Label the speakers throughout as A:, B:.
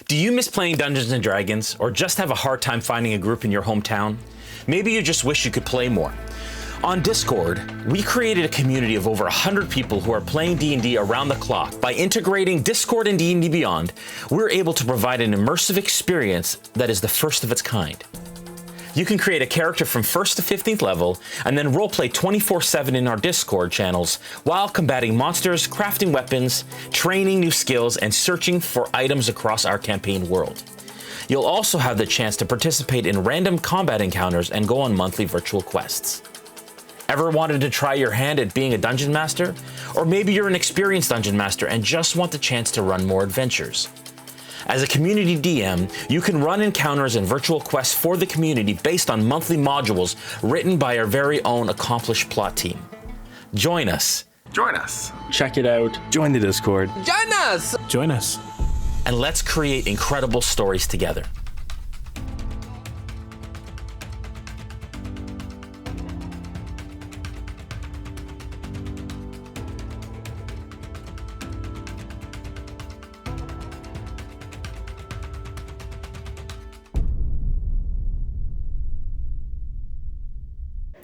A: Do you miss playing Dungeons & Dragons, or just have a hard time finding a group in your hometown? Maybe you just wish you could play more. On Discord, we created a community of over 100 people who are playing D&D around the clock. By integrating Discord and D&D Beyond, we're able to provide an immersive experience that is the first of its kind. You can create a character from 1st to 15th level, and then roleplay 24/7 in our Discord channels while combating monsters, crafting weapons, training new skills, and searching for items across our campaign world. You'll also have the chance to participate in random combat encounters and go on monthly virtual quests. Ever wanted to try your hand at being a dungeon master? Or maybe you're an experienced dungeon master and just want the chance to run more adventures. As a community DM, you can run encounters and virtual quests for the community based on monthly modules written by our very own accomplished plot team. Join us.
B: Join us.
C: Check it out.
D: Join the Discord.
B: Join us!
D: Join us.
A: And let's create incredible stories together.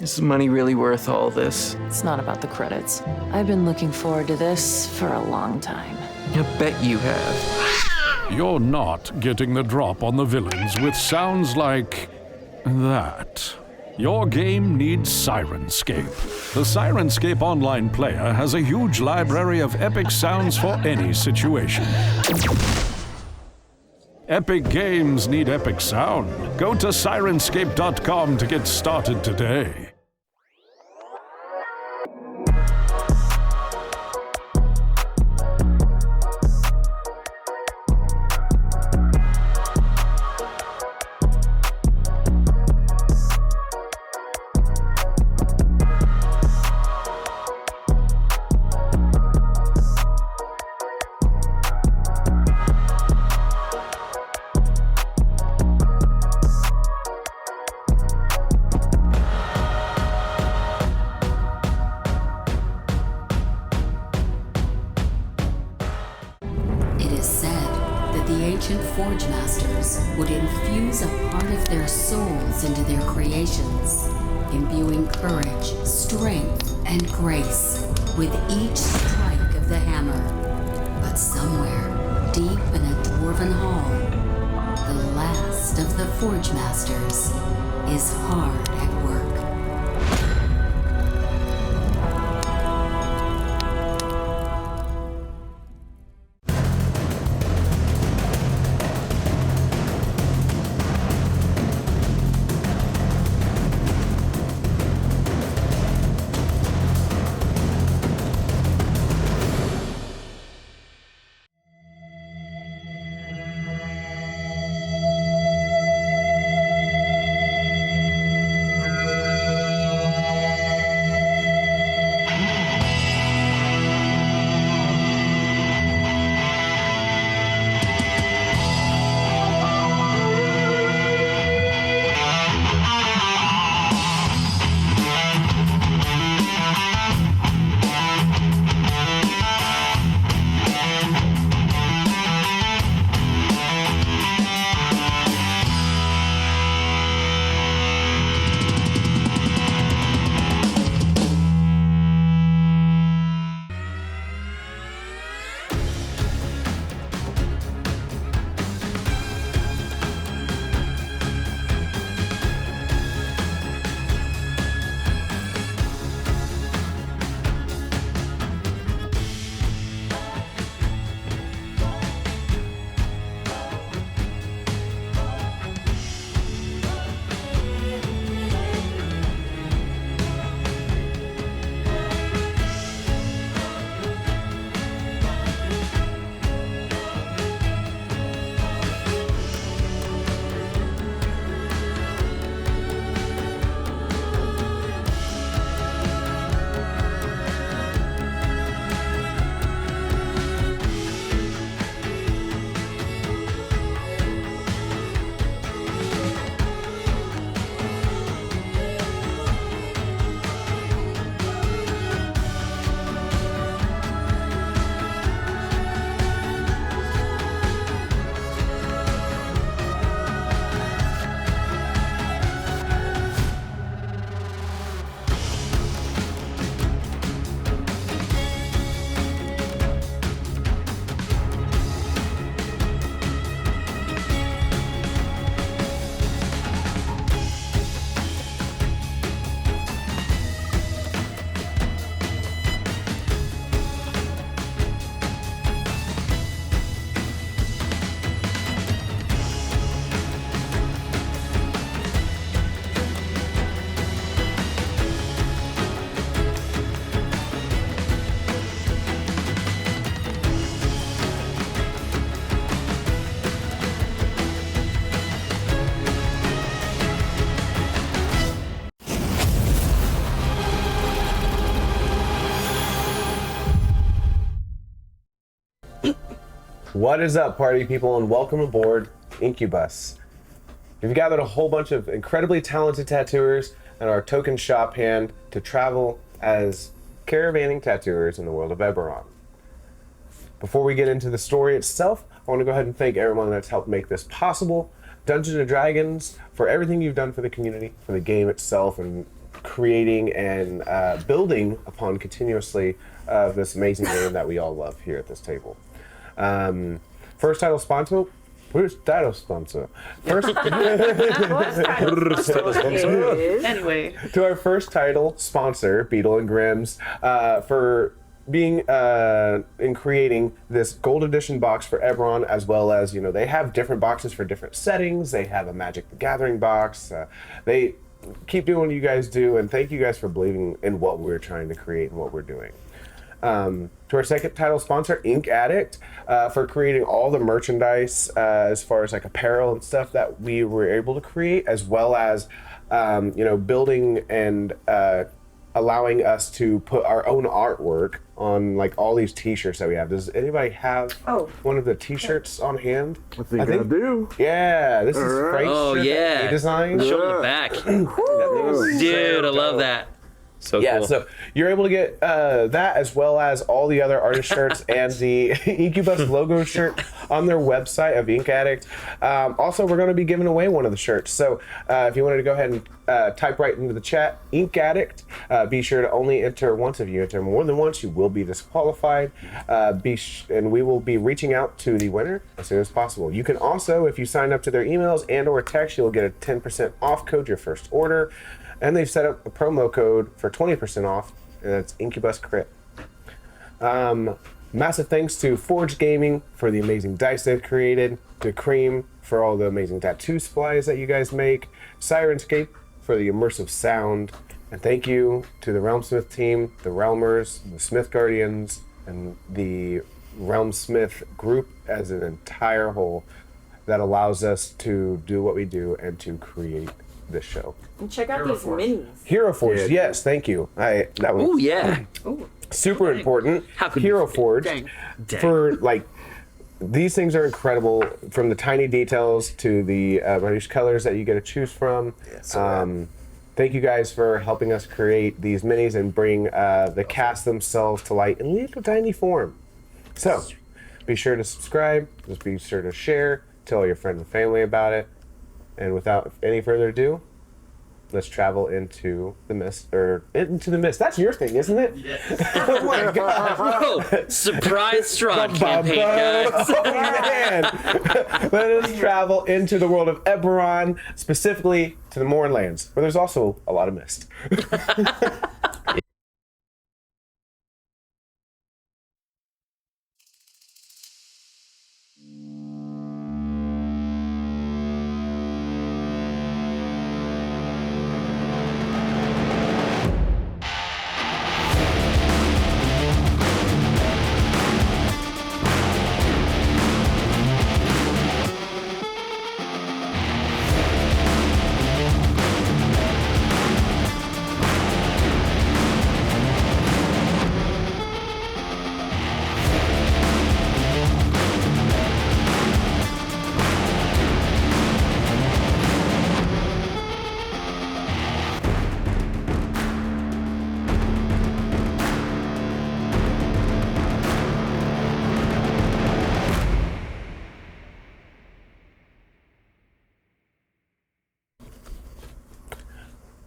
C: Is money really worth all this?
E: It's not about the credits. I've been looking forward to this for a long time.
C: I bet you have.
F: You're not getting the drop on the villains with sounds like that. Your game needs Sirenscape. The Sirenscape online player has a huge library of epic sounds for any situation. Epic games need epic sound. Go to Sirenscape.com to get started today.
G: Forge Masters would infuse a part of their souls into their creations, imbuing courage, strength, and grace with each strike of the hammer. But somewhere, deep in a dwarven hall, the last of the Forge Masters is hard at work.
B: What is up, party people, and welcome aboard Incubus. We've gathered a whole bunch of incredibly talented tattooers and our token shop hand to travel as caravanning tattooers in the world of Eberron. Before we get into the story itself, I want to go ahead and thank everyone that's helped make this possible. Dungeons & Dragons, for everything you've done for the community, for the game itself, and creating and building upon continuously this amazing game that we all love here at this table. First title sponsor. Where's title sponsor? First.
D: Anyway.
B: To our first title sponsor, Beetle and Grimm's, for being in creating this gold edition box for Eberron, as well as, they have different boxes for different settings. They have a Magic the Gathering box. They keep doing what you guys do, and thank you guys for believing in what we're trying to create and what we're doing. To our second title sponsor, Ink Addict, for creating all the merchandise as far as like apparel and stuff that we were able to create, as well as building and allowing us to put our own artwork on like all these t-shirts that we have. Does anybody have one of the t-shirts on hand?
H: I think I do.
B: Yeah, this is Frank's shirt that he designed.
I: Show the back. Dude, I love that. So cool.
B: So you're able to get that, as well as all the other artist shirts and the Incubus logo shirt on their website of Ink Addict. Also, we're going to be giving away one of the shirts. So if you wanted to go ahead and type right into the chat, Ink Addict, be sure to only enter once. If you enter more than once, you will be disqualified. And we will be reaching out to the winner as soon as possible. You can also, if you sign up to their emails and or text, you'll get a 10% off code your first order. And they've set up a promo code for 20% off, and that's Incubus Crit. Massive thanks to Forge Gaming for the amazing dice they've created, to Cream for all the amazing tattoo supplies that you guys make, Sirenscape for the immersive sound, and thank you to the RealmSmith team, the Realmers, the Smith Guardians, and the RealmSmith group as an entire whole that allows us to do what we do and to create this show.
D: And check out these minis.
B: Hero Forge, yes, thank you. That was
I: Oh yeah.
B: super important.
I: How could
B: Hero
I: you
B: Forge
I: Dang.
B: for like these things are incredible, from the tiny details to the minute colors that you get to choose from. Thank you guys for helping us create these minis and bring the cast themselves to light in little tiny form. So be sure to subscribe. Just be sure to share. Tell your friends and family about it. And without any further ado, let's travel into the mist, That's your thing, isn't it? Yes. Oh my God!
I: Whoa! Surprise strong campaign, guys.
B: Oh man! Let us travel into the world of Eberron, specifically to the Mournlands, where there's also a lot of mist.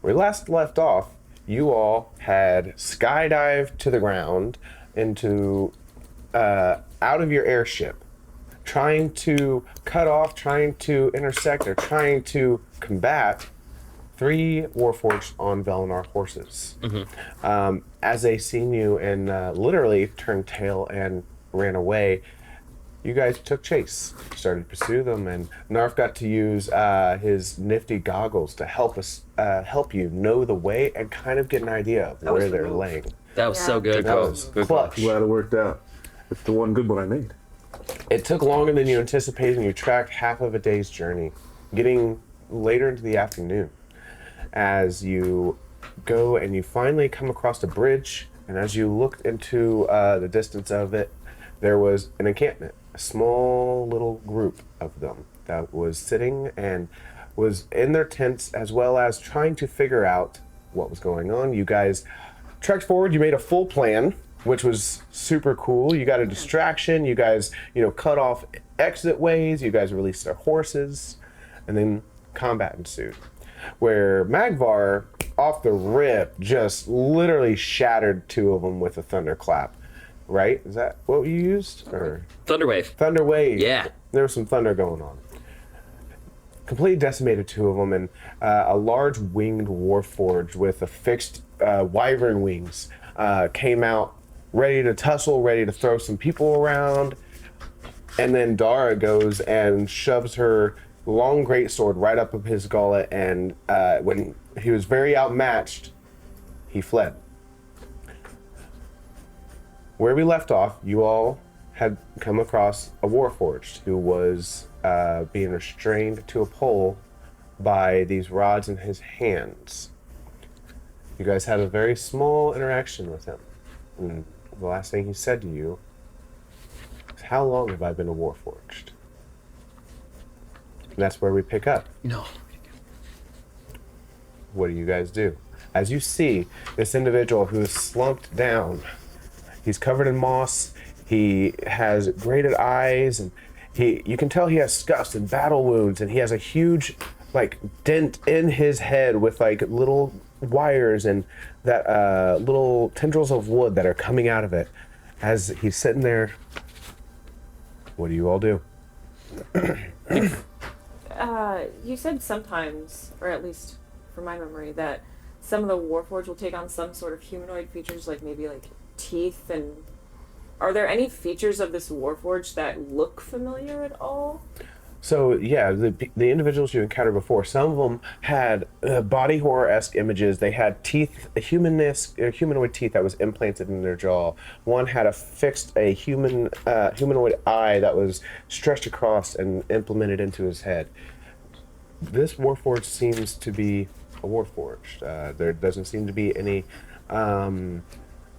B: We last left off, you all had skydived to the ground into out of your airship, trying to cut off, trying to intersect, or trying to combat 3 Warforged on Velinar horses. As they seen you and literally turned tail and ran away, you guys took chase, started to pursue them, and Knarf got to use his nifty goggles to help you know the way and kind of get an idea of where they're laying.
I: That was so good.
B: That was clutch.
H: Glad it worked out. It's the one good one I made.
B: It took longer than you anticipated, and you tracked half of a day's journey, getting later into the afternoon. As you go and you finally come across a bridge, and as you look into the distance of it, there was an encampment a small little group of them that was sitting and was in their tents, as well as trying to figure out what was going on. You guys trekked forward. You made a full plan, which was super cool. You got a distraction. You guys, cut off exit ways. You guys released their horses, and then combat ensued, where Magvar, off the rip, just literally shattered two of them with a thunderclap. Right? Is that what you used? Or
I: Thunderwave.
B: Thunderwave.
I: Yeah.
B: There was some thunder going on. Completely decimated two of them, and a large winged warforged with affixed wyvern wings came out, ready to tussle, ready to throw some people around. And then Dara goes and shoves her long greatsword right up of his gullet, and when he was very outmatched, he fled. Where we left off, you all had come across a warforged who was being restrained to a pole by these rods in his hands. You guys had a very small interaction with him. And the last thing he said to you is, "How long have I been a warforged?" And that's where we pick up.
I: No.
B: What do you guys do? As you see this individual who is slumped down, he's covered in moss, he has grated eyes, and you can tell he has scuffs and battle wounds, and he has a huge dent in his head with little wires and that little tendrils of wood that are coming out of it. As he's sitting there, what do you all do?
D: You said sometimes, or at least from my memory, that some of the Warforged will take on some sort of humanoid features, maybe teeth. And are there any features of this Warforged that look familiar at all?
B: So yeah, the individuals you encountered before, some of them had body horror-esque images. They had teeth, humanoid teeth that was implanted in their jaw. One had a humanoid eye that was stretched across and implemented into his head. This Warforged seems to be a Warforged. There doesn't seem to be any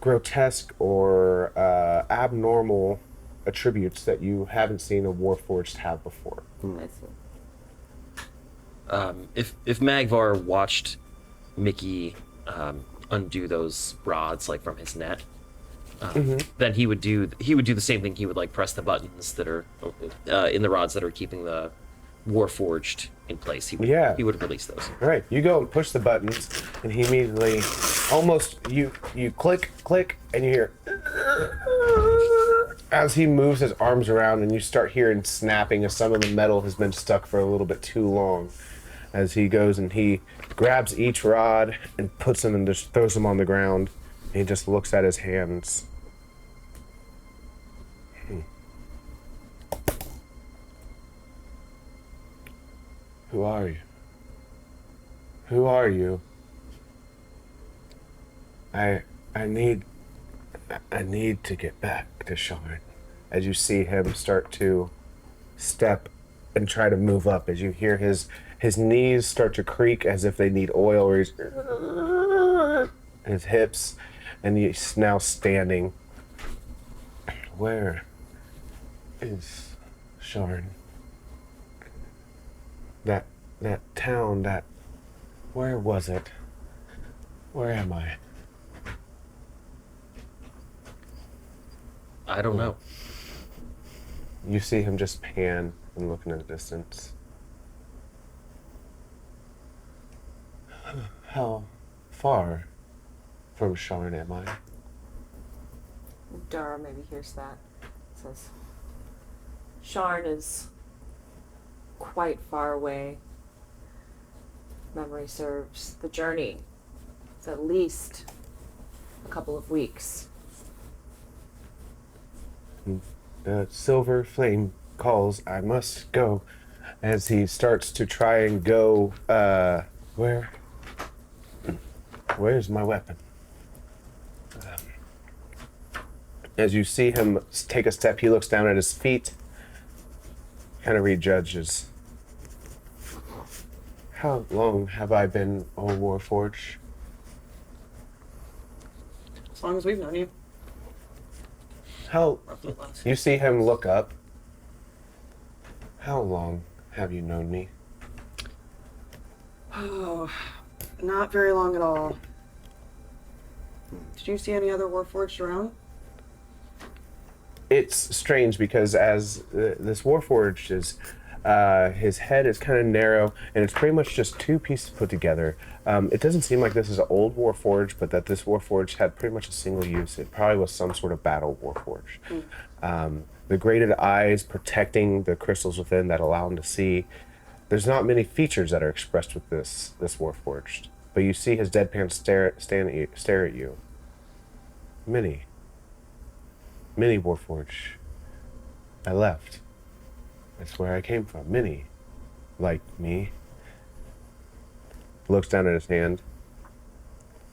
B: grotesque or abnormal attributes that you haven't seen a Warforged have before.
D: I see.
I: If Magvar watched Mickey undo those rods from his net, then he would do the same thing. He would press the buttons that are in the rods that are keeping the Warforged in place. He would release those.
B: Right. You go and push the buttons, and he immediately, almost you click, and you hear as he moves his arms around, and you start hearing snapping as some of the metal has been stuck for a little bit too long. As he goes and he grabs each rod and puts them and just throws them on the ground. And he just looks at his hands. Who are you? Who are you? I need to get back to Sharn. As you see him start to step and try to move up, as you hear his knees start to creak as if they need oil, or his hips, and he's now standing. Where is Sharn? That town, where was it? Where am I?
I: I don't know.
B: You see him just pan and look in the distance. How far from Sharn am I?
D: Dara maybe hears that. Says, Sharn is quite far away. Memory serves. The journey is at least a couple of weeks.
B: The silver flame calls, I must go. As he starts to try and go, where's my weapon? As you see him take a step, he looks down at his feet, kind of rejudges. How long have I been a Warforged?
J: As long as we've known you.
B: You see him look up How long have you known me?
J: Oh, not very long at all. Did you see any other Warforged around?
B: It's strange because as this Warforged is, his head is kind of narrow, and it's pretty much just two pieces put together. It doesn't seem like this is an old Warforged, but that this Warforged had pretty much a single use. It probably was some sort of battle Warforged. The graded eyes protecting the crystals within that allow him to see. There's not many features that are expressed with this Warforged, but you see his deadpan stare at you. Many Warforged. I left. That's where I came from. Many, like me. Looks down at his hand.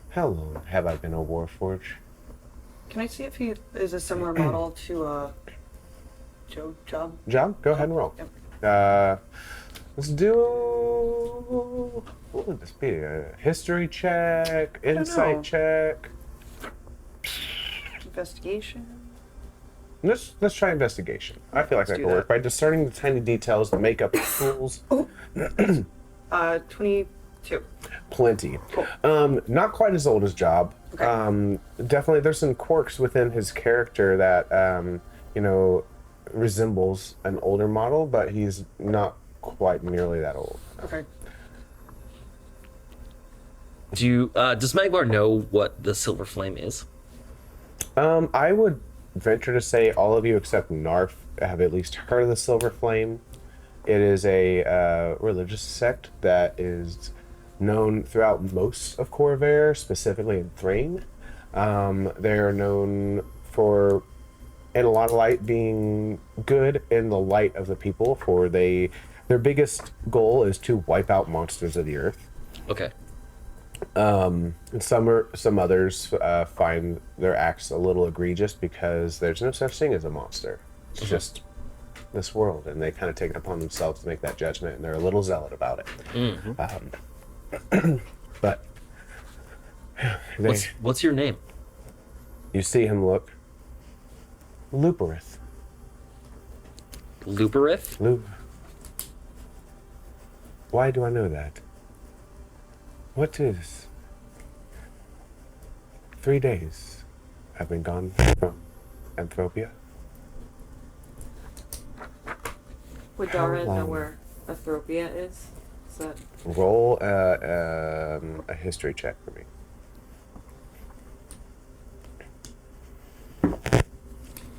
B: How long have I been a Warforged?
J: Can I see if he is a similar model to Job?
B: Job, go ahead and roll.
J: Yep.
B: Let's do. What would this be? A history check, insight check.
J: Investigation.
B: Let's try investigation. I feel like that
J: do
B: could work by discerning the tiny details that make up the tools.
J: 22.
B: Plenty.
J: Cool.
B: Not quite as old as Job.
J: Okay.
B: Definitely, there's some quirks within his character that resembles an older model, but he's not quite nearly that old.
J: Okay.
I: Does Magvar know what the Silver Flame is?
B: I would venture to say all of you except Knarf have at least heard of the Silver Flame. It is a religious sect that is known throughout most of Corvair, specifically in Thrain. They are known for, in a lot of light, being good in the light of the people. Their biggest goal is to wipe out monsters of the earth.
I: Okay.
B: And some others find their acts a little egregious because there's no such thing as a monster. It's just this world, and they kind of take it upon themselves to make that judgment, and they're a little zealot about it. But
I: What's your name?
B: You see him look. Luperith.
I: Luperith?
B: Why do I know that? What is? 3 days I've been gone from Anthropia.
D: Would Dara know where Anthropia is? Is that...
B: Roll a history check for me.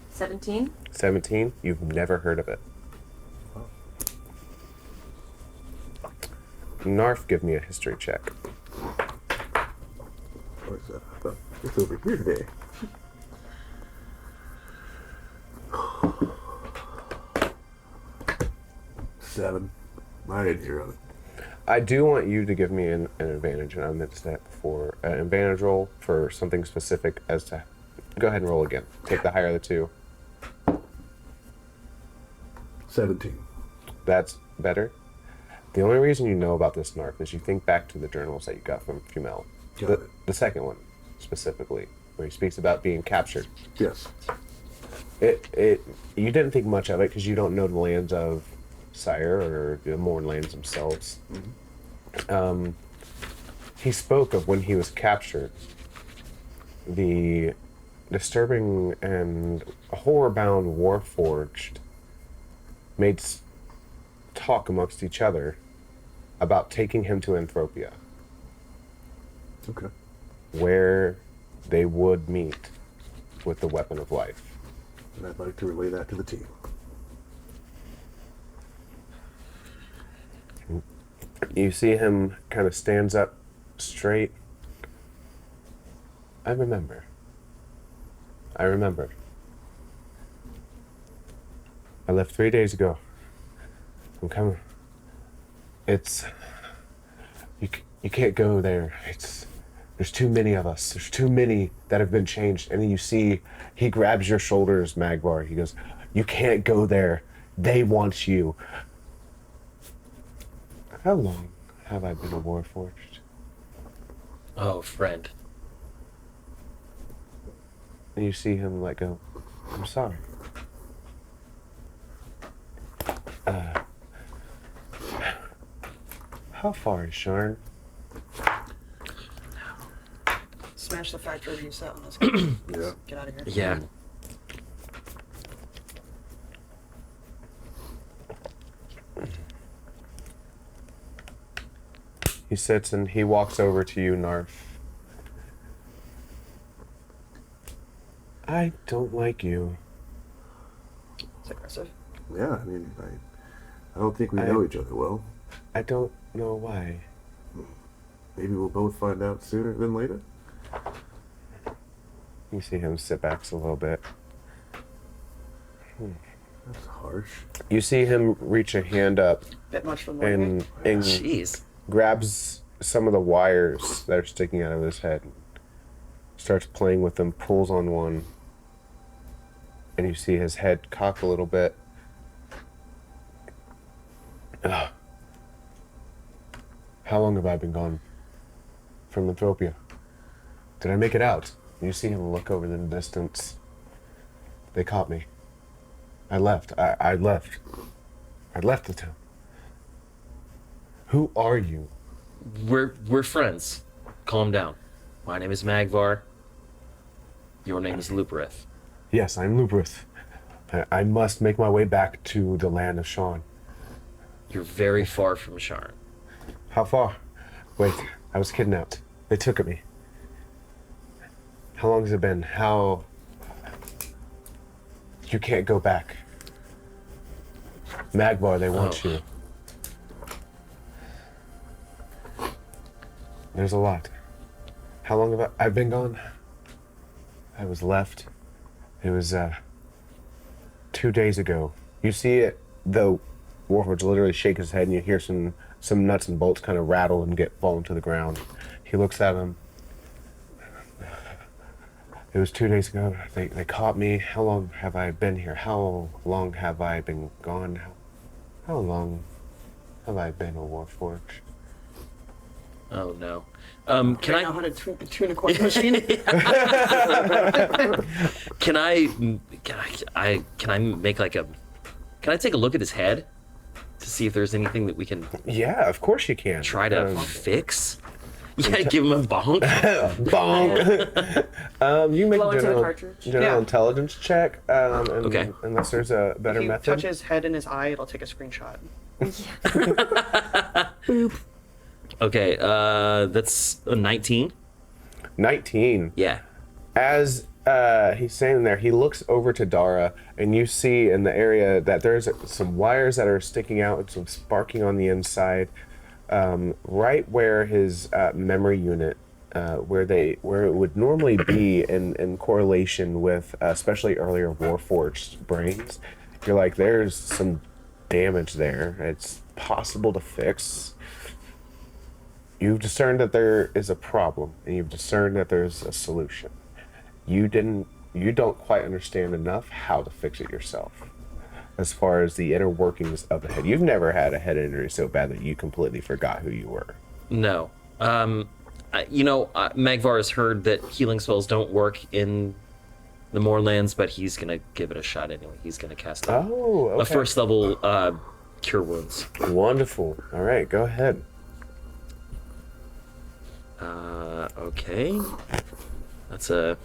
D: 17?
B: 17? You've never heard of it. Knarf, give me a history check.
H: Where's that? I thought it's over here today. Seven. I didn't hear of it.
B: I do want you to give me an advantage, and I meant to say that before. An advantage roll for something specific as to... Go ahead and roll again. Take the higher of the two.
H: 17.
B: That's better. The only reason you know about this Knarf is you think back to the journals that you got from Fumel. The second one, specifically, where he speaks about being captured.
H: Yes.
B: You didn't think much of it because you don't know the lands of Sire or the Morn lands themselves. Mm-hmm. He spoke of when he was captured, the disturbing and horror-bound Warforged made talk amongst each other about taking him to Anthropia.
H: Okay.
B: Where they would meet with the weapon of life.
H: And I'd like to relay that to the team.
B: You see him kind of stands up straight. I remember. I left 3 days ago. I'm coming. You can't go there. There's too many of us. There's too many that have been changed. And then you see, he grabs your shoulders, Magvar. He goes, you can't go there. They want you. How long have I been a Warforged?
I: Oh, friend.
B: And you see him go, I'm sorry. How far is Sharn?
J: Smash the factory reset on this.
H: Yeah.
J: Get out of here.
I: Yeah.
B: He sits and he walks over to you, Knarf. I don't like you.
J: It's aggressive.
H: Yeah, I mean, I don't think we know each other well.
B: I don't know why.
H: Maybe we'll both find out sooner than later.
B: You see him sit back a little bit.
H: That's harsh.
B: You see him reach a hand up
J: Bit much for the
B: and
I: Jeez.
B: grabs some of the wires that are sticking out of his head. Starts playing with them, pulls on one, and you see his head cock a little bit. Ugh. How long have I been gone from Lythropia? Did I make it out? You see him look over the distance. They caught me. I left. I left. I left the town. Who are you?
I: We're friends. Calm down. My name is Magvar. Your name is Luperith.
B: Yes, I'm Lubrith. I must make my way back to the land of Sean.
I: You're very far from Sharn.
B: How far? Wait, I was kidnapped. They took me. How long has it been? How... You can't go back. Magvar, they want you. There's a lot. How long have I've been gone? I was left. It was 2 days ago. You see it, the Warforged literally shake his head, and you hear some nuts and bolts kind of rattle and fall to the ground. He looks at him. It was 2 days ago. They caught me. How long have I been here? How long have I been gone? How long have I been a Warforged?
I: Oh no.
J: Can I know how to tune a coin machine?
I: Can I make like a? Can I take a look at his head to see if there's anything that we can?
B: Yeah, of course you can.
I: Try to fix. Yeah, give him a bonk.
B: Bonk. You make
D: Blow
B: a
D: into the cartridge.
B: general intelligence check.
I: Okay.
B: Unless there's a better
J: If you
B: method.
J: touch his head and his eye, it'll take a screenshot.
I: Okay, that's a 19.
B: 19.
I: Yeah.
B: As he's standing there, he looks over to Dara, and you see in the area that there's some wires that are sticking out and some sparking on the inside, right where his memory unit, where it would normally be in correlation with especially earlier Warforged brains. You're like, there's some damage there. It's possible to fix. You've discerned that there is a problem, and you've discerned that there's a solution. You don't quite understand enough how to fix it yourself. As far as the inner workings of the head, you've never had a head injury so bad that you completely forgot who you were.
I: No. Magvar has heard that healing spells don't work in the Moorlands, but he's gonna give it a shot anyway. He's gonna cast a first level cure wounds.
B: Wonderful. All right, go ahead.
I: Okay. It's a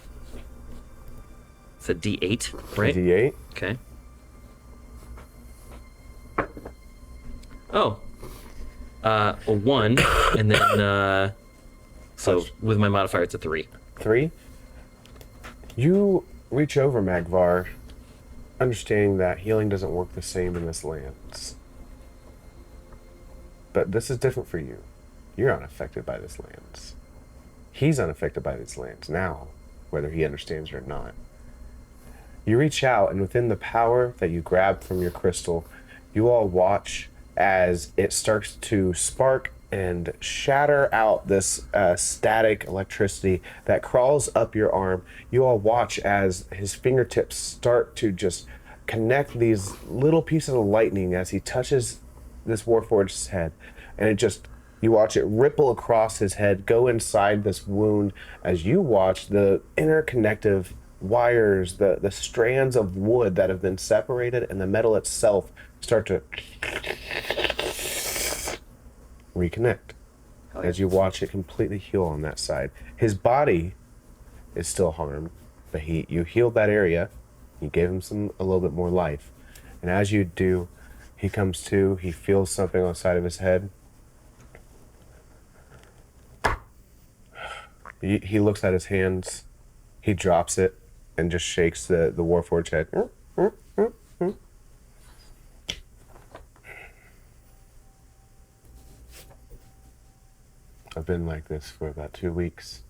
I: D8, right?
B: D8.
I: Okay. Oh. A 1, and then so with my modifier it's a 3.
B: 3. You reach over Magvar, understanding that healing doesn't work the same in this land. But this is different for you. You're unaffected by this land. He's unaffected by these lands now, whether he understands it or not. You reach out, and within the power that you grab from your crystal, you all watch as it starts to spark and shatter out this static electricity that crawls up your arm. You all watch as his fingertips start to just connect these little pieces of lightning as he touches this Warforged's head, and you watch it ripple across his head, go inside this wound as you watch the interconnective wires, the strands of wood that have been separated, and the metal itself start to reconnect as you watch it completely heal on that side. His body is still harmed, but you healed that area. You gave him a little bit more life. And as you do, he comes to, he feels something on the side of his head. He looks at his hands, he drops it, and just shakes the Warforged head. I've been like this for about 2 weeks.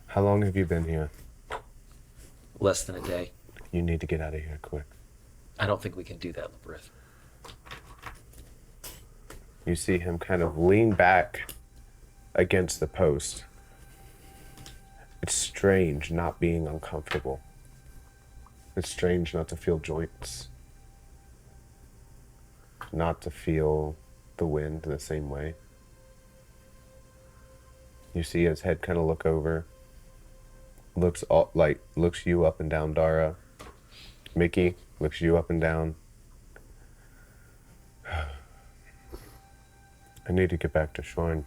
B: How long have you been here?
I: Less than a day.
B: You need to get out of here quick.
I: I don't think we can do that, Librith.
B: You see him kind of lean back against the post. It's strange not being uncomfortable. It's strange not to feel joints. Not to feel the wind the same way. You see his head kind of look over. Looks you up and down, Dara. Mickey looks you up and down. I need to get back to Shorn.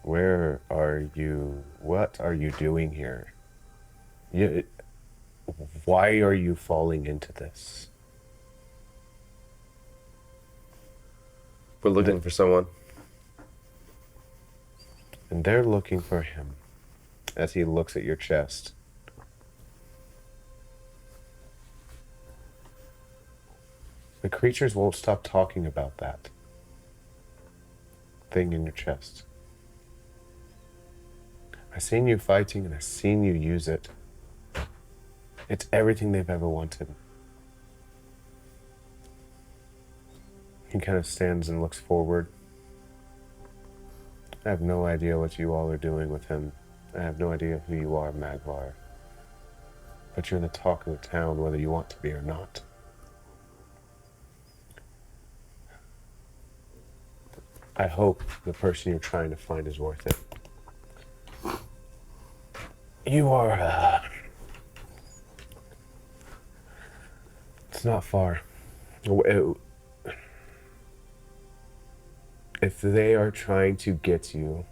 B: Where are you? What are you doing here? Why are you falling into this?
K: We're looking for someone.
B: And they're looking for him as he looks at your chest. The creatures won't stop talking about that thing in your chest. I've seen you fighting and I've seen you use it. It's everything they've ever wanted. He kind of stands and looks forward. I have no idea what you all are doing with him. I have no idea who you are, Magvar. But you're the talk of the town, whether you want to be or not. I hope the person you're trying to find is worth it. You are, it's not far. If they are trying to get you,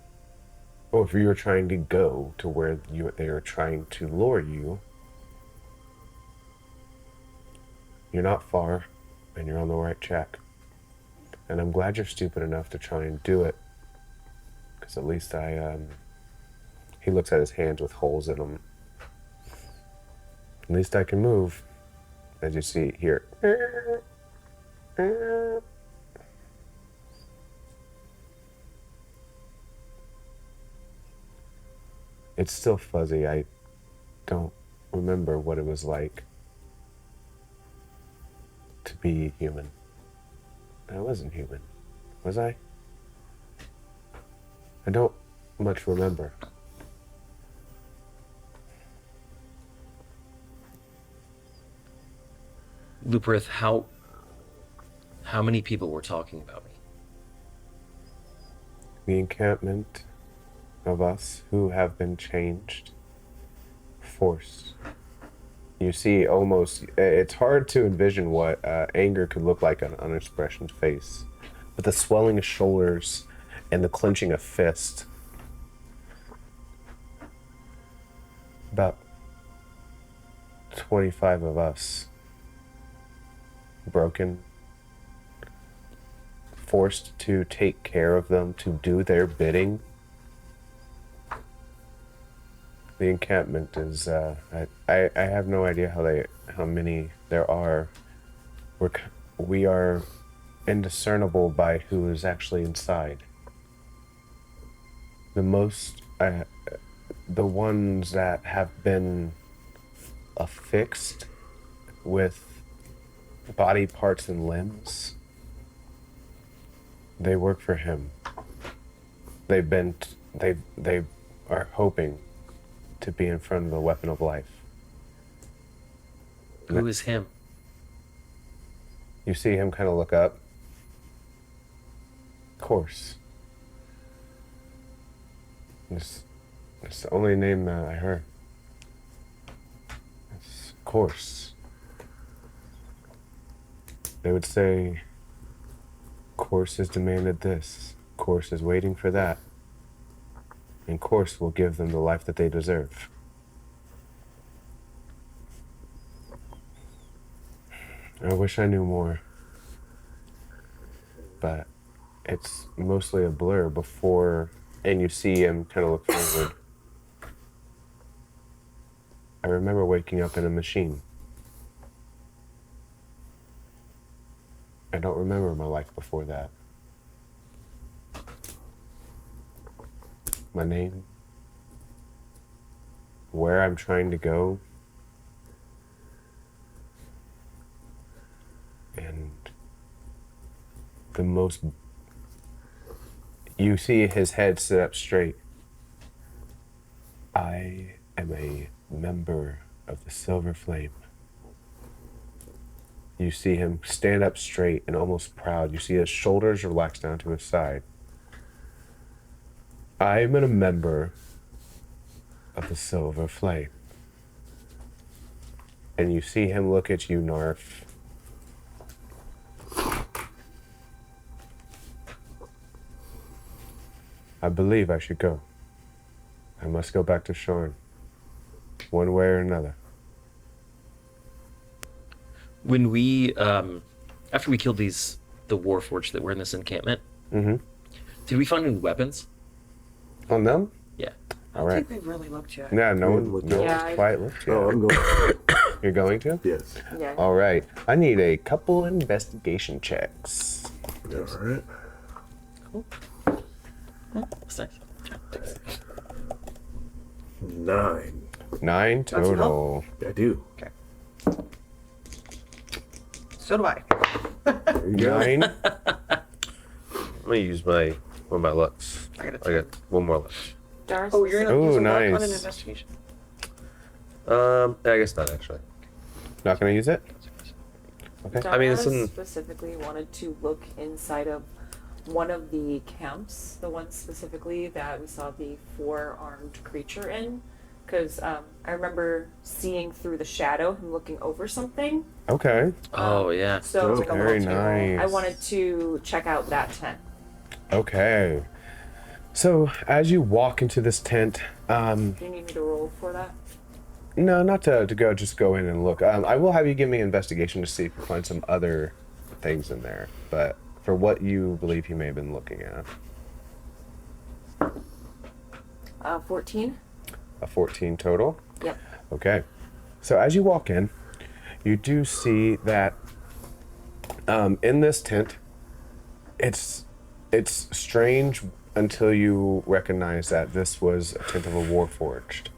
B: or if you're trying to go to where they are trying to lure you, you're not far, and you're on the right track. And I'm glad you're stupid enough to try and do it. Because at least he looks at his hands with holes in them. At least I can move. As you see here. It's still fuzzy. I don't remember what it was like to be human. I wasn't human, was I? I don't much remember.
I: Luprith, how many people were talking about me?
B: The encampment of us who have been changed, forced. You see almost, it's hard to envision what anger could look like on an expression's face. But the swelling of shoulders and the clenching of fist. About 25 of us. Broken. Forced to take care of them, to do their bidding. The encampment is, I have no idea how many there are. We are indiscernible by who is actually inside. The ones that have been affixed with body parts and limbs, they work for him. They are hoping to be in front of the weapon of life.
I: Who is him?
B: You see him kind of look up. Of course. It's the only name that I heard. It's Course. They would say, Course has demanded this, Course is waiting for that, and Course will give them the life that they deserve. I wish I knew more, but it's mostly a blur before, and you see him kind of look forward. I remember waking up in a machine. I don't remember my life before that. My name, where I'm trying to go, and the most... You see his head sit up straight. I am a member of the Silver Flame. You see him stand up straight and almost proud. You see his shoulders relax down to his side. I am a member of the Silver Flame. And you see him look at you, Knarf. I believe I should go. I must go back to Sharn. One way or another.
I: When we, after we killed the Warforged that were in this encampment, did we find any weapons?
B: On them?
I: Yeah.
B: All right.
J: I don't think we've really looked yet.
B: Yeah, no one's quite looked yet.
H: Oh, I'm going.
B: You're going to?
H: Yes.
D: Yeah.
B: All right. I need a couple investigation checks.
H: All right.
I: Cool. That's nice.
H: 9.
B: 9 total.
H: I do.
J: Okay. So do I.
H: There you go.
B: 9.
K: I'm gonna use one of my lucks.
J: I got
K: I got one more luck.
D: Dara's
J: Oh, you're gonna
B: Ooh,
J: use a luck on an
B: nice.
J: investigation?
K: I guess not actually.
B: Not going to use it? Okay.
D: Dara
K: I mean, it's in-
D: specifically wanted to look inside of one of the camps, the one specifically that we saw the 4-armed creature in, because I remember seeing through the shadow him looking over something.
B: Okay.
I: Oh, yeah.
D: So
J: like a
B: Very
J: little table.
B: nice.
D: I wanted to check out that tent.
B: Okay. So as you walk into this tent,
D: Do you need me to roll for that?
B: no, not to go, just go in and look. I will have you give me an investigation to see if you find some other things in there, but for what you believe you may have been looking at.
D: 14?
B: A 14 total?
D: Yep.
B: Okay. So as you walk in, you do see that in this tent, it's strange until you recognize that this was a tent of a Warforged.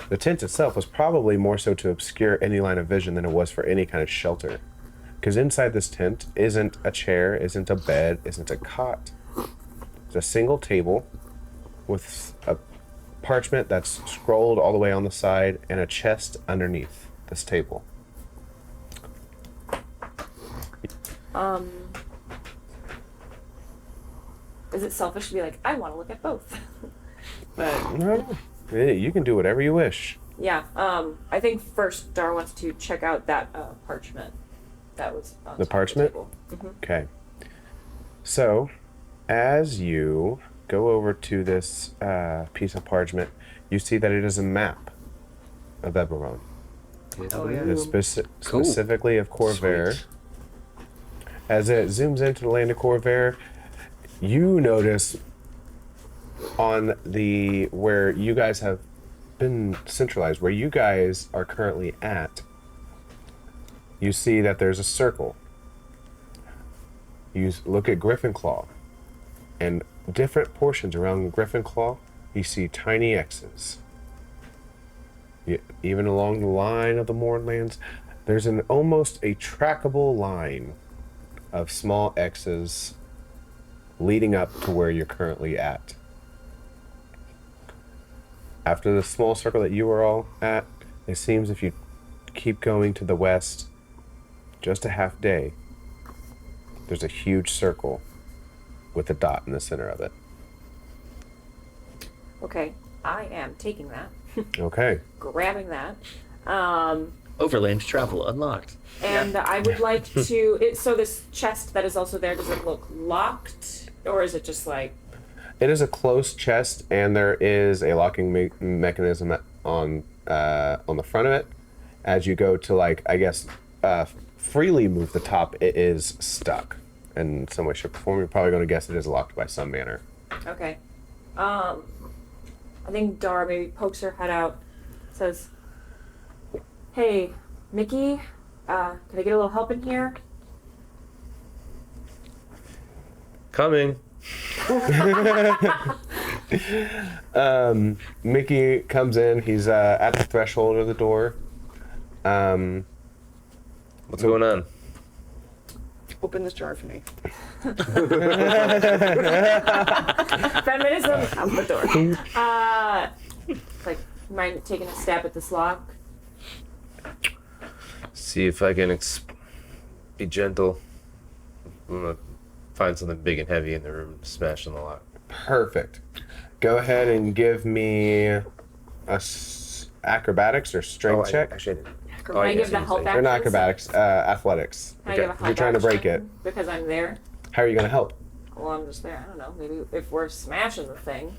B: The tent itself was probably more so to obscure any line of vision than it was for any kind of shelter. Because inside this tent isn't a chair, isn't a bed, isn't a cot. It's a single table with a parchment that's scrolled all the way on the side and a chest underneath this table.
D: Is it selfish to be like, I want to look at both? But
B: No, you can do whatever you wish.
D: yeah, I think first Dara wants to check out that parchment that was on
B: The
D: top
B: parchment?
D: of the table.
B: Okay. So, as you go over to this piece of parchment, you see that it is a map of Eberron.
J: Oh, yeah.
B: It's specifically of Corvair.
I: Sweet.
B: As it zooms into the land of Corvair, you notice on the where you guys have been centralized, where you guys are currently at, you see that there's a circle. You look at Griffin Claw, and different portions around Griffin Claw, you see tiny X's. Even along the line of the Mournlands, there's almost a trackable line of small X's leading up to where you're currently at. After the small circle that you were all at, it seems if you keep going to the west just a half day, there's a huge circle with a dot in the center of it.
D: Okay, I am taking that,
B: Okay.
D: grabbing that.
I: Overland travel unlocked.
D: And I would like to. So this chest that is also there, does it look locked, or is it just like?
B: It is a closed chest, and there is a locking mechanism on the front of it. As you go to, like, I guess, freely move the top, it is stuck in some way, shape, or form. You're probably going to guess it is locked by some manner.
D: Okay. I think Dara maybe pokes her head out, says, "Hey, Mickey, can I get a little help in here?"
K: Coming.
B: Mickey comes in. He's at the threshold of the door.
K: What's going on?
J: Open this jar for me.
D: Feminism out the door. Like, mind taking a stab at this lock?
K: See if I can be gentle. I'm gonna find something big and heavy in the room and smash in the lock.
B: Perfect. Go ahead and give me acrobatics or strength check.
K: Actually, I didn't.
D: Can I give the help
B: Or not
D: action?
B: acrobatics, athletics.
D: Can I give a help
B: You're trying to break it.
D: action because I'm there?
B: How are you going to help?
D: Well, I'm just there. I don't know. Maybe if we're smashing the thing.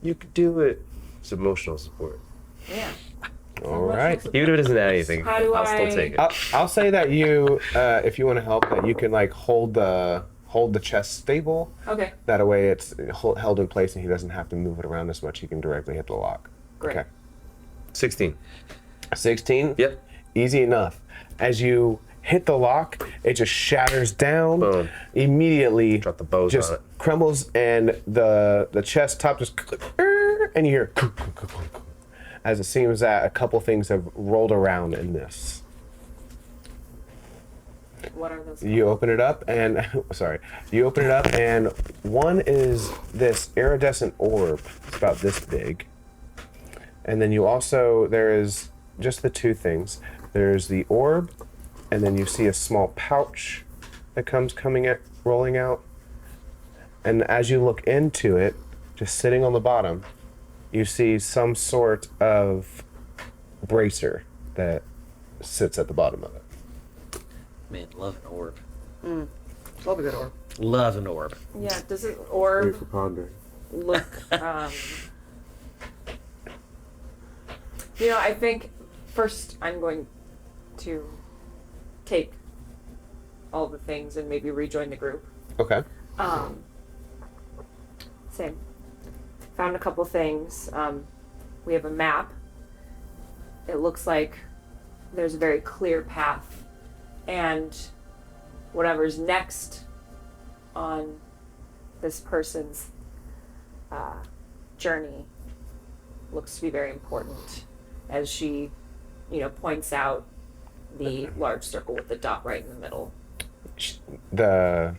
K: You could do it. It's emotional support.
D: Yeah.
B: All right.
K: Even if it doesn't add anything,
D: How do
K: I'll still take it.
B: I'll say that you, if you want to help, that you can like hold the chest stable.
D: Okay.
B: That way it's held in place and he doesn't have to move it around as much. He can directly hit the lock.
D: Great.
B: Okay.
K: 16.
B: 16?
K: Yep.
B: Easy enough. As you hit the lock, it just shatters down.
K: Boom.
B: Immediately.
K: Drop the bows
B: just
K: on it.
B: crumbles, and the chest top just, and you hear as it seems that a couple things have rolled around in this.
D: What are those?
B: You open it up and you open it up and one is this iridescent orb. It's about this big. And then there is just the two things. There's the orb, and then you see a small pouch that rolling out. And as you look into it, just sitting on the bottom, you see some sort of bracer that sits at the bottom of it.
I: Man, love an orb.
J: Love a good orb.
I: Love an orb.
D: Yeah, does it
H: Wait
D: orb
H: for pondering.
D: look, I think first I'm going to take all the things and maybe rejoin the group.
B: Okay.
D: Same. Found a couple things. We have a map. It looks like there's a very clear path, and whatever's next on this person's journey looks to be very important, as she, points out the large circle with the dot right in the middle.
B: Let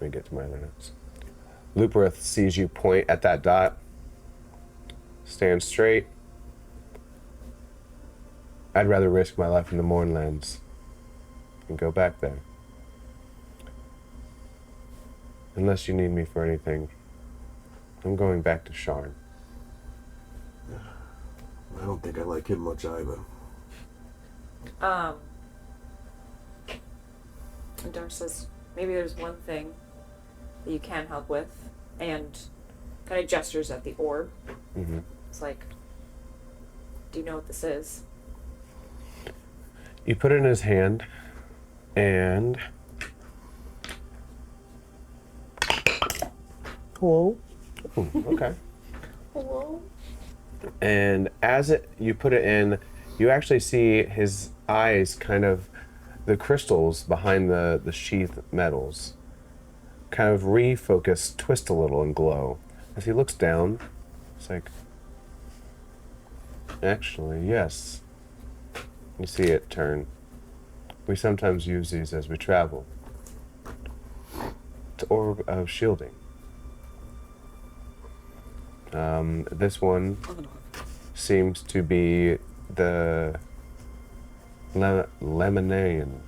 B: me get to my other notes. Luperith sees you point at that dot. Stand straight. I'd rather risk my life in the Mournlands and go back there. Unless you need me for anything, I'm going back to Sharn.
H: I don't think I like him much either.
D: And Dara says, maybe there's one thing that you can help with, and kind of gestures at the orb.
B: Mm-hmm.
D: It's like, do you know what this is?
B: You put it in his hand, and... Hello? Ooh, okay.
D: Hello?
B: And as you put it in, you actually see his eyes kind of, the crystals behind the sheath metals, kind of refocus, twist a little, and glow. As he looks down, it's like, actually, yes. You see it turn. We sometimes use these as we travel. It's orb of shielding. This one seems to be the Lamanian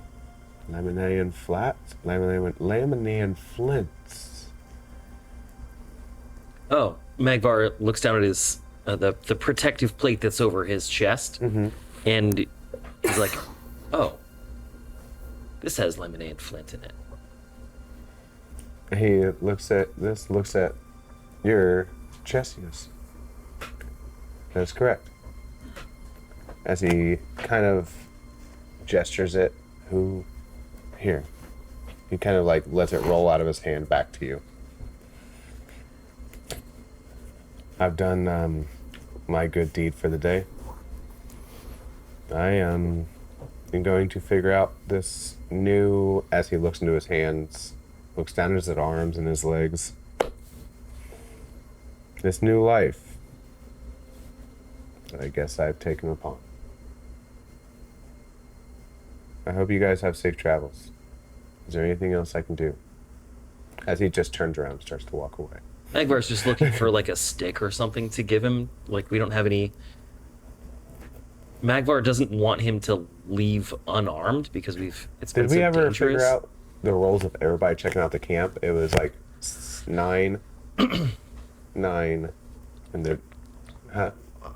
B: flints.
I: Oh, Magvar looks down at his the protective plate that's over his chest, and he's like, "Oh, this has lemonade flint in it."
B: He looks at your chest. Yes, that's correct. As he kind of gestures it, here. He kind of like lets it roll out of his hand back to you. I've done my good deed for the day. I am going to figure out this new, as he looks into his hands, looks down at his arms and his legs, this new life that I guess I've taken upon. I hope you guys have safe travels. Is there anything else I can do? As he just turns around and starts to walk away.
I: Magvar's just looking for like a stick or something to give him. Like, we don't have any. Magvar doesn't want him to leave unarmed because it's been so dangerous.
B: Did we ever figure out the roles of everybody checking out the camp? It was like 9, 9, and then.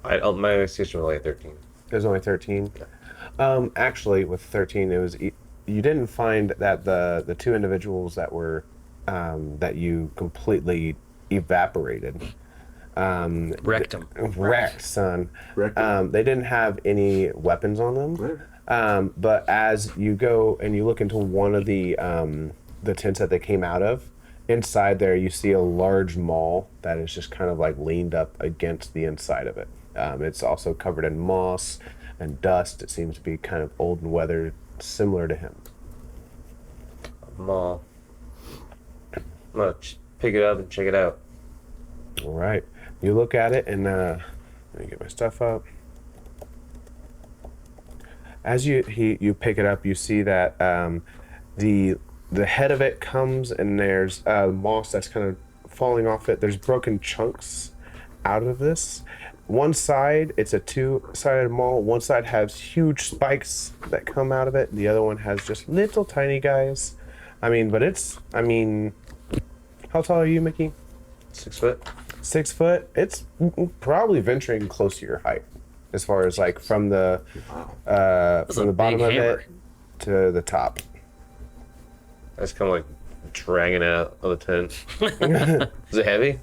K: My investigation was only 13.
B: It was only 13. Actually, with 13, it was you didn't find that the two individuals that were that you completely evaporated.
I: Wrecked them.
B: Wrecked, son. They didn't have any weapons on them. But as you go and you look into one of the tents that they came out of, inside there you see a large maul that is just kind of like leaned up against the inside of it. It's also covered in moss and dust. It seems to be kind of old and weathered, similar to him.
K: Maul. I'm gonna pick it up and check it out.
B: All right. You look at it and let me get my stuff up. As you pick it up, you see that the head of it comes and there's moss that's kind of falling off it. There's broken chunks out of this. One side, it's a two-sided maul. One side has huge spikes that come out of it. The other one has just little tiny guys. How tall are you, Mickey?
K: 6 foot.
B: 6 foot. It's probably venturing close to your height, as far as like from the bottom of it to the top.
K: That's kind of like dragging it out of the tent. Is it heavy?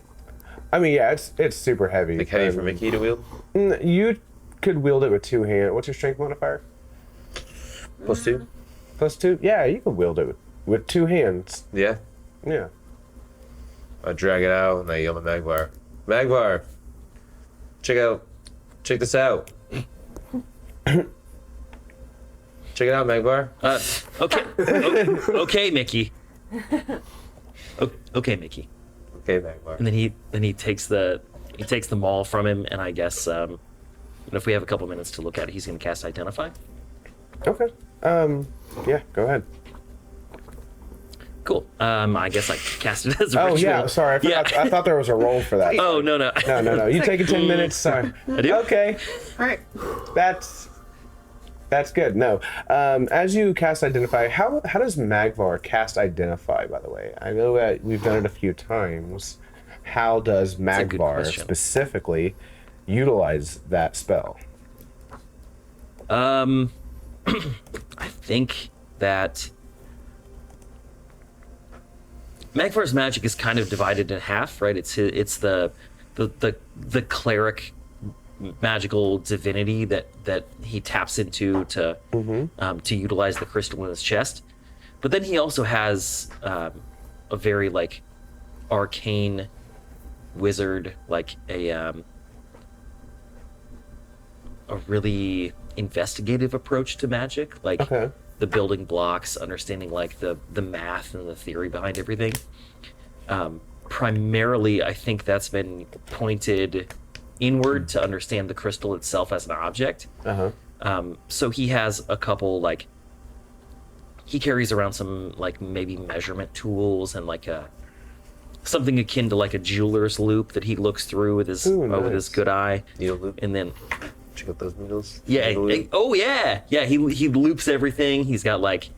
B: Yeah, it's super heavy.
K: Like heavy for Mickey to wield?
B: You could wield it with two hands. What's your strength modifier?
K: +2.
B: +2? Yeah, you can wield it with two hands.
K: Yeah?
B: Yeah.
K: I drag it out and I yell at Magvar. Magvar! Check this out. Check it out, Magvar.
I: Okay. Okay, Mickey. Okay, Mickey.
K: Okay, Magvar.
I: And then he takes the maul from him, and I guess if we have a couple minutes to look at it, he's gonna cast Identify.
B: Okay. Yeah, go ahead.
I: Cool. I guess I cast it as a ritual.
B: Oh yeah, sorry. I forgot. I thought there was a roll for that.
I: Oh no.
B: No. You take 10 minutes. Sorry.
I: I do?
B: Okay.
J: All right.
B: That's good. No. As you cast Identify, how does Magvar cast Identify, by the way? I know that we've done it a few times. How does Magvar specifically utilize that spell?
I: I think that Magvar's magic is kind of divided in half, right? It's the cleric magical divinity that he taps into to utilize the crystal in his chest, but then he also has a very like arcane wizard, like a really investigative approach to magic, like the building blocks, understanding like the math and the theory behind everything. Primarily, I think that's been pointed inward to understand the crystal itself as an object. So he has a couple, like, he carries around some like maybe measurement tools and like something akin to like a jeweler's loop that he looks through with his with his good eye.
K: Needle loop.
I: And then
K: check out those needles.
I: Yeah. Oh yeah. Yeah. He loops everything. He's got like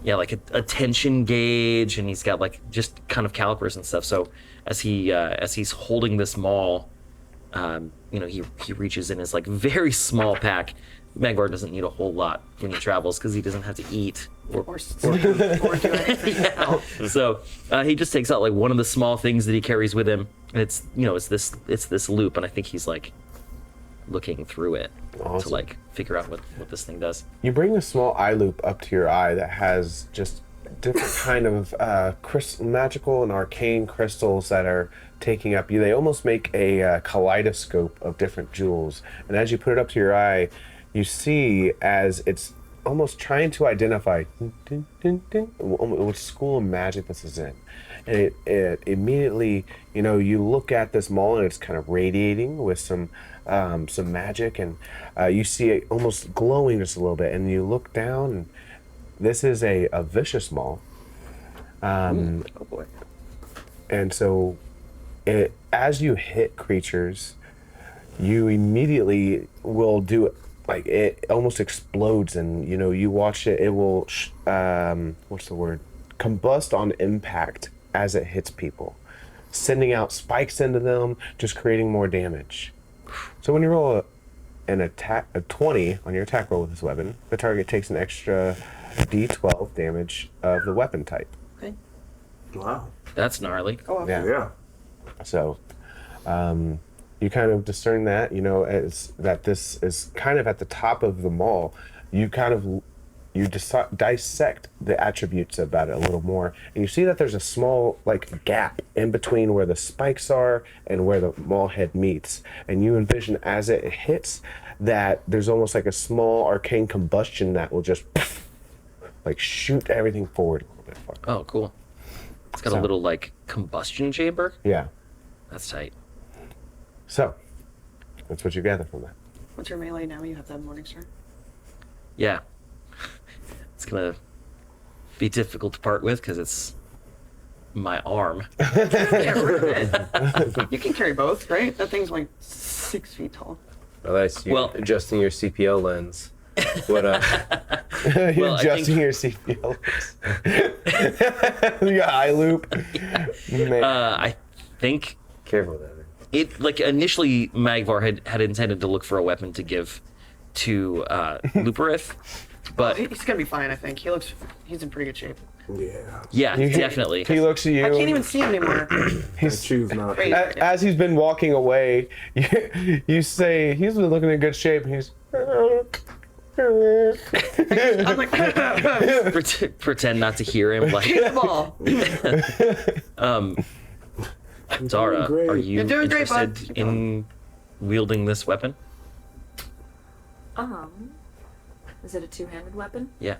I: like a tension gauge, and he's got like just kind of calipers and stuff. So as he's holding this maul, he reaches in his like very small pack. Magvar doesn't need a whole lot when he travels because he doesn't have to eat or do it. Yeah. So he just takes out like one of the small things that he carries with him, and it's this loop, and I think he's like looking through it to like figure out what this thing does.
B: You bring a small eye loop up to your eye that has just different kind of magical and arcane crystals that are taking up you. They almost make a kaleidoscope of different jewels, and as you put it up to your eye, you see as it's almost trying to identify which school of magic this is in. And it immediately, you look at this maul and it's kind of radiating with some magic, and you see it almost glowing just a little bit, and you look down and this is a vicious maul.
I: Oh boy.
B: And so as you hit creatures, you immediately will do it. Like it almost explodes, and you watch it. It will, what's the word? Combust on impact as it hits people, sending out spikes into them, just creating more damage. So when you roll a 20 on your attack roll with this weapon, the target takes an extra D12 damage of the weapon type.
J: Okay.
H: Wow.
I: That's gnarly.
J: Oh,
B: Yeah. So, you kind of discern that, as that this is kind of at the top of the maul. You dissect the attributes about it a little more, and you see that there's a small gap in between where the spikes are and where the maul head meets, and you envision as it hits that there's almost like a small arcane combustion that will just shoot everything forward a little bit farther.
I: Oh, cool. It's got a little combustion chamber.
B: Yeah.
I: That's tight.
B: So, that's what you gather from that.
J: What's your melee now? You have that Morningstar.
I: Yeah. It's gonna be difficult to part with because it's my arm.
J: Get rid of it. You can carry both, right? That thing's 6 feet tall.
K: Unless you're adjusting your CPL lens. What
B: You're adjusting your CPL lens. You got eye loop.
I: Yeah. I think
K: careful with that.
I: It initially Magvar had intended to look for a weapon to give to Luperith, but
J: He's gonna be fine, I think. He's in pretty good shape.
I: Yeah, definitely.
B: He looks at you.
J: I can't even see him anymore.
H: I choose not to.
B: As he's been walking away, you say he's been looking in good shape. He's.
J: I'm like,
I: pretend not to hear him.
J: shoot the ball.
I: Dara, are you
J: You're doing great, bud.
I: interested in wielding this weapon?
D: Is it a two-handed weapon?
I: Yeah.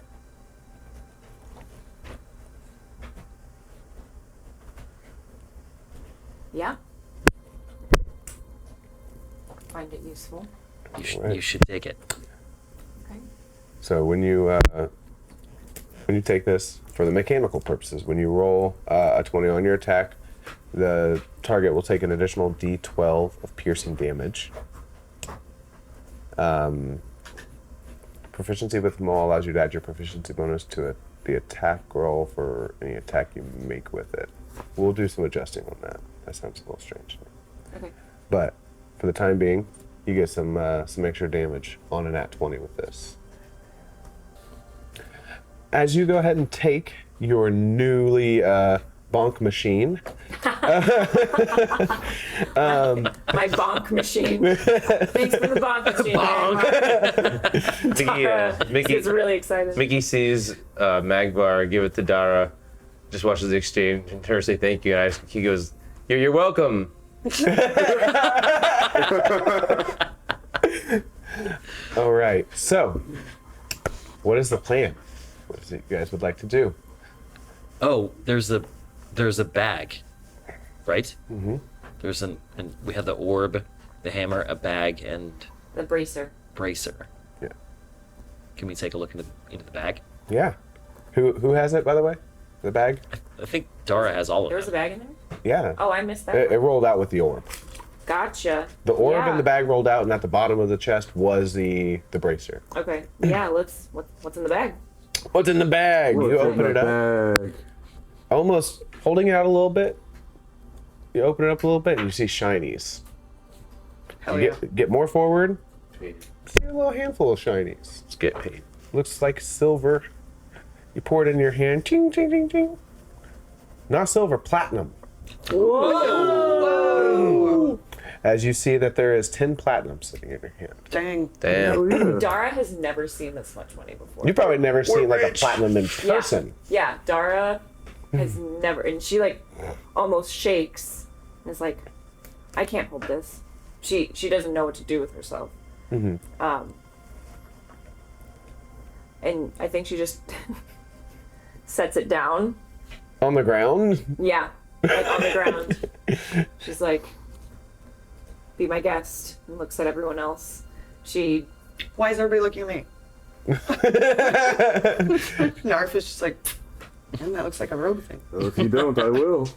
D: Yeah. Find it useful.
I: You should take it.
D: Okay.
B: So when you take this for the mechanical purposes, when you roll a 20 on your attack, the target will take an additional D12 of piercing damage. Proficiency with maul allows you to add your proficiency bonus to the attack roll for any attack you make with it. We'll do some adjusting on that. That sounds a little strange.
D: Okay.
B: But for the time being, you get some extra damage on an @20 with this. As you go ahead and take your newly bonk machine.
D: My bonk machine. Thanks for the bonk machine.
K: Mickey,
D: He's really excited.
K: Mickey sees Magvar give it to Dara, just watches the exchange, and her say thank you, and he goes, You're welcome.
B: All right. So, what is the plan? What is it you guys would like to do?
I: Oh, there's a bag, right? Mm-hmm. And we have the orb, the hammer, a bag, and
D: The bracer.
B: Yeah.
I: Can we take a look into the bag?
B: Yeah. Who has it, by the way? The bag?
I: I think Dara has all of
D: There was a
I: them.
D: bag in there?
B: Yeah.
D: Oh, I missed that.
B: It rolled out with the orb.
D: Gotcha.
B: The orb
D: Yeah.
B: and the bag rolled out, and at the bottom of the chest was the bracer.
D: Okay. Yeah, what's in the bag?
B: What's in the bag? You open it up.
H: Bag.
B: Almost holding it out a little bit. You open it up a little bit and you see shinies.
J: Hell
B: You
J: yeah.
B: get more forward.
K: Paid.
B: See a little handful of shinies.
K: Let's get paid.
B: Looks like silver. You pour it in your hand. Ching, ching, ching, ching. Not silver, platinum.
J: Whoa!
B: As you see that there is 10 platinum sitting in your hand.
J: Dang.
K: Damn.
H: Oh, yeah.
D: Dara has never seen this much money before.
B: You've probably never seen like a
J: rich.
B: platinum in person.
D: Yeah, Dara has never, and she like almost shakes and is like, I can't hold this. She doesn't know what to do with herself. And I think she just sets it down.
B: On the ground?
D: Yeah, like on the ground. She's like, be my guest, and looks at everyone else. She,
J: Why is everybody looking at me? Knarf is just like, man, that looks like a rogue thing.
H: Well, if you don't, I will.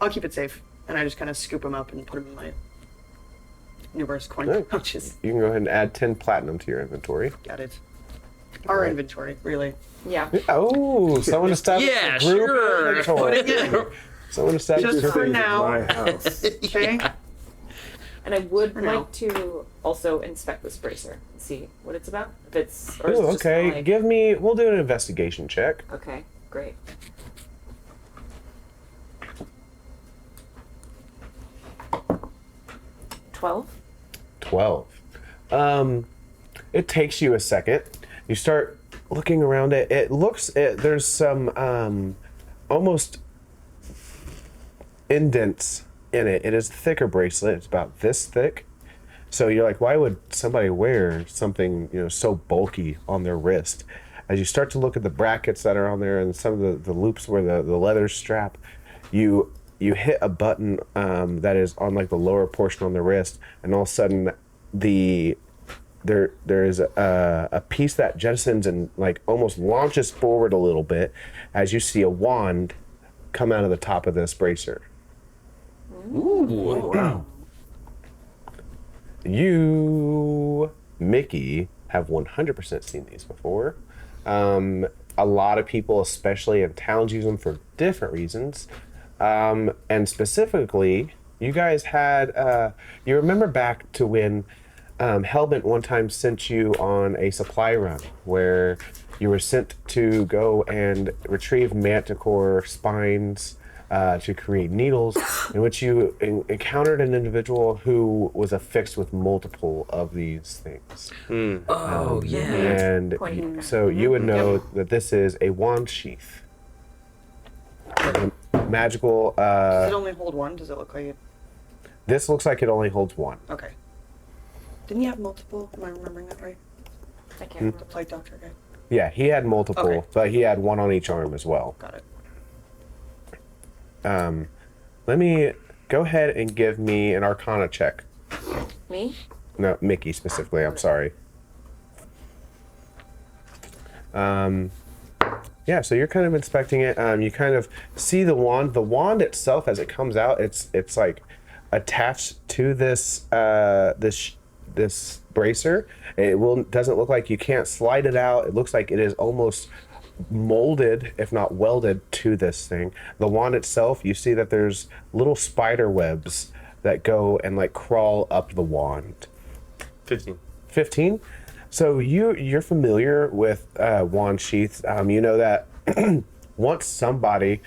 J: I'll keep it safe. And I just kind of scoop him up and put him in my numerous coin
B: Right.
J: pouches.
B: You can go ahead and add 10 platinum to your inventory.
J: Got it. Our inventory, really.
D: yeah.
B: Oh, someone established
I: Yeah,
B: a group
I: sure.
B: inventory. Someone established
J: Just
B: a
J: for
B: group.
J: now.
H: My house.
J: Okay?
D: And I would
J: For now.
D: like to also inspect this bracer and see what it's about. If it's, or is
B: Ooh,
D: it just
B: okay,
D: kinda like,
B: give me, we'll do an investigation check.
D: okay, great. $12?
B: 12. It takes you a second. You start looking around it. There's some almost indents in it. It is a thicker bracelet. It's about this thick. So you're like, why would somebody wear something, so bulky on their wrist? As you start to look at the brackets that are on there and some of the loops where the leather strap, you hit a button that is on like the lower portion on the wrist, and all of a sudden there is a piece that jettisons and like almost launches forward a little bit as you see a wand come out of the top of this bracer.
H: Oh, wow.
B: You, Mickey, have 100% seen these before. A lot of people, especially in towns, use them for different reasons. And specifically, you guys had, you remember back to when Hellbent one time sent you on a supply run where you were sent to go and retrieve manticore spines to create needles, in which you encountered an individual who was affixed with multiple of these things.
I: Oh, yeah.
B: And so you would know that this is a wand sheath. A magical.
J: Does it only hold one? Does it look like it?
B: This looks like it only holds one.
J: Okay. Didn't you have multiple? Am I remembering that right?
D: I can't remember.
J: The plague doctor guy.
B: Yeah, he had multiple,
J: Okay.
B: but he had one on each arm as well.
J: Got it.
B: Let me go ahead and give me an Arcana check.
D: Me?
B: No, Mickey specifically. I'm sorry. Yeah, so you're kind of inspecting it. You kind of see the wand. The wand itself, as it comes out, it's like attached to this this bracer. It doesn't look like you can't slide it out. It looks like it is almost molded, if not welded, to this thing. The wand itself, you see that there's little spider webs that go and like crawl up the wand.
K: 15.
B: 15. So you're familiar with wand sheaths. You know that once somebody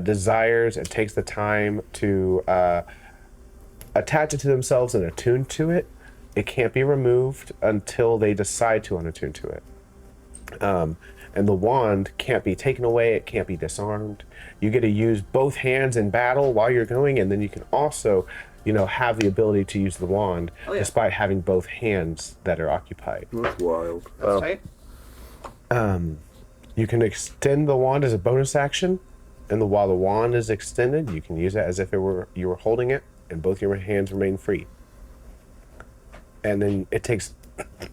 B: desires and takes the time to attach it to themselves and attune to it, it can't be removed until they decide to unattune to it. And the wand can't be taken away. It can't be disarmed. You get to use both hands in battle while you're going, and then you can also, have the ability to use the wand despite having both hands that are occupied.
H: That's wild.
J: That's tight.
B: You can extend the wand as a bonus action, and while the wand is extended, you can use it as if you were holding it, and both your hands remain free. And then it takes,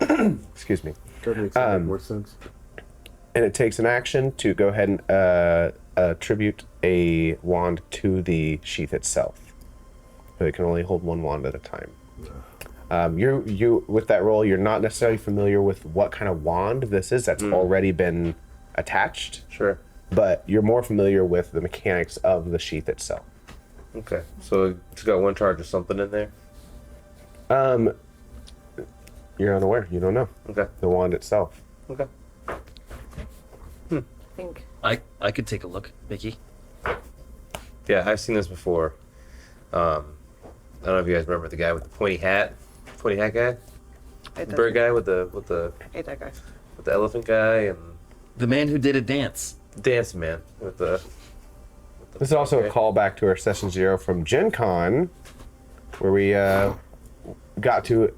B: excuse me.
H: That makes a bit more sense.
B: And it takes an action to go ahead and attribute a wand to the sheath itself. So it can only hold one wand at a time. You with that roll, you're not necessarily familiar with what kind of wand this is that's already been attached.
K: Sure.
B: But you're more familiar with the mechanics of the sheath itself.
K: Okay, so it's got one charge or something in there?
B: You're unaware. You don't know.
K: Okay.
B: The wand itself.
K: Okay.
D: I think.
I: I could take a look, Mickey.
K: Yeah, I've seen this before. I don't know if you guys remember the guy with the pointy hat guy? The bird guy with the
J: Hate that guy.
K: with the elephant guy and
I: The man who did a dance.
K: dance man with the
B: This is also a callback to our session 0 from Gen Con, where we got to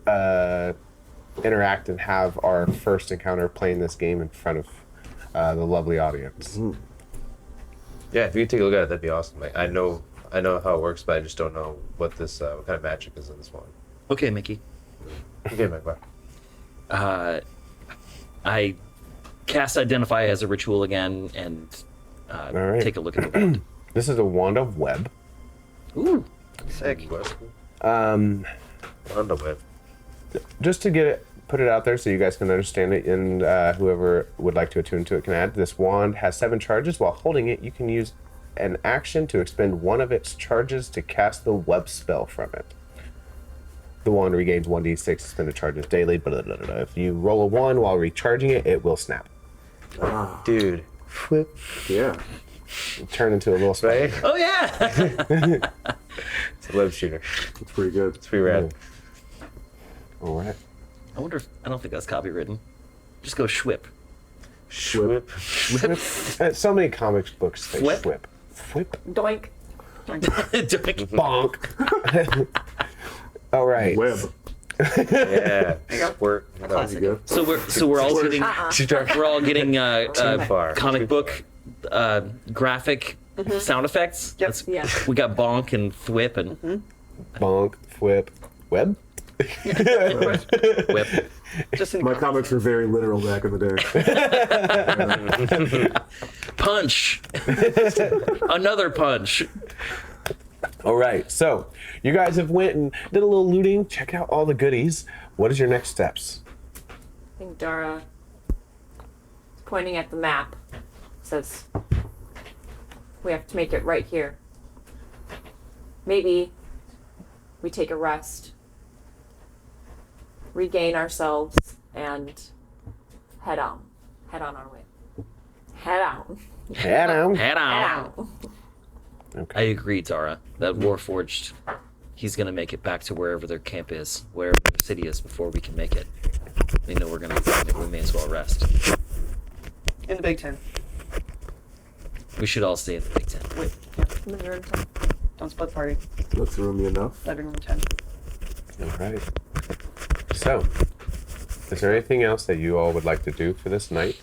B: interact and have our first encounter playing this game in front of the lovely audience.
K: Yeah, if you could take a look at it, that'd be awesome. Like, I know how it works, but I just don't know what this what kind of magic is in this one.
I: Okay, Mickey.
K: Okay, Magvar.
I: I cast Identify as a ritual again and
B: right.
I: take a look at the wand.
B: This is a wand of web.
I: Ooh.
J: Sick.
K: Wand of web.
B: Just to put it out there so you guys can understand it, and whoever would like to attune to it can add. This wand has 7 charges. While holding it, you can use an action to expend one of its charges to cast the web spell from it. The wand regains 1d6 expended charges daily. Blah, blah, blah, blah. If you roll a 1 while recharging it, it will snap.
K: Dude.
H: Yeah.
B: Turn into a little spell.
K: Right?
I: Oh yeah.
K: It's a web shooter.
H: It's pretty good.
K: It's pretty rad.
B: All right.
I: I wonder if I don't think that's copywritten. Just go Schwip.
K: Schwip.
B: So many comics books say
I: Flip?
B: Schwip. Flip.
D: Doink.
B: Bonk. All right.
H: Web.
K: Yeah. Squirt.
J: Classic.
H: Good.
I: So we're all getting we're all getting
K: far.
I: comic book graphic sound effects.
J: Yep.
I: That's-
D: Yeah.
I: We got bonk and thwip and
B: Bonk. Flip. Web.
I: whip.
J: Just in
H: My comics were very literal back in the day.
I: Punch. Another punch.
B: All right. So you guys have went and did a little looting. Check out all the goodies. What is your next steps?
D: I think Dara is pointing at the map. Says, we have to make it right here. Maybe we take a rest, regain ourselves, and head on our way. Head on.
B: Head on.
I: Head
D: Head
I: on.
D: on.
B: Okay.
I: I agree, Dara. That Warforged, he's gonna make it back to wherever their camp is, wherever their city is, before we can make it. We know we're gonna find it. We may as well rest.
J: in the Big Ten.
I: We should all stay at the Big Ten.
J: Wait, yeah.
D: Living room 10.
J: Don't split party.
H: Looks roomy enough.
J: Living room 10.
B: All right. So, is there anything else that you all would like to do for this night?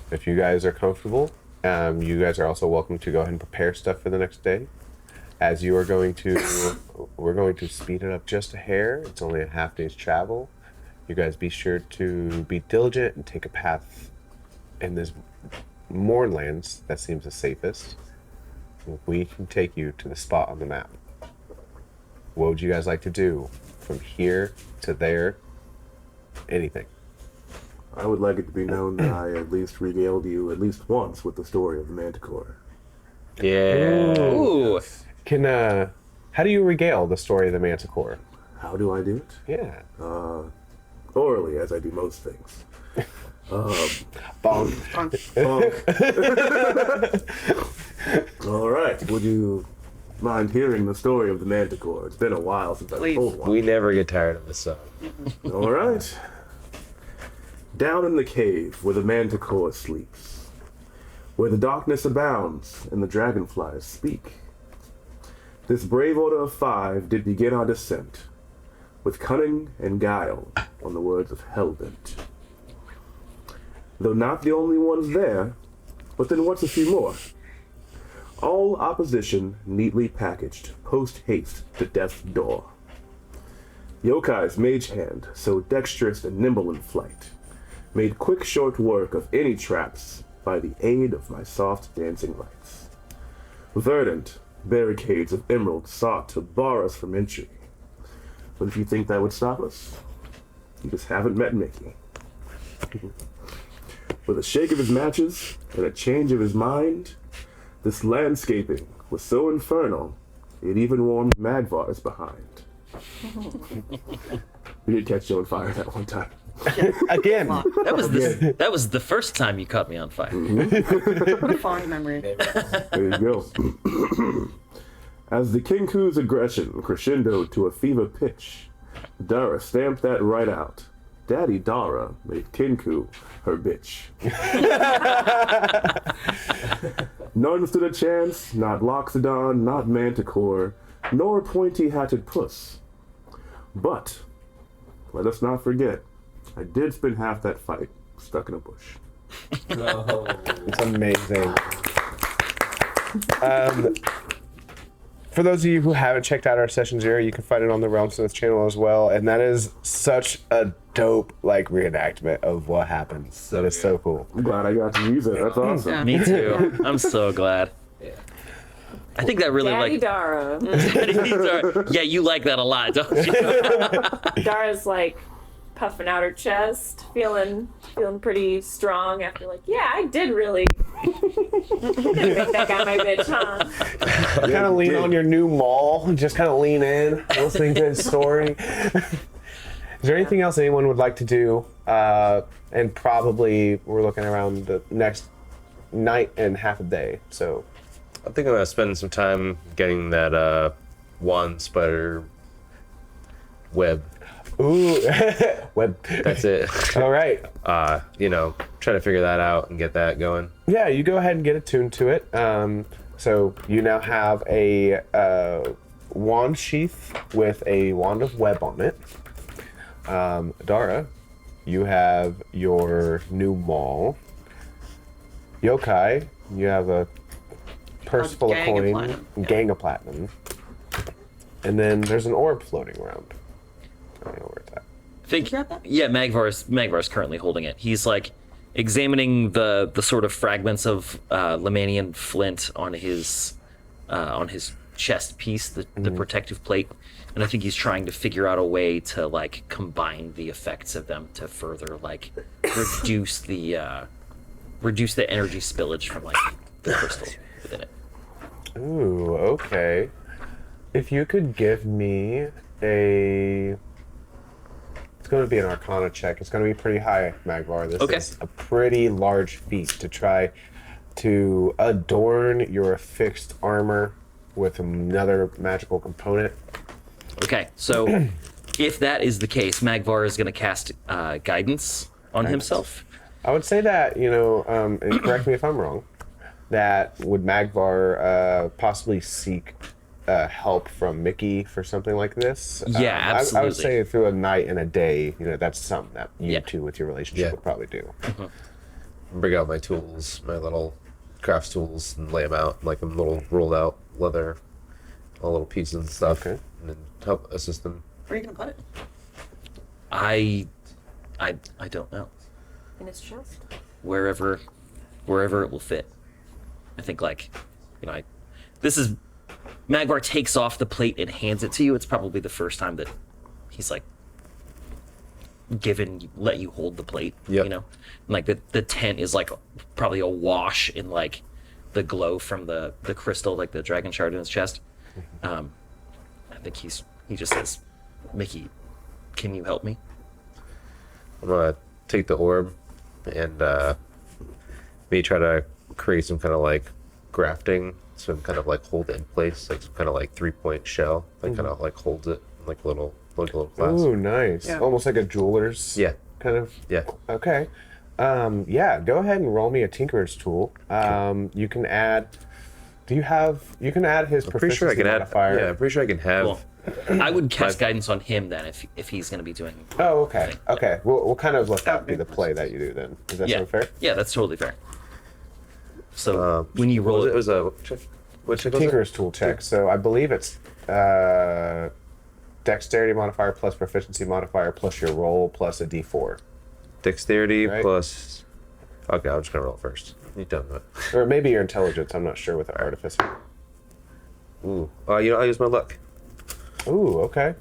B: If you guys are comfortable, you guys are also welcome to go ahead and prepare stuff for the next day. As you are going to, we're going to speed it up just a hair. It's only a half day's travel. You guys be sure to be diligent and take a path in this Mournlands that seems the safest. We can take you to the spot on the map. What would you guys like to do from here to there? Anything.
H: I would like it to be known that I at least regaled you at least once with the story of the Manticore.
K: Yeah.
I: Ooh.
B: Can how do you regale the story of the Manticore?
H: How do I do it?
B: Yeah.
H: Orally, as I do most things.
B: Bonk.
H: All right. Would you mind hearing the story of the Manticore? It's been a while since I've
J: Please.
H: told one.
K: We never get tired of this song.
H: All right. Down in the cave where the Manticore sleeps, where the darkness abounds and the dragonflies speak, this brave order of 5 did begin our descent, with cunning and guile, on the words of Hellbent. Though not the only ones there, but then what's a few more? All opposition neatly packaged, post-haste to death's door. Yokai's mage hand, so dexterous and nimble in flight, made quick short work of any traps by the aid of my soft dancing lights. Verdant barricades of emerald sought to bar us from entry. But if you think that would stop us, you just haven't met Mickey. With a shake of his matches and a change of his mind, this landscaping was so infernal, it even warmed Magvar's behind. We did catch you on fire that one time.
B: Again.
I: That was the first time you caught me on fire.
J: Fond memory.
H: There you go. As the Kinku's aggression crescendoed to a fever pitch, Dara stamped that right out. Daddy Dara made Kinku her bitch. None stood a chance, not Loxodon, not Manticore, nor pointy-hatted Puss. But, let us not forget, I did spend half that fight stuck in a bush.
B: Oh, it's amazing. For those of you who haven't checked out our Session 0, you can find it on the RealmSmith channel as well, and that is such a dope reenactment of what happens. That is so cool.
H: I'm glad I got to use it. That's awesome.
J: Yeah.
I: Me too. I'm so glad. I think that really
D: Daddy Dara.
I: Daddy Dara. Yeah, you like that a lot, don't you?
D: Dara's puffing out her chest, feeling pretty strong after I did really make that guy my bitch, huh?
B: Kind of lean on your new maul, just kind of lean in, listening to his story. Is there anything else anyone would like to do? And probably we're looking around the next night and half a day, so.
K: I think I'm gonna spend some time getting that one spider web.
B: Ooh, web.
K: That's it.
B: All right.
K: Try to figure that out and get that going.
B: Yeah, you go ahead and get attuned to it. So you now have a wand sheath with a wand of web on it. Dara, you have your new maul. Yokai, you have a purse full of coin, gang of platinum. And then there's an orb floating around. I don't know where it's at.
I: Yeah, Magvar's currently holding it. He's examining the sort of fragments of Lemanian flint on his chest piece, the protective plate, and I think he's trying to figure out a way to combine the effects of them to further reduce the energy spillage from the crystal within it.
B: Ooh, okay. If you could give me a... It's going to be an Arcana check. It's going to be pretty high, Magvar. This is a pretty large feat to try to adorn your fixed armor with another magical component.
I: Okay, so if that is the case, Magvar is going to cast guidance on himself.
B: I would say that, and correct me if I'm wrong, that would Magvar possibly seek help from Mickey for something like this?
I: Yeah, absolutely.
B: I would say through a night and a day, that's something that you two with your relationship would probably do.
K: Bring out my tools, my little crafts tools, and lay them out like a little rolled out leather, all little pieces and stuff, and then help assist them.
J: Where are you gonna put it?
I: I don't know.
D: In his chest?
I: Wherever it will fit. I think this is Magvar takes off the plate and hands it to you. It's probably the first time that he's let you hold the plate. Yep. The tent is probably awash in the glow from the crystal, the dragon shard in his chest. I think he just says, "Mickey, can you help me?"
K: I'm gonna take the orb and maybe try to create some kind of grafting, some kind of hold it in place, some kind of 3-point shell that kind of holds it in a little glass.
B: Ooh, nice. Yeah. Almost like a jeweler's kind of.
K: Yeah.
B: Okay. Go ahead and roll me a Tinkerer's tool. You can add. You can add his proficiency modifier.
K: I'm pretty sure I can have.
I: Cool. I would cast guidance on him then if he's going to be doing.
B: Oh, okay. Okay. We'll kind of let that be the play that you do then. Does that sound fair?
I: Yeah, that's totally fair. So when you roll
K: it was a check. What check was it?
B: Tinkerer's tool check. So I believe it's dexterity modifier plus proficiency modifier plus your roll plus a d4.
K: Dexterity plus. Okay, I'm just gonna roll first. You done it.
B: Or maybe your intelligence. I'm not sure with the artificer.
K: Ooh. I use my luck.
B: Ooh. Okay.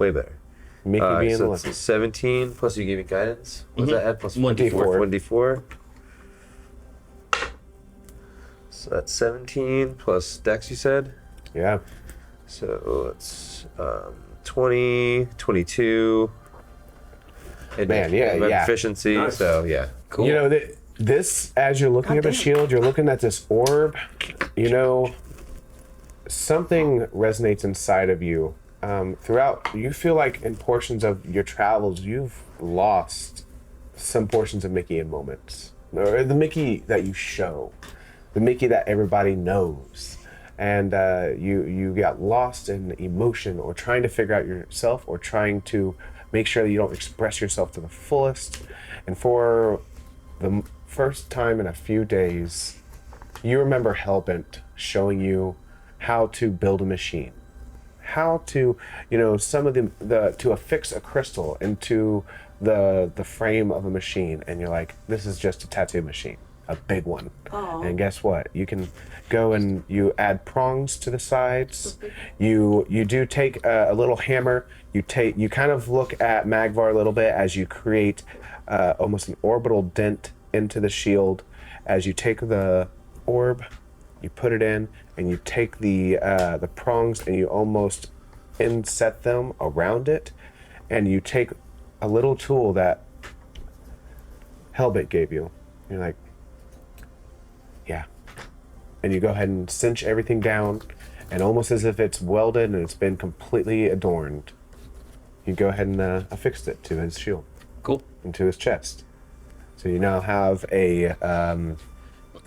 K: way better.
B: Mickey being
K: so
B: lucky.
K: it's 17 plus you gave me guidance. What's that add plus
B: 1d4.
K: 1d4. So that's 17 plus Dex, you said?
B: Yeah.
K: So it's 20, 22. And
B: Man, yeah,
K: my
B: yeah.
K: proficiency,
H: Nice.
K: so yeah.
I: Cool.
B: You know, this, as you're looking at the shield, you're looking at this orb, you know, something resonates inside of you. Throughout, you feel like in portions of your travels, you've lost some portions of Mickey in moments. Or the Mickey that you show, the Mickey that everybody knows. And you got lost in emotion or trying to figure out yourself or trying to make sure that you don't express yourself to the fullest. And for the first time in a few days, you remember Hellbent showing you how to build a machine. How to, you know, some of to affix a crystal into the frame of a machine. And you're like, this is just a tattoo machine, a big one.
D: Aw.
B: And guess what? You can go and you add prongs to the sides. You do take a little hammer. You kind of look at Magvar a little bit as you create almost an orbital dent into the shield. As you take the orb, you put it in, and you take the prongs and you almost inset them around it, and you take a little tool that Hellbent gave you. You're like, yeah. And you go ahead and cinch everything down, and almost as if it's welded and it's been completely adorned, you go ahead and affix it to his shield.
I: Cool.
B: Into his chest. So you now have a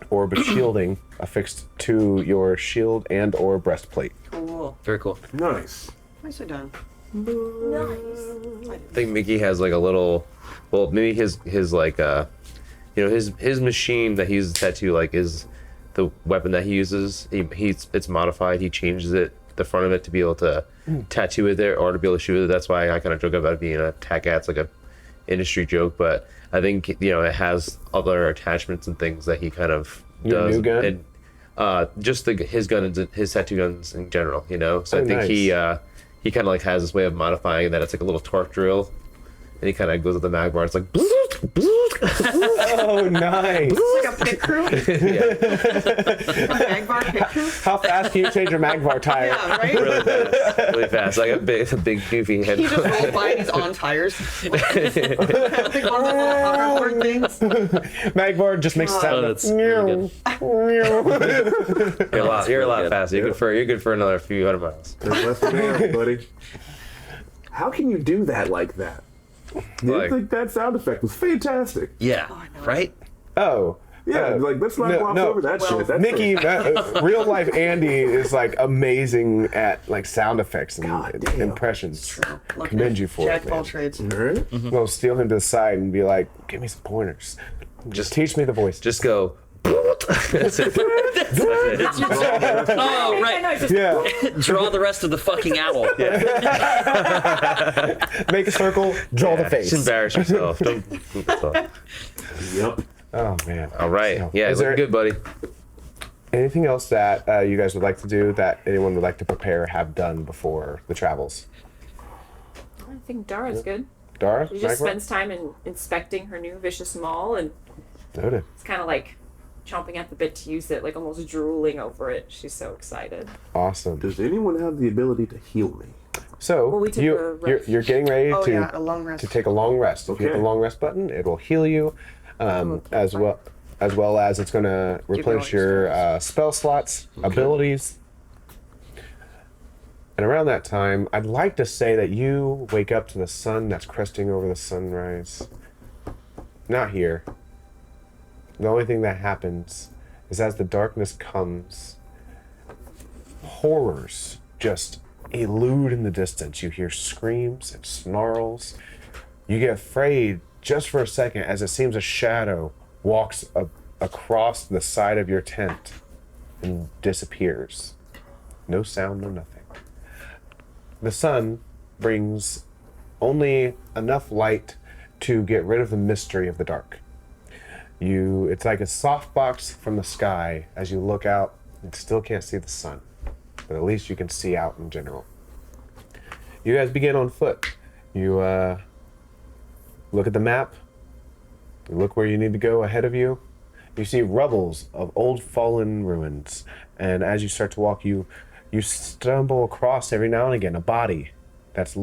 B: orb of shielding affixed to your shield and or breastplate.
J: Cool.
I: Very cool.
H: Nice.
J: Nicely done.
D: Nice.
K: I think Mickey has like a little, well, maybe his like you know, his machine that he uses to tattoo like is the weapon that he uses. It's modified. He changes it, the front of it, to be able to tattoo it there or to be able to shoot it. That's why I kind of joke about it being a tack at. It's like a industry joke, but I think, you know, it has other attachments and things that he kind of
B: Your
K: does.
B: new gun?
K: And just his guns, his tattoo guns in general, you know. So
B: Oh,
K: I think
B: nice.
K: he kind of like has this way of modifying that. It's like a little torque drill, and he kind of goes with the Magvar. It's like,
B: Oh, nice.
J: It's like a pit crew. Magvar pit crew.
B: How fast can you change your Magvar tire?
J: Yeah, right?
K: really fast, like a big goofy head.
J: He just rolls by and he's on tires. Like one of those hoverboard things.
B: Magvar just makes a sound.
I: that's really good.
K: You're a lot
I: good.
K: faster. You're good for another few hundred miles.
H: There's less than there, buddy. How can you do that like that? I think that sound effect was fantastic.
I: Yeah. Right?
B: Oh.
H: Yeah, like let's not gloss over that shit. That's
B: Mickey, real life Andy is like amazing at like sound effects and
H: damn.
B: impressions.
J: Look,
B: Commend you for
J: Jack
B: it,
J: of all
B: man.
J: trades.
H: Right?
B: Well, steal him to the side and be like, give me some pointers. Just teach me the voice.
K: Just go. That's it.
I: Oh, right.
D: No, just
B: Yeah.
I: Draw the rest of the fucking owl.
B: Make a circle, draw the face.
K: Just embarrass yourself. Don't.
H: Yep.
B: Oh, man.
K: All right.
B: So,
K: Yeah,
B: is
K: looking
B: there
K: good, buddy.
B: anything else that you guys would like to do that anyone would like to prepare, have done before the travels?
D: I think Dara's good.
B: Dara?
D: She just
B: Magvar?
D: spends time inspecting her new vicious maul, and
B: Noted.
D: it's kind of like chomping at the bit to use it, like almost drooling over it. She's so excited.
B: Awesome.
H: Does anyone have the ability to heal me?
B: So
D: Well, we took a
B: you're
D: rest.
B: getting ready
J: Oh,
B: to
J: yeah, a long rest.
B: to take a long rest. If you hit
H: Okay.
B: the long rest button, it will heal you, as well as it's going to
J: you
B: replenish
J: all your
B: your spell slots, abilities. And around that time, I'd like to say that you wake up to the sun that's cresting over the sunrise. Not here. The only thing that happens is as the darkness comes, horrors just elude in the distance. You hear screams and snarls. You get afraid just for a second as it seems a shadow walks across the side of your tent and disappears. No sound, no nothing. The sun brings only enough light to get rid of the mystery of the dark. It's like a softbox from the sky. As you look out, you still can't see the sun, but at least you can see out in general. You guys begin on foot. You look at the map. You look where you need to go ahead of you. You see rubbles of old fallen ruins. And as you start to walk, you stumble across every now and again a body that's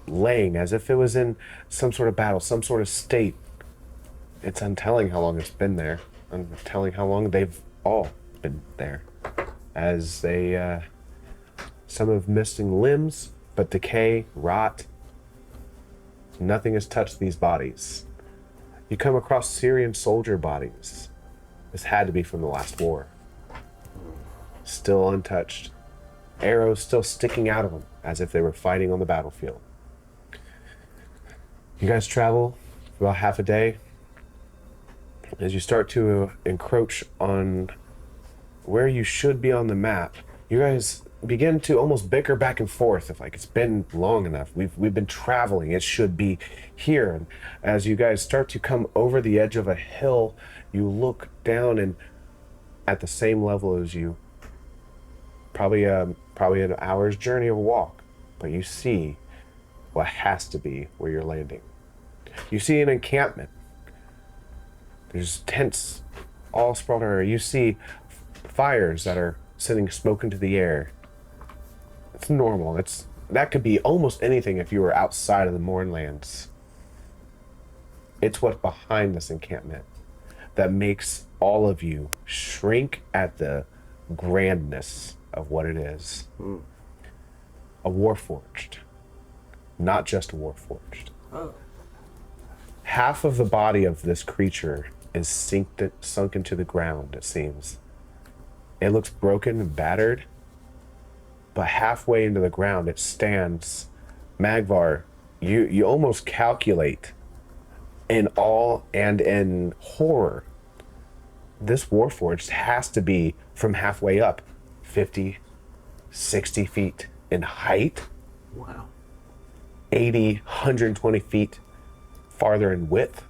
B: laying as if it was in some sort of battle, some sort of state. It's untelling how long it's been there. Untelling how long they've all been there. As they, some have missing limbs, but decay, rot. Nothing has touched these bodies. You come across Syrian soldier bodies. This had to be from the last war. Still untouched. Arrows still sticking out of them, as if they were fighting on the battlefield. You guys travel for about half a day. As you start to encroach on where you should be on the map, you guys begin to almost bicker back and forth. If like it's been long enough, we've been traveling. It should be here. And as you guys start to come over the edge of a hill, you look down, and at the same level as you, probably an hour's journey of walk, but you see what has to be where you're landing. You see an encampment. There's tents all sprawled around. You see fires that are sending smoke into the air. It's normal. That could be almost anything if you were outside of the Mournlands. It's what's behind this encampment that makes all of you shrink at the grandness of what it is. A Warforged. Not just a Warforged.
J: Oh.
B: Half of the body of this creature is sunk into the ground, it seems. It looks broken and battered, but halfway into the ground it stands. Magvar, you almost calculate in awe and in horror. This Warforged has to be from halfway up, 50, 60 feet in height.
J: Wow.
B: 80, 120 feet farther in width.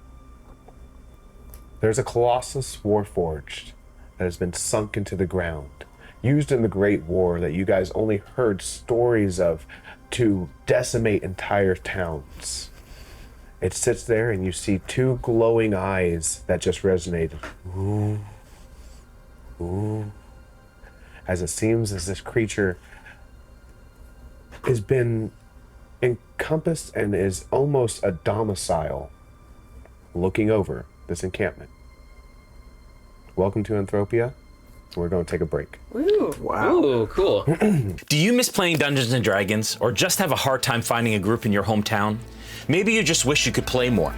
B: There's a Colossus Warforged that has been sunk into the ground, used in the Great War that you guys only heard stories of to decimate entire towns. It sits there and you see two glowing eyes that just resonate. Ooh, ooh. As it seems as this creature has been encompassed and is almost a domicile looking over this encampment. Welcome to Anthropia. We're going to take a break.
J: Ooh.
B: Wow.
I: Ooh, cool.
A: Do you miss playing Dungeons & Dragons, or just have a hard time finding a group in your hometown? Maybe you just wish you could play more.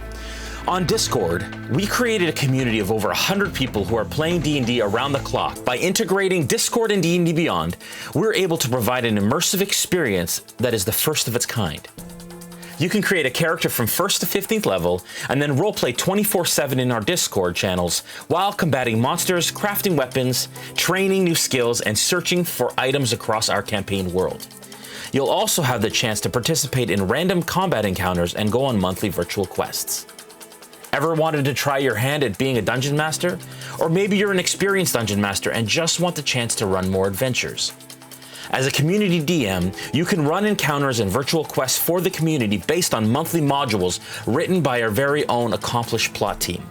A: On Discord, we created a community of over 100 people who are playing D&D around the clock. By integrating Discord and D&D Beyond, we're able to provide an immersive experience that is the first of its kind. You can create a character from 1st to 15th level, and then roleplay 24/7 in our Discord channels while combating monsters, crafting weapons, training new skills, and searching for items across our campaign world. You'll also have the chance to participate in random combat encounters and go on monthly virtual quests. Ever wanted to try your hand at being a dungeon master? Or maybe you're an experienced dungeon master and just want the chance to run more adventures. As a community DM, you can run encounters and virtual quests for the community based on monthly modules written by our very own accomplished plot team.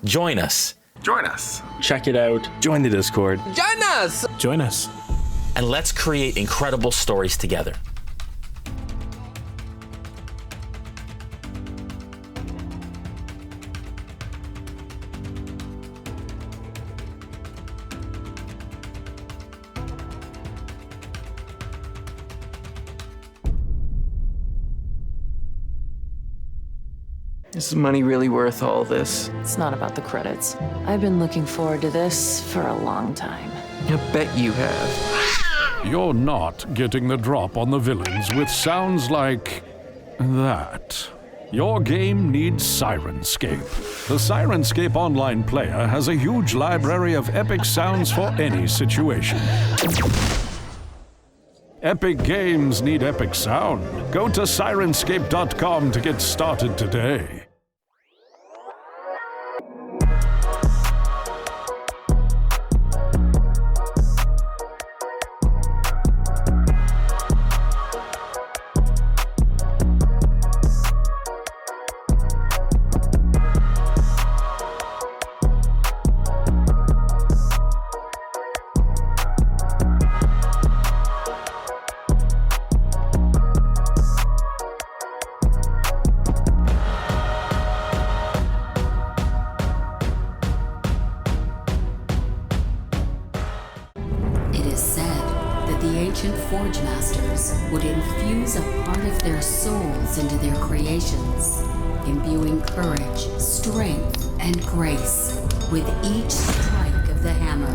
A: Join us.
L: Join us.
C: Check it out.
L: Join the Discord.
J: Join us!
L: Join us.
A: And let's create incredible stories together.
C: Is the money really worth all this?
E: It's not about the credits. I've been looking forward to this for a long time.
C: I bet you have.
F: You're not getting the drop on the villains with sounds like that. Your game needs Sirenscape. The Sirenscape online player has a huge library of epic sounds for any situation. Epic games need epic sound. Go to Sirenscape.com to get started today.
G: Forge Masters would infuse a part of their souls into their creations, imbuing courage, strength, and grace with each strike of the hammer.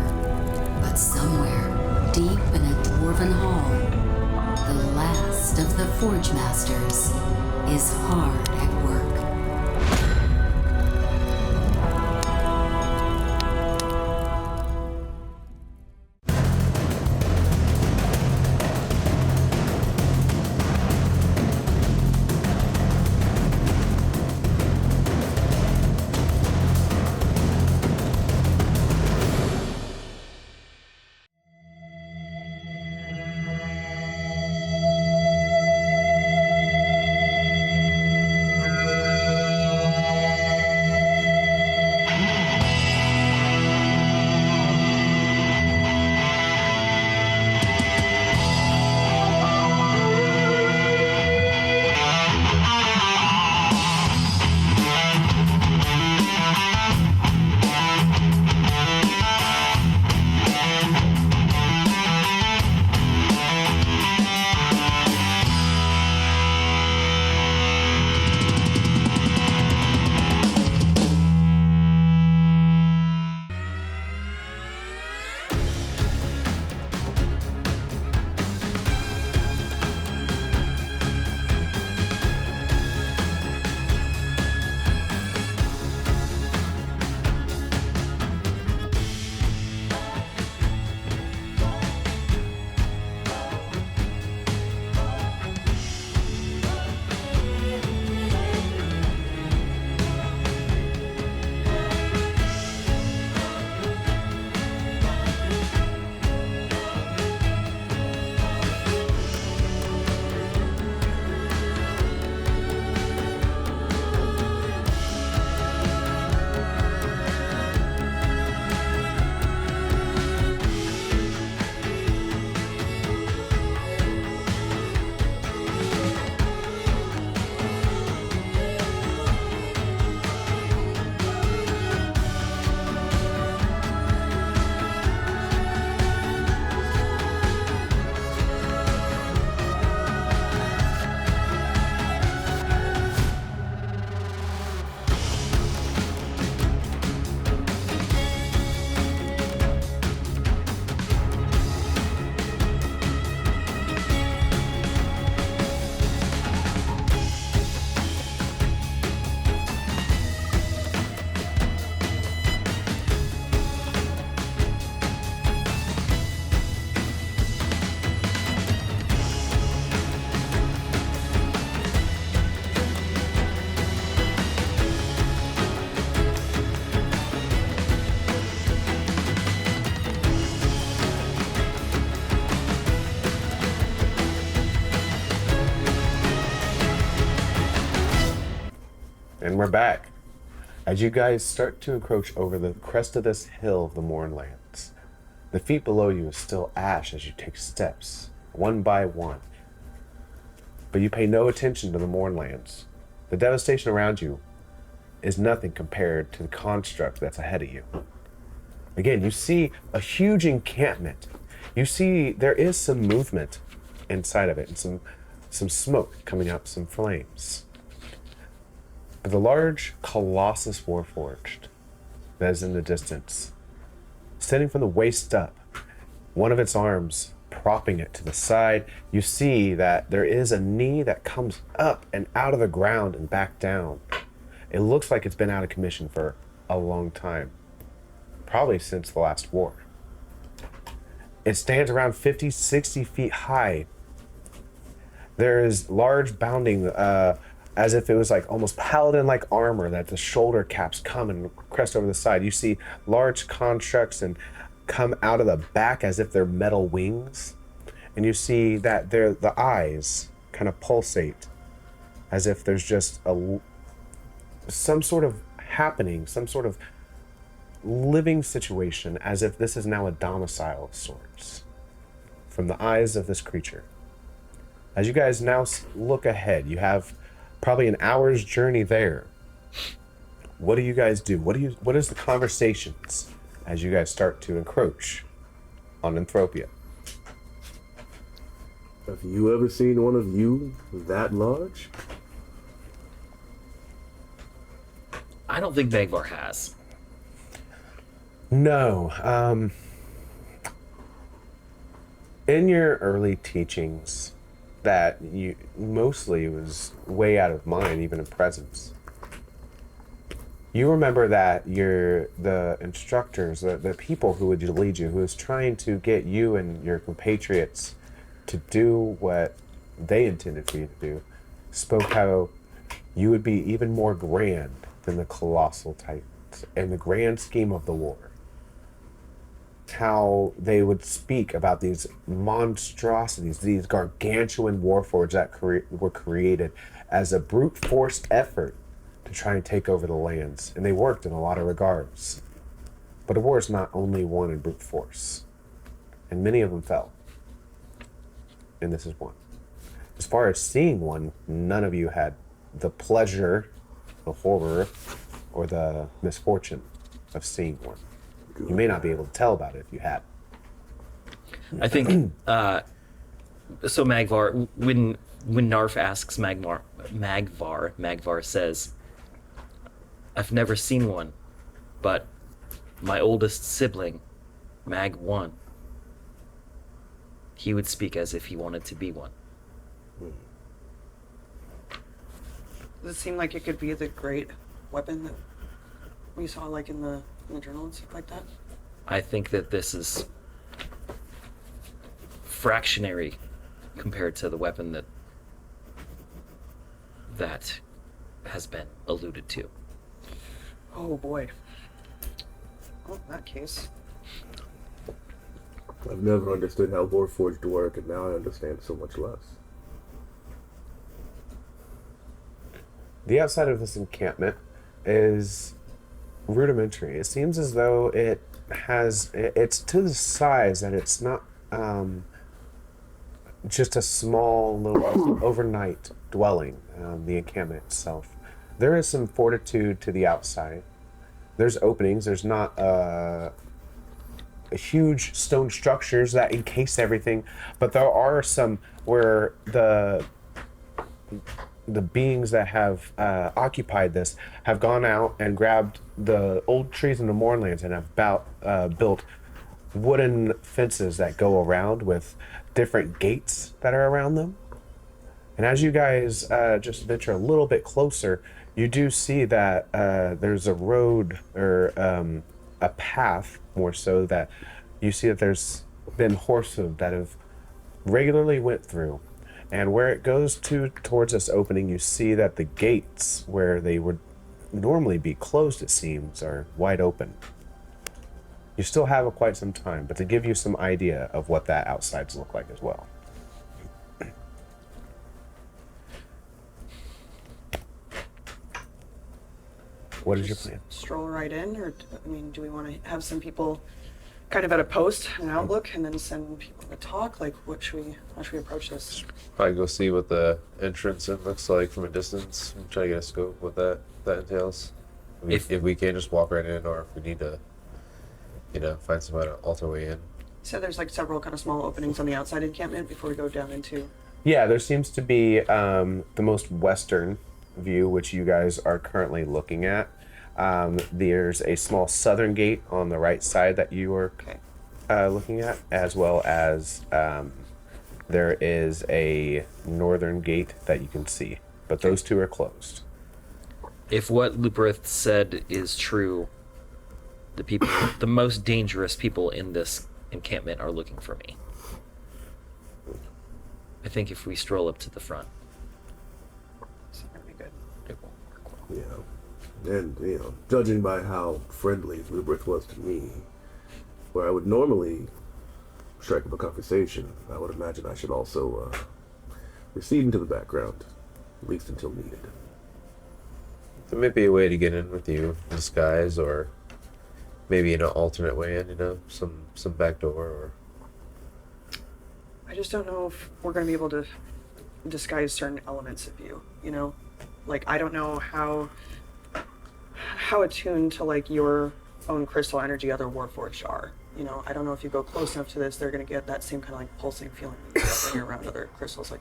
G: But somewhere, deep in a dwarven hall, the last of the Forge Masters is hard at work.
B: And we're back. As you guys start to encroach over the crest of this hill of the Mournlands, the feet below you is still ash as you take steps, one by one. But you pay no attention to the Mournlands. The devastation around you is nothing compared to the construct that's ahead of you. Again, you see a huge encampment. You see there is some movement inside of it and some smoke coming up, some flames. But the large Colossus Warforged that is in the distance, standing from the waist up, one of its arms propping it to the side, you see that there is a knee that comes up and out of the ground and back down. It looks like it's been out of commission for a long time, probably since the last war. It stands around 50, 60 feet high. There is large bounding, as if it was like almost paladin-like armor that the shoulder caps come and crest over the side. You see large constructs and come out of the back as if they're metal wings. And you see that the eyes kind of pulsate as if there's just some sort of happening, some sort of living situation, as if this is now a domicile of sorts from the eyes of this creature. As you guys now look ahead, you have probably an hour's journey there. What do you guys do? What is the conversations as you guys start to encroach on Anthropia?
H: Have you ever seen one of you that large?
I: I don't think Magvar has.
B: No. In your early teachings, that you mostly was way out of mind, even in presence. You remember that the instructors, the people who would lead you, who was trying to get you and your compatriots to do what they intended for you to do, spoke how you would be even more grand than the colossal titans in the grand scheme of the war. How they would speak about these monstrosities, these gargantuan warforges that were created as a brute force effort to try and take over the lands. And they worked in a lot of regards. But a war is not only won in brute force. And many of them fell. And this is one. As far as seeing one, none of you had the pleasure, the horror, or the misfortune of seeing one. You may not be able to tell about it if you had.
I: I think, so Magvar, when Knarf asks Magvar says, I've never seen one, but my oldest sibling, Mag 1, he would speak as if he wanted to be one.
J: Does it seem like it could be the great weapon that we saw like in the journal and stuff like that?
I: I think that this is fractionary compared to the weapon that has been alluded to.
J: Oh boy. Well, in that case.
H: I've never understood how Warforged work, and now I understand so much less.
B: The outside of this encampment is rudimentary. It seems as though it's to the size that it's not just a small little overnight dwelling, the encampment itself. There is some fortitude to the outside. There's openings. There's not a huge stone structures that encase everything, but there are some where the beings that have occupied this have gone out and grabbed the old trees in the moorlands and have built wooden fences that go around with different gates that are around them. And as you guys just venture a little bit closer, you do see that there's a road or a path, more so, that you see that there's been horsemen that have regularly went through. And where it goes towards this opening, you see that the gates, where they would normally be closed, it seems, are wide open. You still have quite some time, but to give you some idea of what that outsides look like as well. What is your plan?
J: Stroll right in, or I mean, do we want to have some people kind of at a post, an outlook, and then send people to talk? Like, how should we approach this?
K: Probably go see what the entrance looks like from a distance and try to get a scope what that entails. If we can just walk right in, or if we need to, find somebody to alter way in.
J: So there's like several kind of small openings on the outside encampment before we go down into.
B: Yeah, there seems to be the most western view, which you guys are currently looking at. There's a small southern gate on the right side that you are looking at, as well as there is a northern gate that you can see, but those two are closed.
I: If what Luperith said is true, the most dangerous people in this encampment are looking for me. I think if we stroll up to the front,
J: it's gonna be good.
I: It won't work well.
H: Yeah. And, judging by how friendly Luperith was to me, where I would normally strike up a conversation, I would imagine I should also recede into the background, at least until needed.
K: There may be a way to get in with you in disguise, or maybe an alternate way in, some back door, or...
J: I just don't know if we're going to be able to disguise certain elements of you, Like, I don't know how attuned to, like, your own crystal energy other Warforged are. I don't know if you go close enough to this, they're going to get that same kind of like pulsing feeling when you're around other crystals like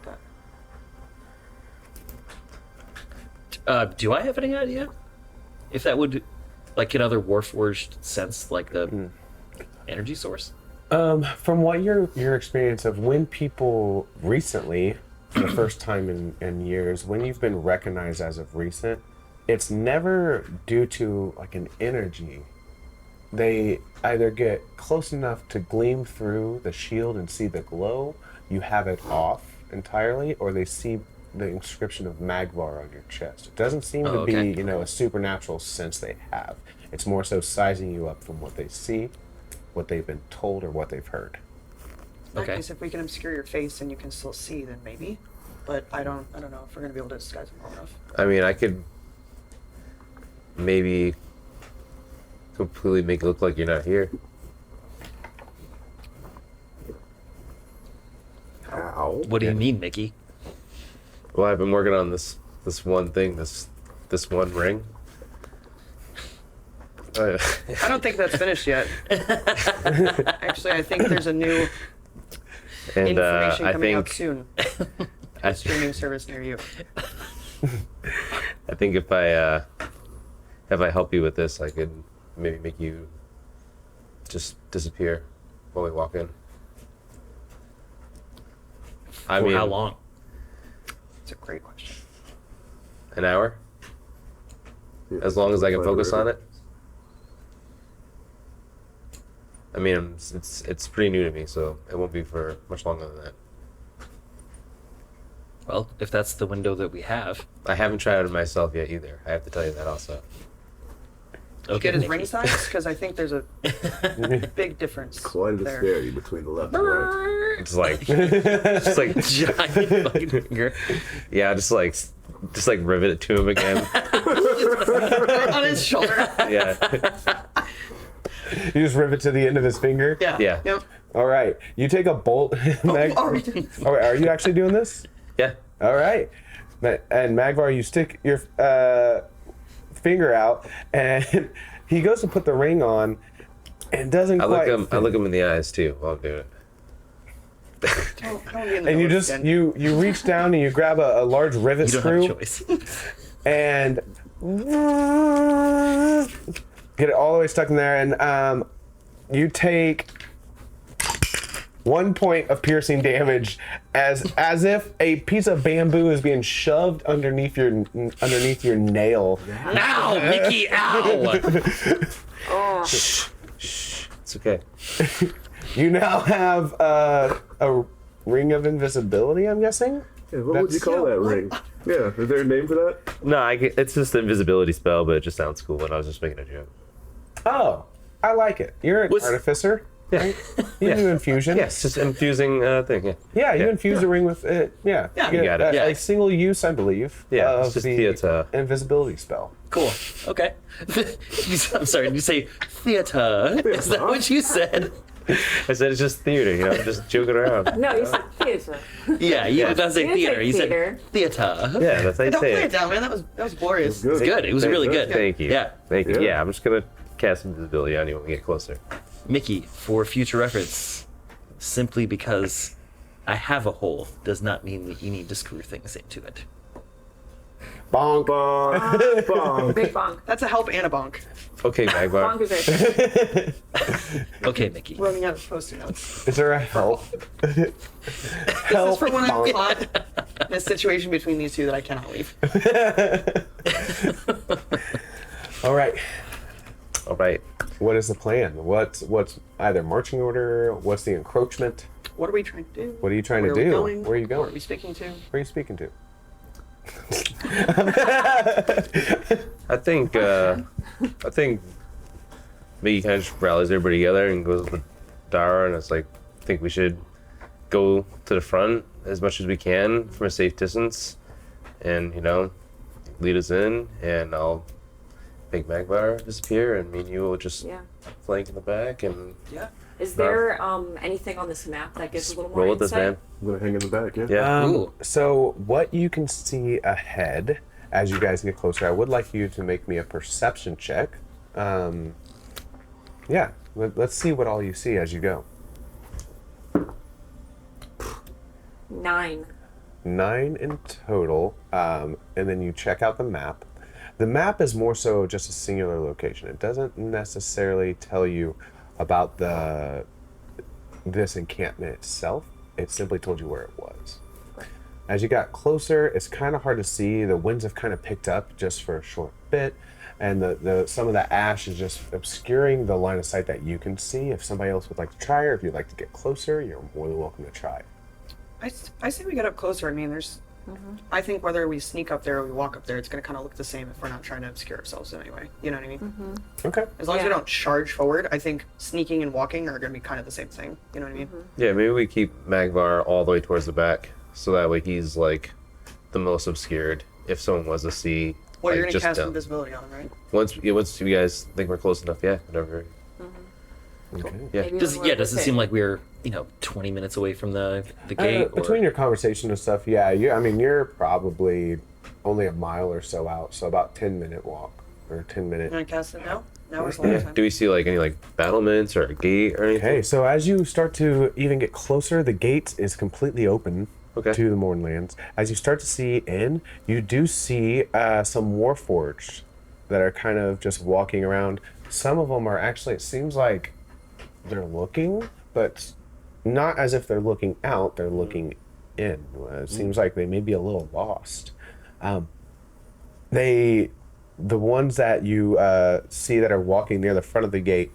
J: that.
I: Do I have any idea if that would, like, in other Warforged sense, like the energy source?
B: From what your experience of when people recently, for the first time in years, when you've been recognized as of recent, it's never due to like an energy. They either get close enough to gleam through the shield and see the glow, you have it off entirely, or they see the inscription of Magvar on your chest. It doesn't seem to be, a supernatural sense they have. It's more so sizing you up from what they see, what they've been told, or what they've heard.
J: In that case, if we can obscure your face and you can still see, then maybe. But I don't know if we're gonna be able to disguise it well enough.
K: I mean, I could maybe completely make it look like you're not here.
H: How?
I: What do you mean, Mickey?
K: Well, I've been working on this one thing, this one ring.
J: I don't think that's finished yet. Actually, I think there's a new information coming out soon. A streaming service near you.
K: I think if I help you with this, I could maybe make you just disappear while we walk in. I mean,
I: how long?
J: It's a great question.
K: An hour? As long as I can focus on it. I mean, it's pretty new to me, so it won't be for much longer than that.
I: Well, if that's the window that we have.
K: I haven't tried it myself yet either. I have to tell you that also.
J: Did you get his ring size? Because I think there's a big difference.
H: Quite a
J: there.
H: disparity between the left and right.
K: It's like
I: giant fucking finger.
K: Yeah, just like rivet it to him again.
J: On his shoulder.
K: Yeah.
B: You just rivet to the end of his finger?
J: Yeah.
K: Yeah.
J: Yep.
B: All right. You take a bolt. All right. Are you actually doing this?
K: Yeah.
B: All right. And Magvar, you stick your finger out, and he goes to put the ring on, and doesn't
K: I
B: quite.
K: look him in the eyes too while I'm doing it.
B: And you just you reach down and you grab a large rivet
I: You don't
B: screw
I: have a choice.
B: and get it all the way stuck in there, and you take 1 point of piercing damage as if a piece of bamboo is being shoved underneath your nail.
I: Ow, Mickey! Ow!
K: Shh. It's okay.
B: You now have a ring of invisibility, I'm guessing?
H: Yeah, what would you call that ring? Yeah, is there a name for that?
K: No, it's just an invisibility spell, but it just sounds cool, and I was just making a joke.
B: Oh, I like it. You're an artificer. Right? You do infusion.
K: Yes, just infusing thing. Yeah.
B: Yeah, you infuse the ring with it. Yeah,
J: Yeah.
K: You got it.
B: A single use, I believe.
K: Yeah,
B: of
K: it's just
B: the
K: theater.
B: invisibility spell.
I: Cool. Okay. I'm sorry, did you say theater? Is that what you said?
K: I said it's just theater, I'm just joking around.
D: No, you said theater.
I: Yeah, you did not say
D: You didn't
I: theater.
D: say
I: You
D: theater.
I: said theater.
K: Yeah, that's how you
J: Don't
K: say
J: play it
K: it.
J: down, man. That was glorious.
I: It was good. It was really good.
K: Thank you.
I: Yeah.
K: Thank you.
H: Yeah.
K: Yeah, I'm just gonna cast invisibility on you when we get closer.
I: Mickey, for future reference, simply because I have a hole does not mean that you need to screw things into it.
B: Bonk.
H: Bonk. Bonk.
D: Big bonk.
J: That's a help and a bonk.
K: Okay, Magvar.
D: Bonk is right there.
I: Okay, Mickey.
J: Running out of post-it notes.
B: Is there a help?
J: This is for when I'm caught in a situation between these two that I cannot leave.
B: All right.
K: All right.
B: What is the plan? What's either marching order? What's the encroachment?
J: What are we trying to do?
B: What are you trying
J: Where
B: to
J: are we
B: do?
J: going?
B: Where are you
J: What
B: going?
J: are we speaking to?
B: Where are you speaking to?
K: I think Mickey kind of just rallies everybody together and goes with Dara, and it's like, I think we should go to the front as much as we can from a safe distance, and lead us in, and I'll make Magvar disappear, and me and you will just flank in the back and
J: Yeah.
D: Is there anything on this map that gives a little more
K: roll with this,
D: insight?
K: man.
H: I'm gonna hang in the back, yeah?
K: Yeah.
B: So what you can see ahead as you guys get closer, I would like you to make me a perception check. Yeah, Let's see what all you see as you go.
D: 9.
B: 9 in total, and then you check out the map. The map is more so just a singular location. It doesn't necessarily tell you about this encampment itself. It simply told you where it was. As you got closer, it's kind of hard to see. The winds have kind of picked up just for a short bit, and some of the ash is just obscuring the line of sight that you can see. If somebody else would like to try, or if you'd like to get closer, you're more than welcome to try.
J: I say we get up closer. I mean, there's. I think whether we sneak up there or we walk up there, it's going to kind of look the same if we're not trying to obscure ourselves in any way. You know what I mean?
B: Okay.
J: As long as we don't charge forward, I think sneaking and walking are going to be kind of the same thing. You know what I mean?
K: Yeah, maybe we keep Magvar all the way towards the back, so that way he's like the most obscured. If someone was to see,
J: Well, you're
K: like,
J: going to
K: just
J: cast
K: down.
J: invisibility on him, right?
K: Once you guys think we're close enough, yeah, whatever.
B: Okay.
K: Yeah.
D: Maybe
I: Does
D: when we're
I: it seem like we're 20 minutes away from the gate? or-
B: Between your conversation and stuff, yeah. You're probably only a mile or so out, so about 10-minute walk or 10-minute.
J: You want to cast it now? Now is the
K: Yeah.
J: time.
K: Do we see like any like battlements or a gate or anything?
B: Okay, so as you start to even get closer, the gate is completely open to the Mournlands. As you start to see in, you do see some Warforged that are kind of just walking around. Some of them are actually, it seems like they're looking, but not as if they're looking out, they're looking in. It seems like they may be a little lost. The ones that you see that are walking near the front of the gate,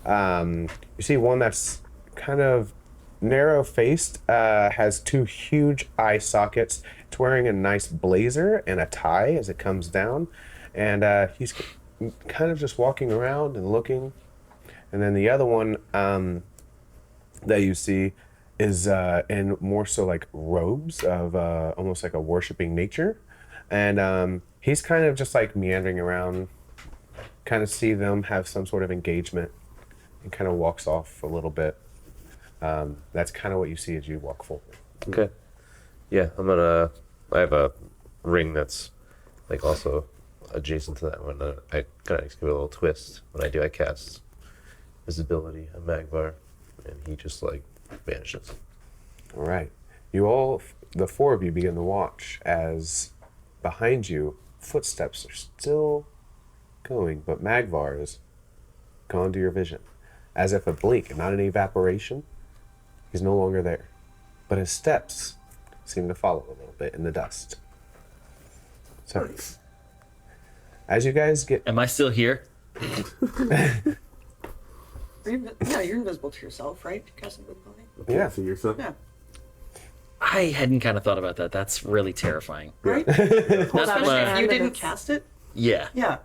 B: you see one that's kind of narrow-faced, has 2 huge eye sockets. It's wearing a nice blazer and a tie as it comes down, and he's kind of just walking around and looking. And then the other one that you see is in more so like robes of almost like a worshiping nature. And he's kind of just like meandering around, kind of see them have some sort of engagement, and kind of walks off a little bit. That's kind of what you see as you walk forward.
K: Okay. Yeah, I have a ring that's like also adjacent to that one. I kind of give it a little twist. When I do, I cast visibility on Magvar, and he just like vanishes.
B: All right. You all, the 4 of you, begin to watch as behind you, footsteps are still going, but Magvar is gone to your vision. As if a blink, not an evaporation, he's no longer there. But his steps seem to follow a little bit in the dust. So, as you guys get...
I: Am I still here?
J: Yeah, you're invisible to yourself, right? Cast invisibility.
B: Yeah.
H: See yourself?
J: Yeah.
I: I hadn't kind of thought about that. That's really terrifying.
J: Right?
I: That's
J: Especially
I: my,
J: if you didn't cast it.
I: yeah.
J: Yeah.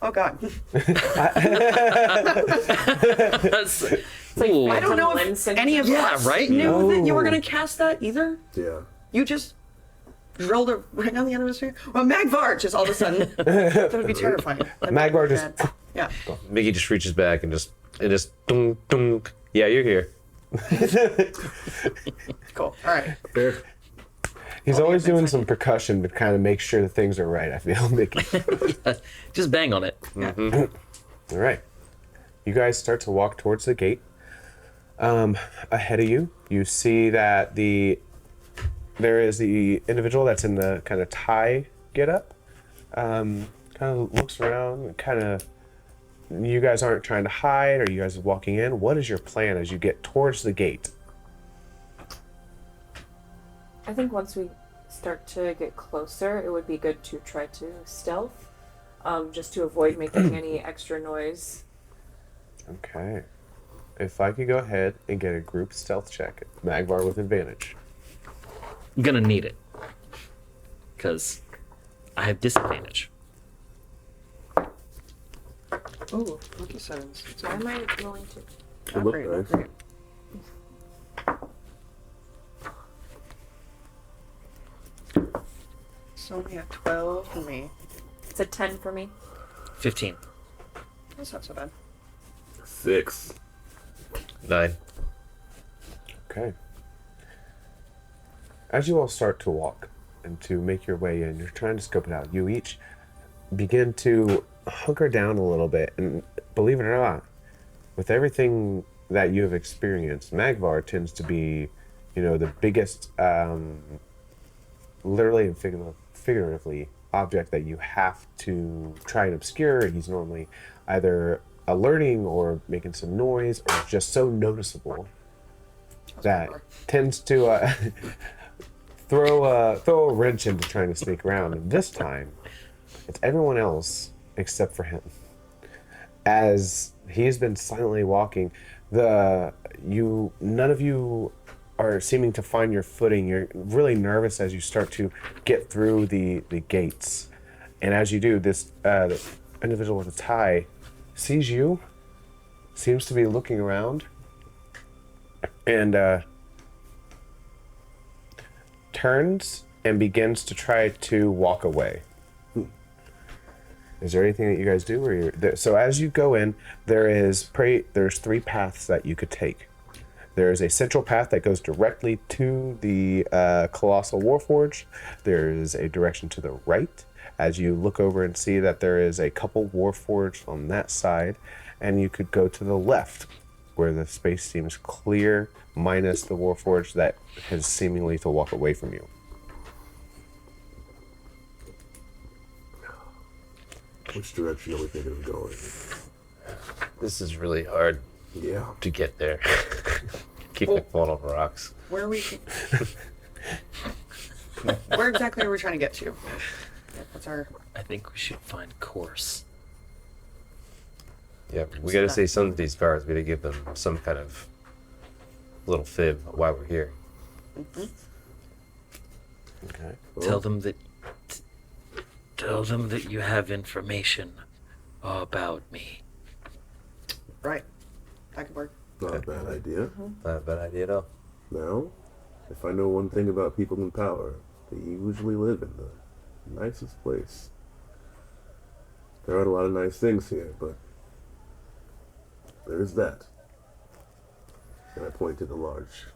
J: Oh God.
I: That's, ooh.
J: I don't know if any of us
I: right?
J: knew that you were going to cast that either.
H: Yeah.
J: You just drilled it right on the end of his finger. Well, Magvar just all of a sudden. That would be terrifying.
B: Magvar just...
J: Yeah.
K: Mickey just reaches back and just dunk, dunk. Yeah, you're here.
J: Cool. All right.
H: There.
B: He's always doing some percussion to kind of make sure that things are right, I feel, Mickey.
I: Just bang on it.
B: All right. You guys start to walk towards the gate. Ahead of you, you see that there is the individual that's in the kind of tie getup. Kind of looks around and kind of... You guys aren't trying to hide, or you guys are walking in. What is your plan as you get towards the gate?
D: I think once we start to get closer, it would be good to try to stealth, just to avoid making any extra noise.
B: Okay. If I could go ahead and get a group stealth check, Magvar with advantage.
I: I'm gonna need it. Because I have disadvantage.
J: Ooh, lucky sevens.
D: Why am I rolling to?
H: It looked
J: Great,
H: nice.
J: great. So yeah, 12 for me.
D: It's a 10 for me.
I: 15.
J: That's not so bad.
H: 6.
K: 9.
B: Okay. As you all start to walk and to make your way in, you're trying to scope it out. You each begin to hunker down a little bit, and believe it or not, with everything that you have experienced, Magvar tends to be, the biggest, literally and figuratively, object that you have to try and obscure. He's normally either alerting or making some noise or just so noticeable that tends to throw a wrench into trying to sneak around. And this time, it's everyone else except for him. As he's been silently walking, none of you are seeming to find your footing. You're really nervous as you start to get through the gates. And as you do, this individual with a tie sees you, seems to be looking around, and turns and begins to try to walk away. Is there anything that you guys do? So as you go in, there's 3 paths that you could take. There's a central path that goes directly to the Colossal Warforged. There's a direction to the right, as you look over and see that there is a couple Warforged on that side, and you could go to the left, where the space seems clear, minus the Warforged that has seemingly to walk away from you.
H: Which direction are we thinking of going?
K: This is really hard to get there. Keep falling off rocks.
J: Where are we? Where exactly are we trying to get to? What's our...
I: I think we should find course.
K: Yeah, we gotta say something to these guards. We gotta give them some kind of little fib of why we're here.
J: Mm-hmm.
B: Okay.
I: Tell them that you have information about me.
J: Right. That could work.
H: Not a bad idea.
J: Mm-hmm.
K: Not a bad idea at all.
H: Now, if I know one thing about people in power, they usually live in the nicest place. There aren't a lot of nice things here, but there's that. And I point to the large,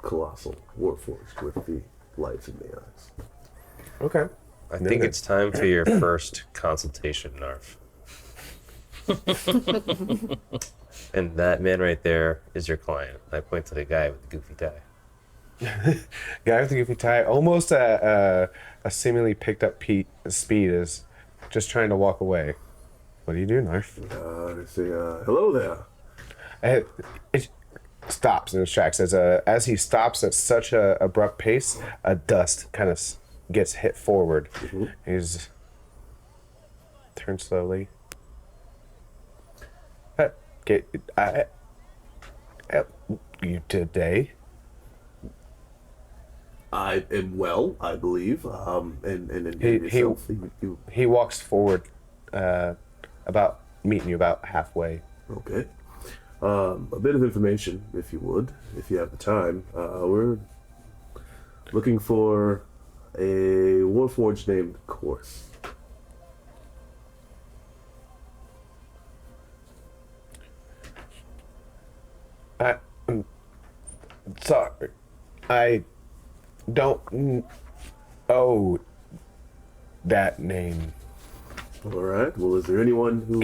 H: colossal warforged with the lights in the eyes.
B: Okay.
K: I think it's time for your first consultation, Knarf. And that man right there is your client. I point to the guy with the goofy tie.
B: Guy with the goofy tie, almost a seemingly picked up speed, is just trying to walk away. What do you do, Knarf?
H: I say, hello there.
B: It stops in his tracks. As he stops at such a abrupt pace, a dust kind of gets hit forward.
H: Mm-hmm.
B: He's turns slowly. You today?
H: I am well, I believe. And yourself,
B: he walks forward, about meeting you about halfway.
H: Okay. A bit of information, if you would, if you have the time. We're looking for a warforged named Course.
B: I'm sorry. I don't know that name.
H: All right. Well, is there anyone who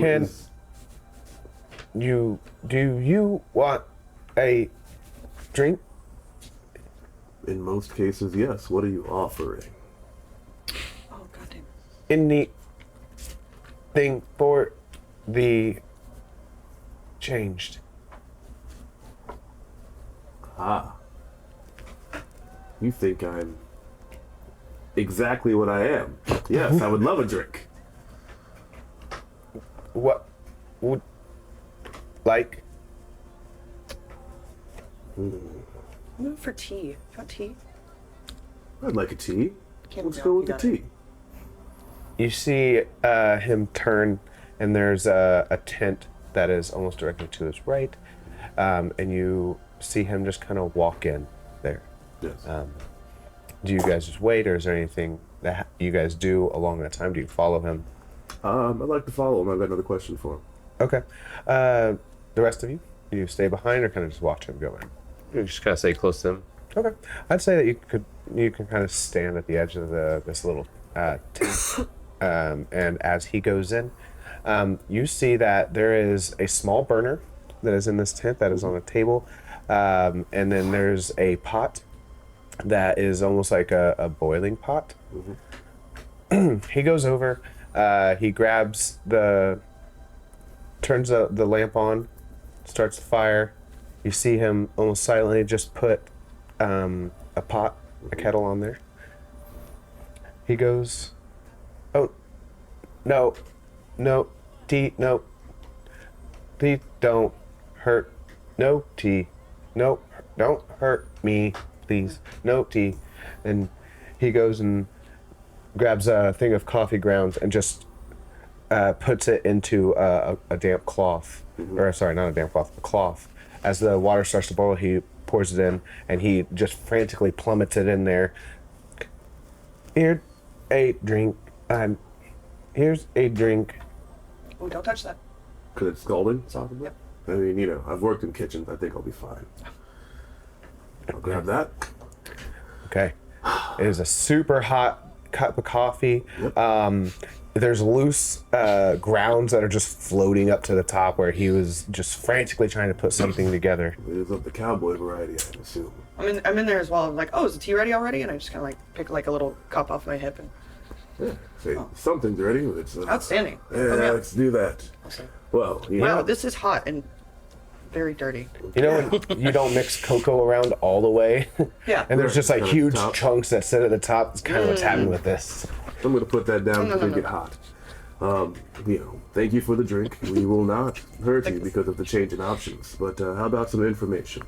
B: do you want a drink?
H: In most cases, yes. What are you offering?
J: Oh, goddamn.
B: Anything for the changed?
H: Ah. You think I'm exactly what I am? Yes, I would love a drink.
B: What would like?
J: Move for tea. You want tea?
H: I'd like a tea.
J: Can't
H: Let's
J: go,
H: go
J: you
H: with the
J: got
H: tea.
B: You see him turn, and there's a tent that is almost directly to his right, and you see him just kind of walk in there.
H: Yes.
B: Do you guys just wait, or is there anything that you guys do along that time? Do you follow him?
H: I'd like to follow him. I've got another question for him.
B: Okay. The rest of you, do you stay behind or kind of just watch him go in?
K: You just gotta stay close to him.
B: Okay. I'd say that you can kind of stand at the edge of this little tent, and as he goes in, you see that there is a small burner that is in this tent that is on a table. And then there's a pot that is almost like a boiling pot. He goes over, he grabs turns the lamp on, starts the fire. You see him almost silently just put a kettle on there. He goes, oh, no, tea, no, please don't hurt, no tea, no, don't hurt me, please, no tea. And he goes and grabs a thing of coffee grounds and just puts it into a damp cloth, or sorry, not a damp cloth, a cloth. As the water starts to boil, he pours it in, and he just frantically plummets it in there. Here's a drink. Here's a drink.
J: Oh, don't touch that.
H: Because it's scalding, possibly?
J: Yep.
H: I mean, I've worked in kitchens. I think I'll be fine. I'll grab that.
B: Okay. It is a super hot cup of coffee.
H: Yep.
B: There's loose grounds that are just floating up to the top where he was just frantically trying to put something together.
H: It is of the cowboy variety, I assume.
J: I'm in there as well. I'm like, oh, is the tea ready already? And I just kind of like pick like a little cup off my hip and.
H: Yeah. Say, something's ready. It's
J: outstanding.
H: Yeah, let's do that.
J: Awesome.
H: Well,
J: wow, this is hot and very dirty.
B: You know when you don't mix cocoa around all the way?
J: Yeah.
B: And there's just like huge
H: top.
B: chunks that sit at the top. It's kind of what's happening with this.
H: I'm going to put that down until they get hot. Thank you for the drink. We will not hurt you because of the change in options. But how about some information?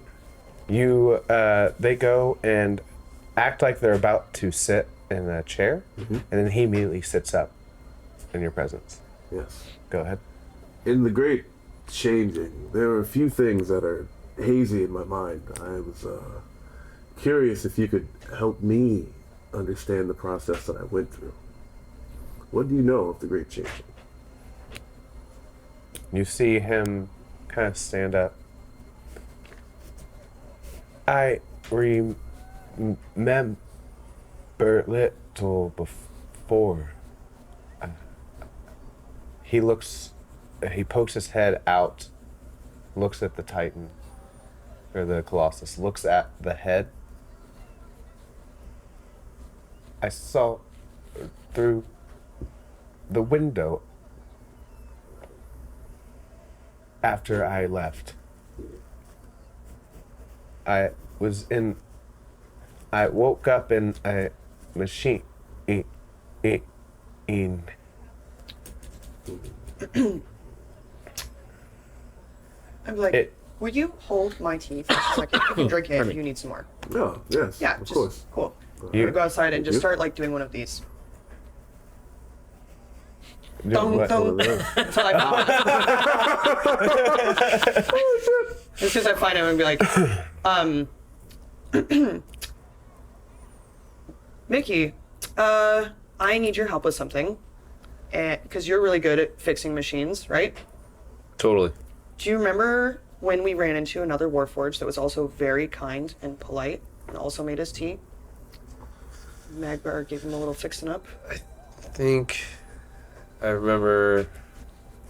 B: They go and act like they're about to sit in a chair, and then he immediately sits up in your presence.
H: Yes.
B: Go ahead.
H: In the great changing, there are a few things that are hazy in my mind. I was curious if you could help me understand the process that I went through. What do you know of the great changing?
B: You see him kind of stand up. I remember little before. He pokes his head out, looks at the Titan, or the Colossus, looks at the head. I saw through the window after I left. I woke up in a machine.
J: I'm like, would you hold my tea for a second? You can drink it if you need some more.
H: Oh, yes.
J: Yeah,
H: of course.
J: Cool. You go outside and just start like doing one of these. Dong, dong. Until I Just because I find him and be like, Mickey, I need your help with something. Because you're really good at fixing machines, right?
K: Totally.
J: Do you remember when we ran into another Warforged that was also very kind and polite and also made us tea? Magvar gave him a little fixing up.
K: I think I remember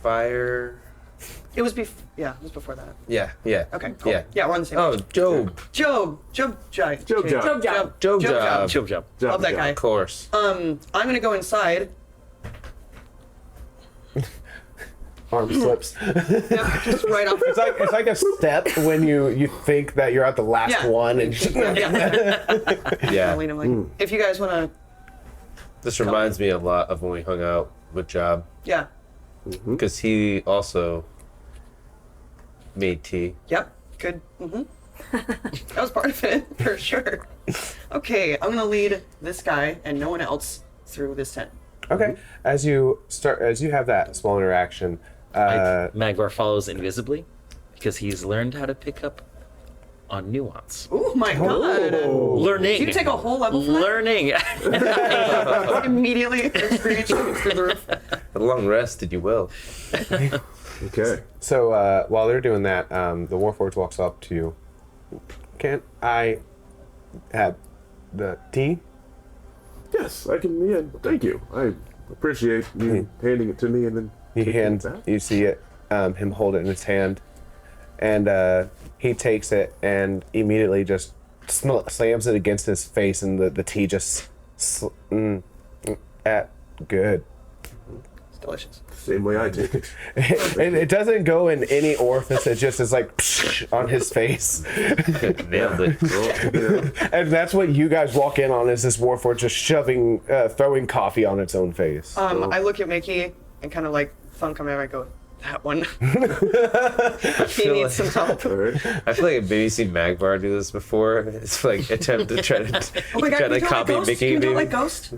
K: fire.
J: It was before that.
K: Yeah.
J: Okay, cool. Yeah, we're on the same page.
K: Job.
J: Job. Love that guy.
K: Of course.
J: I'm gonna go inside.
B: Arm slips.
J: Yeah, just right off.
B: It's like a step when you think that you're at the last one and
J: Yeah. I'm like, if you guys wanna.
K: This reminds me a lot of when we hung out with Job.
J: Yeah.
K: Because he also made tea.
J: Yep. Good. That was part of it, for sure. Okay, I'm gonna lead this guy and no one else through this tent.
B: Okay. As you have that small interaction,
I: Magvar follows invisibly because he's learned how to pick up on nuance.
J: Oh my god!
I: Learning.
J: Did you take a whole level for that?
I: Learning.
J: Immediately experience through the roof.
K: A long rest, did you will.
H: Okay.
B: So while they're doing that, the Warforged walks up to you. Can I have the tea?
H: Yes, I can. Yeah, thank you. I appreciate you handing it to me and then
B: you see it, him hold it in his hand, And he takes it and immediately just slams it against his face, and the tea just good.
J: It's delicious.
H: Same way I did it.
B: And it doesn't go in any orifice. It just is like on his face.
K: Nailed it.
B: And that's what you guys walk in on, is this Warforged just throwing coffee on its own face.
J: I look at Mickey and kind of like thunk him, and I go, that one. He needs some help.
K: I feel like I've maybe seen Magvar do this before. It's like attempt to try to,
J: Oh my God,
K: try to copy
J: Ghost?
K: Mickey.
J: Can you do it
K: Maybe.
J: like Ghost?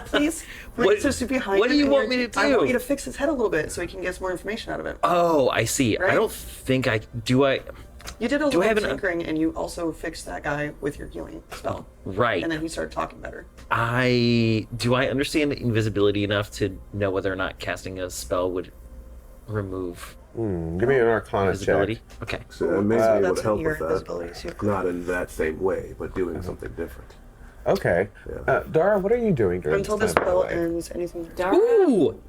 J: Please?
I: What-
J: Behind
I: what do
J: him,
I: you
J: and
I: want me to
J: I
I: do?
J: want you to fix his head a little bit so he can get some more information out of it.
I: Oh, I see.
J: Right?
I: I don't think I do. I
J: You did a
I: Do I
J: little
I: have an-
J: tinkering, and you also fixed that guy with your healing spell.
I: right.
J: And then he started talking better.
I: I understand invisibility enough to know whether or not casting a spell would remove
B: Give me an Arcana
I: visibility.
B: check.
I: Okay.
H: So I may be able
J: That's
H: to help
J: your
H: with that.
J: visibility, so you-
H: Not in that same way, but doing something different.
B: Okay.
H: Yeah.
B: Dara, what are you doing during
J: Until the
B: this time, by
J: spell
B: the way?
J: ends, anything.
D: Dara?
I: Ooh,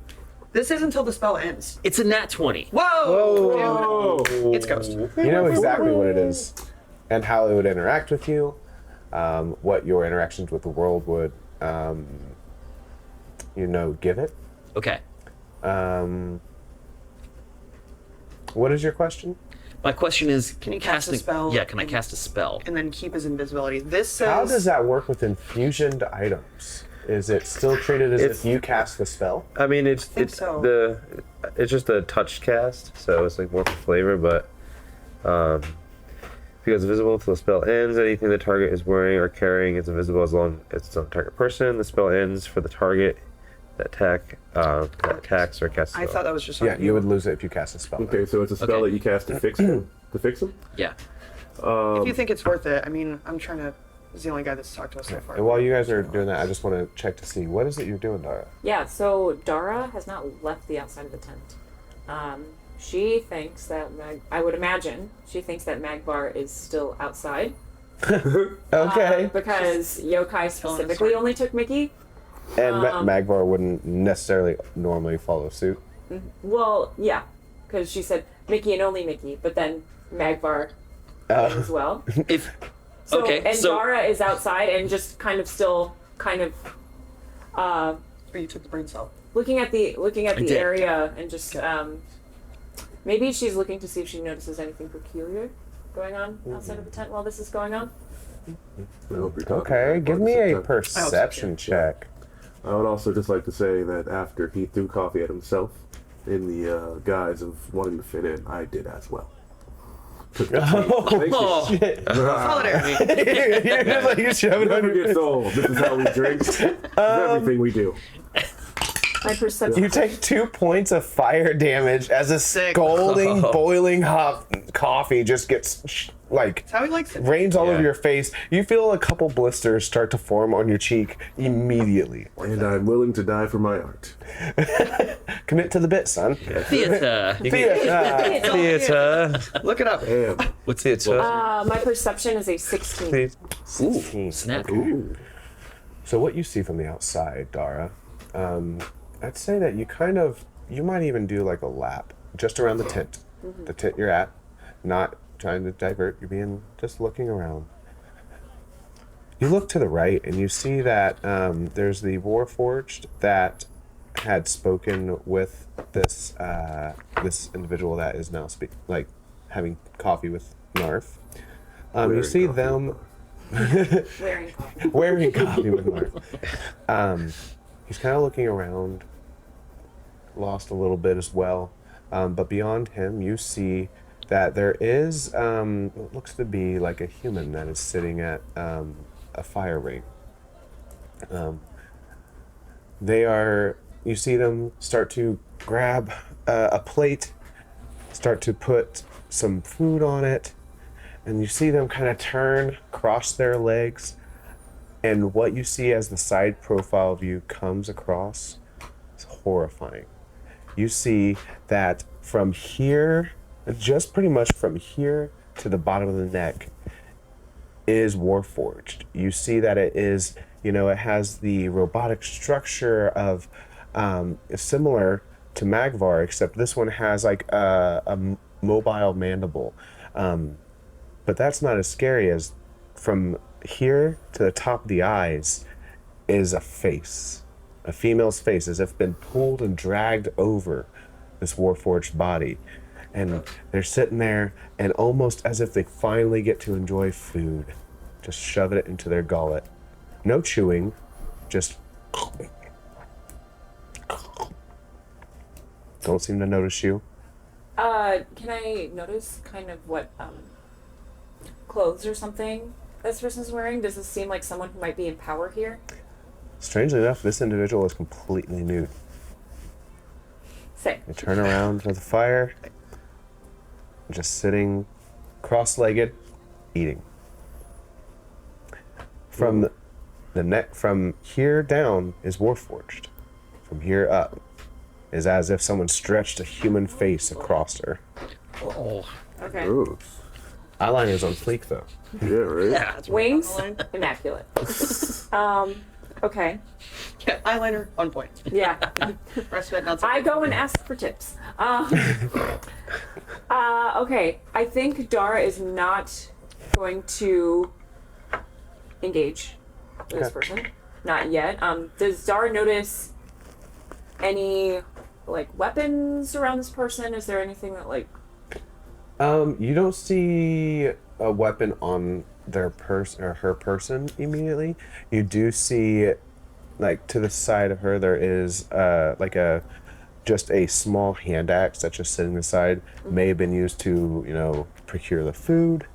J: This is until the spell ends.
I: it's a nat 20.
J: Whoa! It's Ghost.
B: You know exactly what it is and how it would interact with you, what your interactions with the world would, give it.
I: Okay.
B: What is your question?
I: My question is,
J: Can you cast a spell?
I: Yeah, can I cast a spell?
J: And then keep his invisibility. This says.
B: How does that work with infusioned items? Is it still treated as if you cast the spell?
K: I mean, it's
J: so.
K: it's just a touch cast, so it's like more for flavor, but because visible until the spell ends, anything the target is wearing or carrying is invisible as long as it's on the target person. The spell ends for the target that attacks or casts.
J: I thought that was just.
B: Yeah, you would lose it if you cast a spell.
H: Okay, so it's a spell that you cast to fix him. To fix him.
I: Yeah.
J: If you think it's worth it, I mean, I'm trying to. He's the only guy that's talked to us so far.
B: And while you guys are doing that, I just want to check to see, what is it you're doing, Dara?
D: Yeah, so Dara has not left the outside of the tent. She thinks that I would imagine she thinks that Magvar is still outside.
B: Okay.
D: Because Yokai specifically only took Mickey.
B: And Magvar wouldn't necessarily normally follow suit.
D: Well, yeah, because she said Mickey and only Mickey, but then Magvar as well.
I: If
D: So,
I: okay,
D: and
I: so
D: Dara is outside and just
J: Or you took the brain cell.
D: looking at the
I: did.
D: area and just maybe she's looking to see if she notices anything peculiar going on outside of the tent while this is going on.
H: I hope you're talking
B: Okay,
H: about
B: give
H: it.
B: me a
H: It's
B: perception check.
H: I would also just like to say that after he threw coffee at himself in the guise of wanting to fit in, I did as well.
B: Oh, shit.
J: Solidarity.
B: You're just like, you shove it on
H: Never
B: your
H: gets old. This is how we drink. This is everything we do.
D: My perception.
B: You take 2 points of fire damage as a scalding, boiling hot coffee just gets
J: That's how he likes it.
B: rains all over
K: Yeah.
B: your face. You feel a couple blisters start to form on your cheek immediately.
H: And I'm willing to die for my art.
B: Commit to the bit, son.
I: theater.
K: Theater.
J: Look it up.
H: Damn.
K: What's theater?
D: My perception is a 16.
I: Ooh, snap.
H: Ooh.
B: So what you see from the outside, Dara, I'd say that you might even do like a lap just around the tent. The tent you're at, not trying to divert, you're just looking around. You look to the right and you see that there's the Warforged that had spoken with this this individual that is now having coffee with Knarf. You see them
D: Wearing coffee.
B: wearing coffee with Knarf. He's kind of looking around, lost a little bit as well. But beyond him, you see that there is what looks to be like a human that is sitting at a fire ring. You see them start to grab a plate, start to put some food on it, and you see them kind of turn, cross their legs, and what you see as the side profile view comes across is horrifying. You see that from here, just pretty much from here to the bottom of the neck is Warforged. You see that it is, it has the robotic structure of similar to Magvar, except this one has like a mobile mandible. But that's not as scary as from here to the top of the eyes is a face. A female's face, as if been pulled and dragged over this Warforged body. And they're sitting there, and almost as if they finally get to enjoy food, just shove it into their gullet. No chewing, just... Don't seem to notice you.
D: Can I notice kind of what clothes or something this person's wearing? Does this seem like someone who might be in power here?
B: Strangely enough, this individual is completely nude.
D: Sick.
B: They turn around with the fire, just sitting cross-legged, eating. From the neck, from here down is Warforged. From here up is as if someone stretched a human face across her.
I: Oh.
D: Okay.
H: Gross.
B: Eyeliner's on fleek, though.
H: Yeah, right?
J: Yeah, that's
D: Wings, immaculate. Okay.
J: Yeah, eyeliner on point.
D: Yeah.
J: Rest of it, not so
D: I go and ask for tips. Okay. I think Dara is not going to engage with this person. Not yet. Does Dara notice any weapons around this person? Is there anything that
B: You don't see a weapon on their person or her person immediately. You do see, to the side of her, there is just a small hand axe that's just sitting aside. May have been used to, procure the food.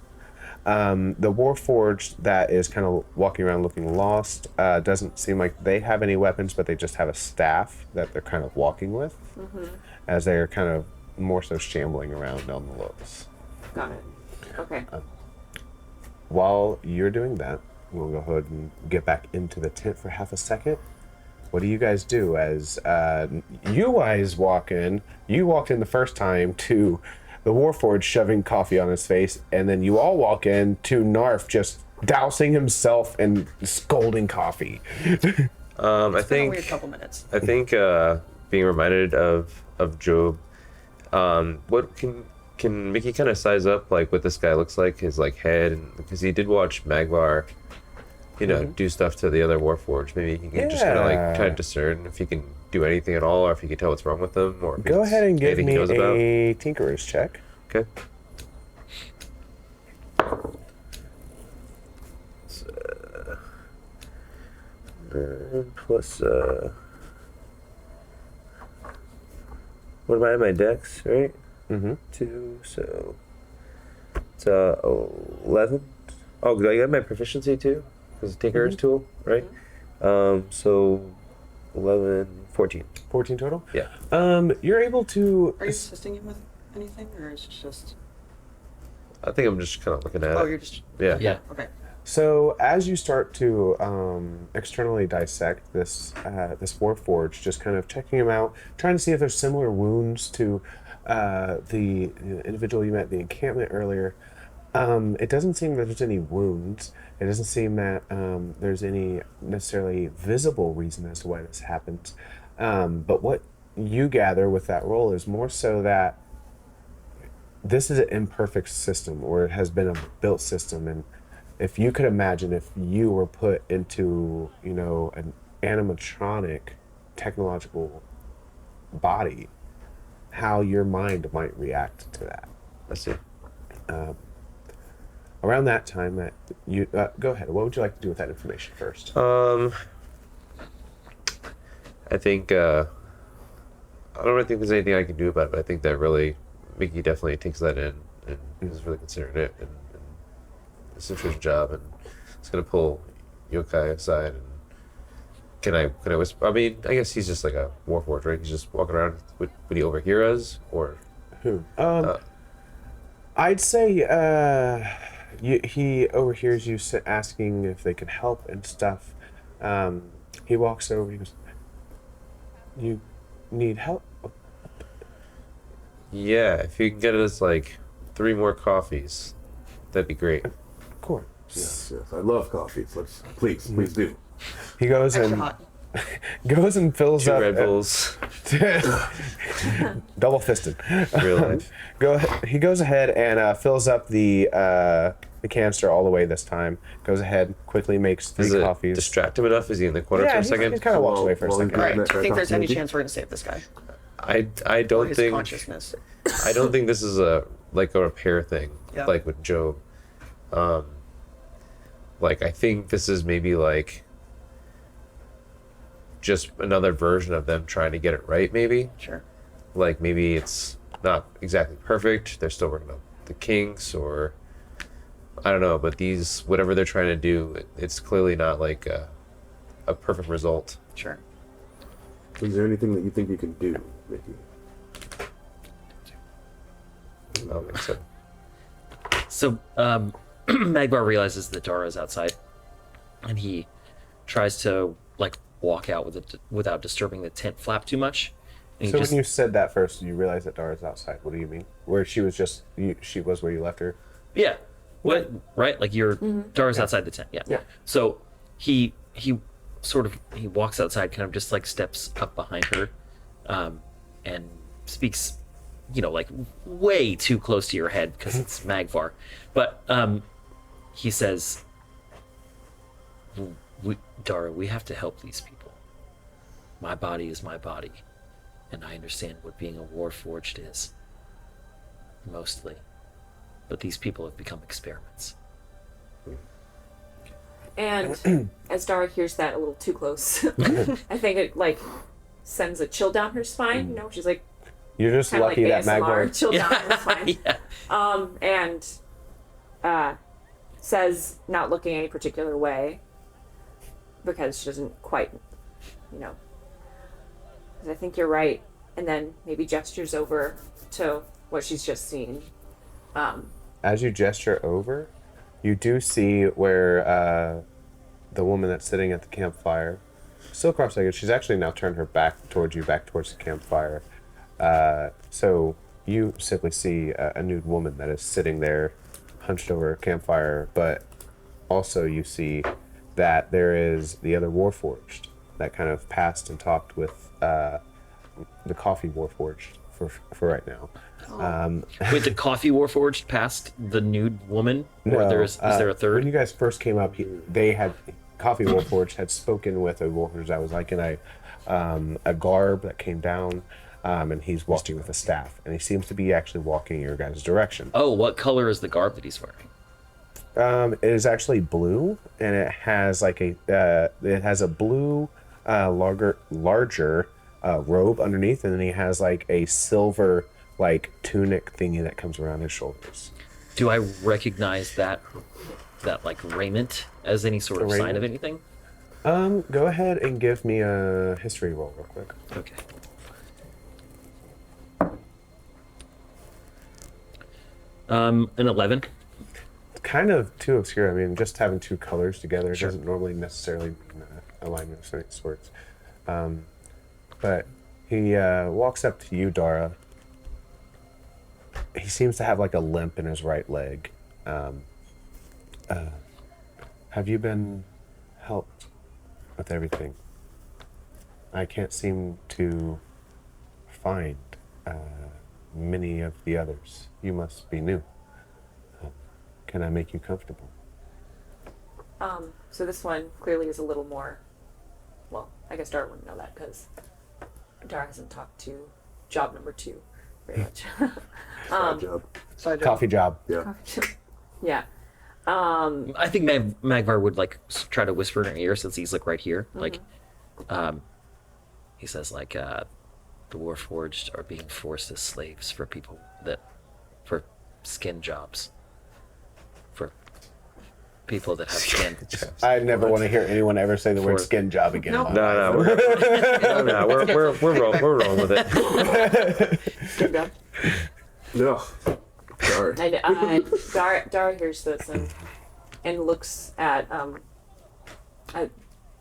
B: The Warforged that is kind of walking around looking lost doesn't seem like they have any weapons, but they just have a staff that they're kind of walking with as they're kind of more so shambling around on the lows.
D: Got it. Okay.
B: While you're doing that, we'll go ahead and get back into the tent for half a second. What do you guys do as you guys walk in? You walked in the first time to the Warforged shoving coffee on his face, and then you all walk in to Knarf just dousing himself in scalding coffee.
J: I think a weird couple minutes.
K: I think being reminded of Job. What can Mickey kind of size up what this guy looks like, his head, and because he did watch Magvar, do stuff to the other Warforged. Maybe he can just kind of try to discern if he can do anything at all, or if he can tell what's wrong with them, or if
B: Go ahead and give
K: anything
B: me
K: he knows about.
B: a Tinkerer's check.
K: Okay. Plus, what am I at my dex, right?
B: Mm-hmm.
K: 2, so it's 11. Oh, do I get my proficiency too? Because Tinkerer's tool, right? So 11, 14.
B: 14 total?
K: Yeah.
B: You're able to...
J: Are you assisting him with anything, or is it just...
K: I think I'm just kind of looking at it.
J: Oh, you're just...
K: Yeah.
I: Yeah.
J: Okay.
B: So as you start to externally dissect this Warforged, just kind of checking him out, trying to see if there's similar wounds to the individual you met at the encampment earlier, it doesn't seem that there's any wounds. It doesn't seem that there's any necessarily visible reason as to why this happens. But what you gather with that roll is more so that this is an imperfect system, or it has been a built system, and if you could imagine if you were put into, an animatronic technological body, how your mind might react to that.
K: I see.
B: Around that time, that you go ahead. What would you like to do with that information first?
K: I think I don't really think there's anything I can do about it, but I think that really Mickey definitely takes that in and is really considering it, and it's a his job, and it's gonna pull Yokai aside. And can I whisper? I mean, I guess he's just like a Warforged, right? He's just walking around. Would he overhear us, or
B: who? I'd say he overhears you asking if they can help and stuff. He walks over. He goes, "You need help?"
K: Yeah, if you can get us 3 more coffees, that'd be great.
B: Of course.
H: Yes. I love coffee. Please do.
B: He goes
J: Extra
B: and
J: hot.
B: goes and fills
K: Two
B: up.
K: Red Bulls.
B: Double fisted.
K: Real life.
B: He goes ahead and fills up the canister all the way this time. Goes ahead, quickly makes 3
K: Does it
B: coffees.
K: distract him enough? Is he in the corner for a
B: He
K: second?
B: kind of walks away for a second.
J: All right. Do you think there's any chance we're gonna save this guy?
K: I
J: Or
K: don't
J: his
K: think
J: consciousness.
K: I don't think this is a repair thing
J: Yeah.
K: like with Job. Like I think this is maybe like just another version of them trying to get it right. Maybe
J: Sure.
K: like maybe it's not exactly perfect. They're still working on the kinks, or I don't know. But these whatever they're trying to do, it's clearly not like a perfect result.
J: Sure.
H: Is there anything that you think you can do, Mickey?
K: I don't think so.
I: So Magvar realizes that Dara is outside, and he tries to like walk out with it without disturbing the tent flap too much. And he
B: So
I: just,
B: when you said that first, you realized that Dara's outside. What do you mean? Where she was just, she was where you left her?
I: yeah, what right? Like you're Dara's outside the tent. Yeah.
B: Yeah.
I: So he walks outside, kind of just like steps up behind her, and speaks, like way too close to your head because it's Magvar. But he says, Dara, we have to help these people. My body is my body, and I understand what being a Warforged is. Mostly. But these people have become experiments.
D: And as Dara hears that a little too close, I think it like sends a chill down her spine. She's like
B: You're just
D: kind of
B: lucky
D: like
B: that
D: ASMR,
B: Magvar.
D: chill down her spine.
I: Yeah.
D: And says, not looking any particular way, because she doesn't quite, I think you're right. And then maybe gestures over to what she's just seen.
B: As you gesture over, you do see where the woman that's sitting at the campfire, still cross-legged, she's actually now turned her back towards you, back towards the campfire. So you simply see a nude woman that is sitting there, hunched over a campfire, but also you see that there is the other Warforged that kind of passed and talked with the coffee Warforged for right now.
I: Wait, the coffee Warforged past the nude woman? Or is there a third?
B: When you guys first came up, Coffee Warforged had spoken with a Warforged that was like in a garb that came down, and he's walking with a staff, and he seems to be actually walking in your guys' direction.
I: Oh, what color is the garb that he's wearing?
B: It is actually blue, and it has like a blue, larger robe underneath, and then he has like a silver like tunic thingy that comes around his shoulders.
I: Do I recognize that like raiment as any sort of sign of anything?
B: Go ahead and give me a history roll real quick.
I: Okay. An 11.
B: It's kind of too obscure. I mean, just having two colors together doesn't normally necessarily mean alignment of any sorts. But he walks up to you, Dara. He seems to have like a limp in his right leg. Have you been helped with everything? I can't seem to find many of the others. You must be new. Can I make you comfortable?
D: So this one clearly is a little more, well, I guess Dara wouldn't know that because Dara hasn't talked to job number 2 very much.
H: Side job.
B: Coffee job.
H: Yeah.
D: Yeah.
I: I think Magvar would like try to whisper in her ear since he's like right here. Like, he says like, the Warforged are being forced as slaves for people for skin jobs. For people that have skin.
B: I never want to hear anyone ever say the word skin job again.
J: Nope.
K: No, we're wrong with it.
D: Good job.
H: No. Sorry.
D: Dara hears this and looks at the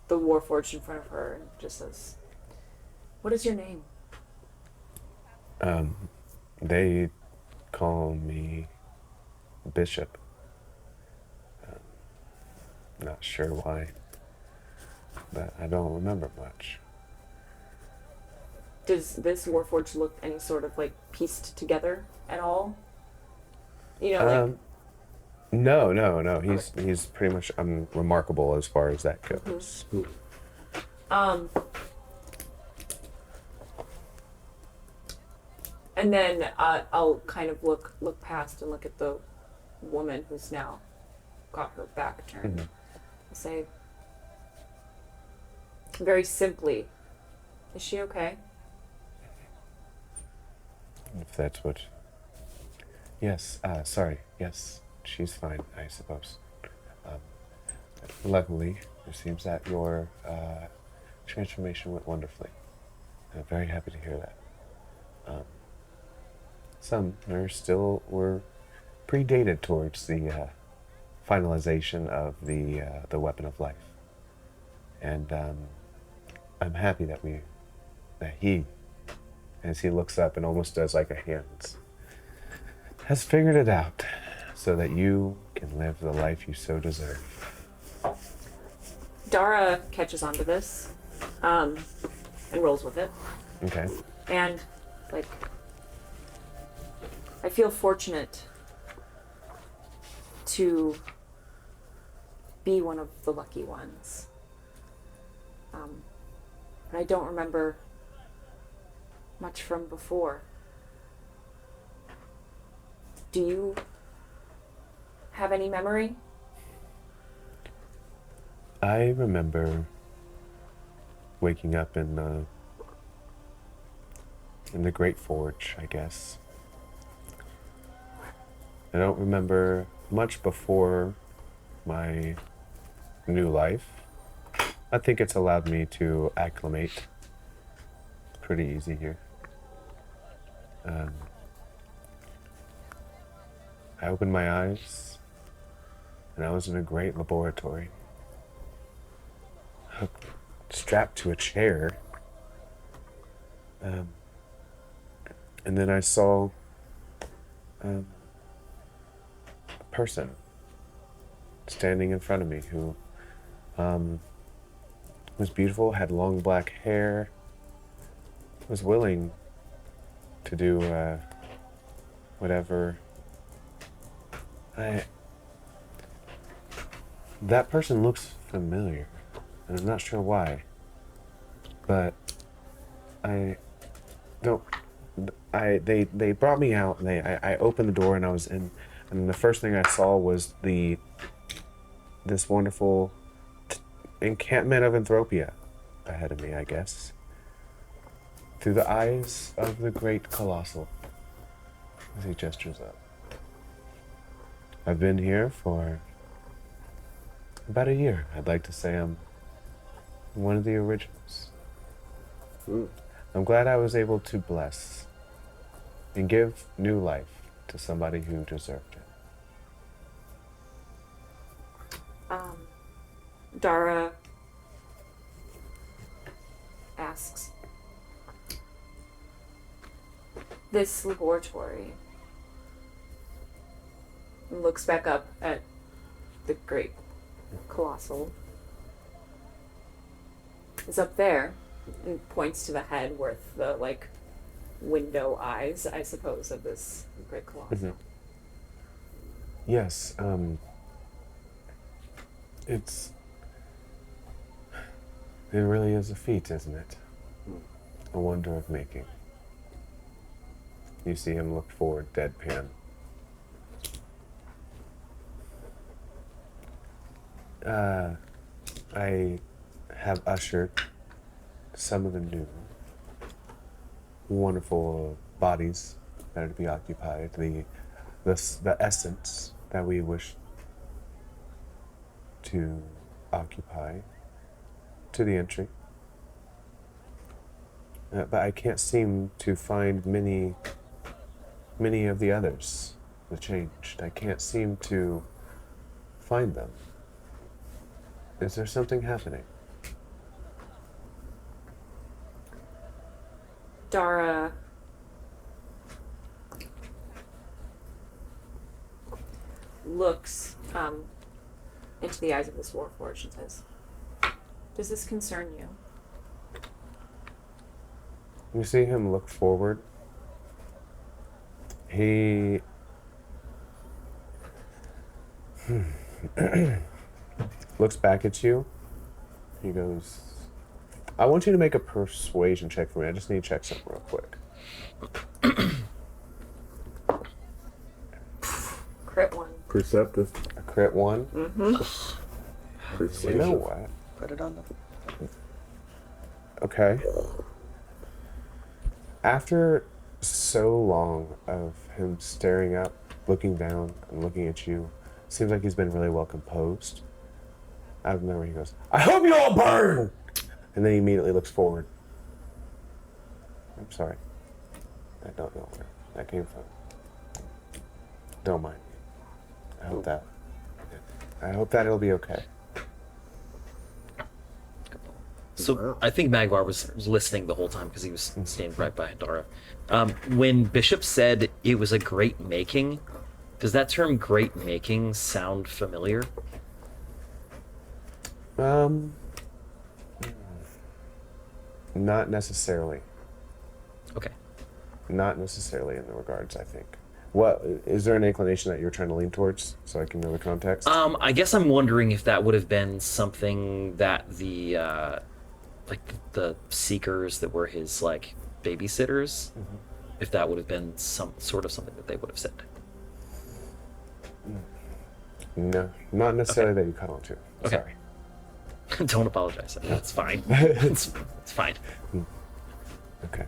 D: Warforged in front of her and just says, "What is your name?"
B: They call me Bishop. Not sure why. but I don't remember much.
D: Does this Warforged look any sort of like pieced together at all? You know, like
B: No. He's pretty much unremarkable as far as that goes.
D: And then I'll kind of look past and look at the woman who's now got her back turned. I'll say very simply, is she okay?
B: If that's what... Yes, sorry. Yes, she's fine, I suppose. Luckily, it seems that your transformation went wonderfully. I'm very happy to hear that. Some are still were predated towards the finalization of the weapon of life, and I'm happy that he, as he looks up and almost does like a hands, has figured it out, so that you can live the life you so deserve.
D: Dara catches onto this, and rolls with it.
B: Okay.
D: And like, I feel fortunate to be one of the lucky ones. But I don't remember much from before. Do you have any memory?
B: I remember waking up in the Great Forge, I guess. I don't remember much before my new life. I think it's allowed me to acclimate pretty easy here. I opened my eyes, and I was in a great laboratory, strapped to a chair. And then I saw a person standing in front of me who was beautiful, had long black hair, was willing to do whatever. That person looks familiar, and I'm not sure why, but they brought me out, and I opened the door, and I was in, and the first thing I saw was this wonderful encampment of Anthropia ahead of me, I guess, through the eyes of the great Colossal, as he gestures up. I've been here for about a year. I'd like to say I'm one of the originals. I'm glad I was able to bless and give new life to somebody who deserved it.
D: Dara asks, this laboratory, and looks back up at the great Colossal, is up there, and points to the head with the, like, window eyes, I suppose, of this great Colossal.
B: Yes, it really is a feat, isn't it? A wonder of making. You see him look forward, deadpan. I have ushered some of the new wonderful bodies that are to be occupied, the essence that we wish to occupy, to the entry. But I can't seem to find many of the others that changed. I can't seem to find them. Is there something happening?
D: Dara looks into the eyes of this Warforged and says, Does this concern you?
B: You see him look forward. He looks back at you. He goes, I want you to make a persuasion check for me. I just need to check something real quick.
D: Crit 1.
H: Perceptive.
B: A crit 1?
D: Mm-hmm.
B: You know what?
J: Put it on the...
B: Okay. After so long of him staring up, looking down, and looking at you, seems like he's been really well composed. Out of nowhere, he goes, I hope you all burn! And then he immediately looks forward. I'm sorry. I don't know where that came from. Don't mind me. I hope that it'll be okay.
I: So I think Magvar was listening the whole time because he was standing right by Dara. When Bishop said it was a great making, does that term great making sound familiar?
B: Not necessarily.
I: Okay.
B: Not necessarily in the regards, I think. What is there an inclination that you're trying to lean towards, so I can know the context?
I: I guess I'm wondering if that would have been something that the the seekers that were his like babysitters, if that would have been some sort of something that they would have said.
B: No, not necessarily that you caught on to.
I: Okay.
B: Sorry.
I: Don't apologize. That's fine. It's fine.
B: Okay.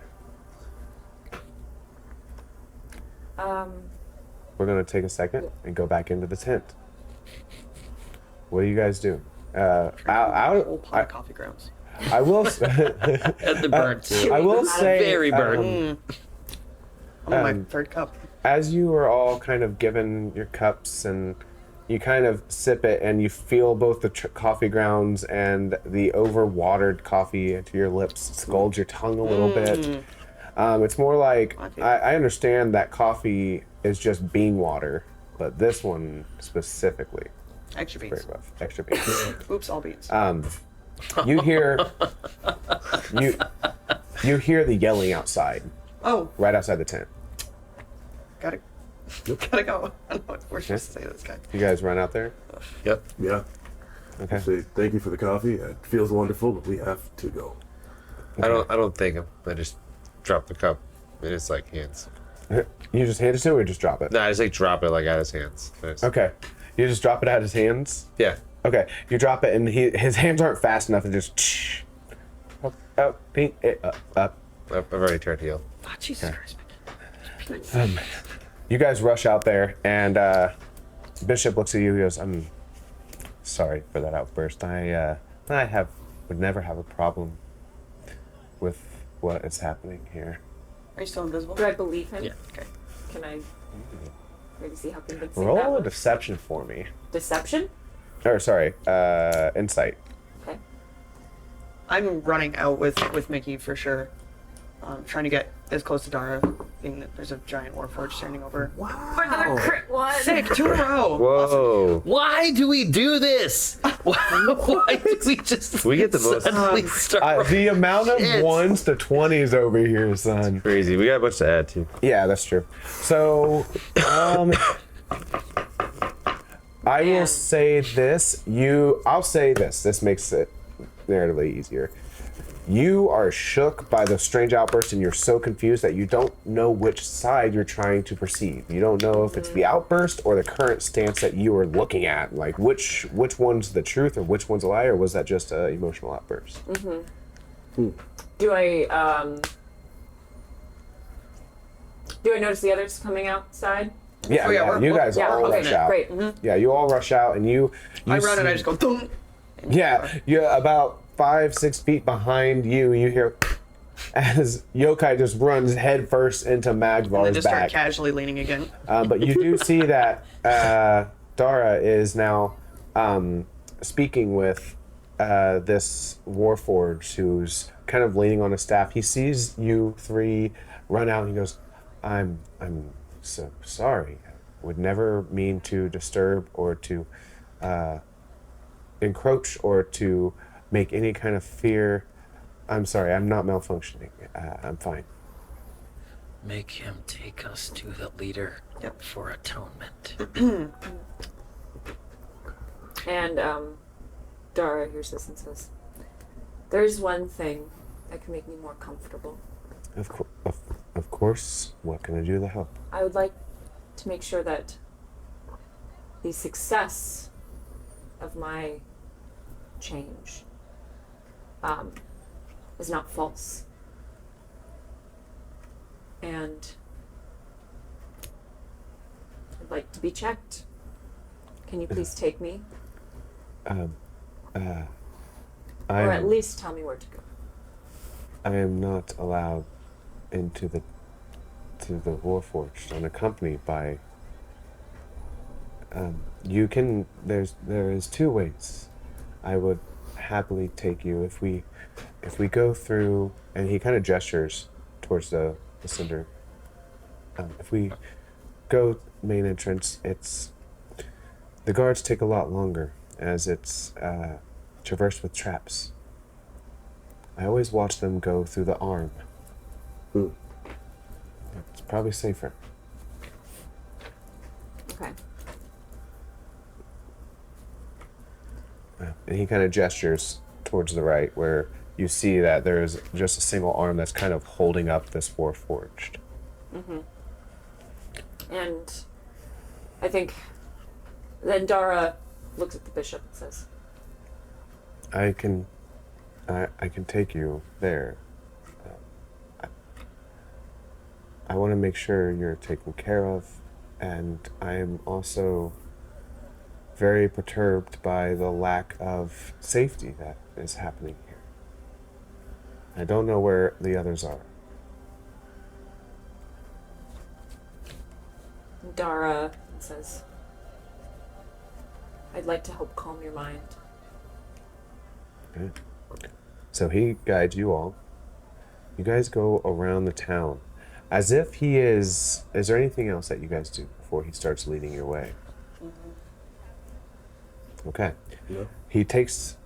D: We're
B: gonna take a second and go back into the tent. What do you guys do?
J: Whole pot of coffee grounds.
B: I will.
I: And the burnt.
B: I will say
I: very burnt.
J: I'm on my third cup.
B: As you are all kind of given your cups and you kind of sip it and you feel both the coffee grounds and the overwatered coffee to your lips scald your tongue a little bit. It's more like, I understand that coffee is just bean water, but this one specifically.
J: Extra beans.
B: Very rough. Extra beans.
J: Oops, all beans.
B: You hear you hear the yelling outside.
J: Oh.
B: Right outside the tent.
J: Gotta go. I don't know what we're supposed to say to this guy.
B: You guys run out there?
K: Yep.
H: Yeah.
B: Okay.
H: Say thank you for the coffee. It feels wonderful, but we have to go.
K: I don't thank him. I just drop the cup in his like hands.
B: You just hand it to him or just drop it?
K: No, I just like drop it like out of his hands.
B: Okay. You just drop it out of his hands?
K: Yeah.
B: Okay. You drop it and his hands aren't fast enough and just up, pink, up.
K: I've already turned heel.
J: Oh, Jesus Christ.
B: You guys rush out there and Bishop looks at you. He goes, "I'm sorry for that outburst. I would never have a problem with what is happening here."
J: Are you still invisible?
D: Do I believe him?
J: Yeah. Okay.
D: Can I maybe see how convincing that
B: Roll a
D: was?
B: deception for me.
D: Deception?
B: Or sorry, insight.
D: Okay.
J: I'm running out with Mickey for sure. Trying to get as close to Dara, being that there's a giant warforged standing over.
D: Wow. Another crit 1.
J: Sick, 2 in a row.
K: Whoa.
I: Why do we do this? Why do we just
K: We get the most.
I: suddenly start?
B: The amount of
I: Shit.
B: 1s to 20s over here, son.
K: Crazy. We got a bunch to add too.
B: Yeah, that's true. So, I will say this. I'll say this. This makes it narratively easier. You are shook by the strange outburst and you're so confused that you don't know which side you're trying to perceive. You don't know if it's the outburst or the current stance that you are looking at. Like which one's the truth or which one's a lie, or was that just an emotional outburst?
D: Do I notice the others coming outside?
B: Yeah, you guys all rush out.
D: Great.
B: Yeah, you all rush out and you
J: I run and
B: see-
J: I just go, thunk.
B: Yeah, about 5-6 feet behind you, you hear as Yokai just runs head first into
J: And then
B: Magvar's
J: just start
B: back.
J: casually leaning again.
B: But you do see that Dara is now speaking with this Warforged who's kind of leaning on a staff. He sees you three run out and he goes, I'm so sorry. Would never mean to disturb or to encroach or to make any kind of fear. I'm sorry, I'm not malfunctioning. I'm fine.
I: Make him take us to the leader for atonement.
D: And Dara hears this and says, "There's one thing that can make me more comfortable.
B: Of course. What can I do to help?
D: I would like to make sure that the success of my change is not false. And I'd like to be checked. Can you please take me? Or at least tell me where to go."
B: I am not allowed into the Warforged unaccompanied by. You can. There is two ways. I would happily take you if we go through, and he kind of gestures towards the cinder. If we go main entrance, the guards take a lot longer as it's traversed with traps. I always watch them go through the arm. It's probably safer.
D: Okay.
B: And he kind of gestures towards the right, where you see that there's just a single arm that's kind of holding up this Warforged.
D: Mm-hmm. And I think then Dara looks at the bishop and says,
B: I can take you there. I want to make sure you're taken care of, and I am also very perturbed by the lack of safety that is happening here. I don't know where the others are.
D: Dara says, "I'd like to help calm your mind."
B: Okay. So he guides you all. You guys go around the town. As if he is there anything else that you guys do before he starts leading your way? Mm-hmm. Okay.
H: Yeah.
B: He takes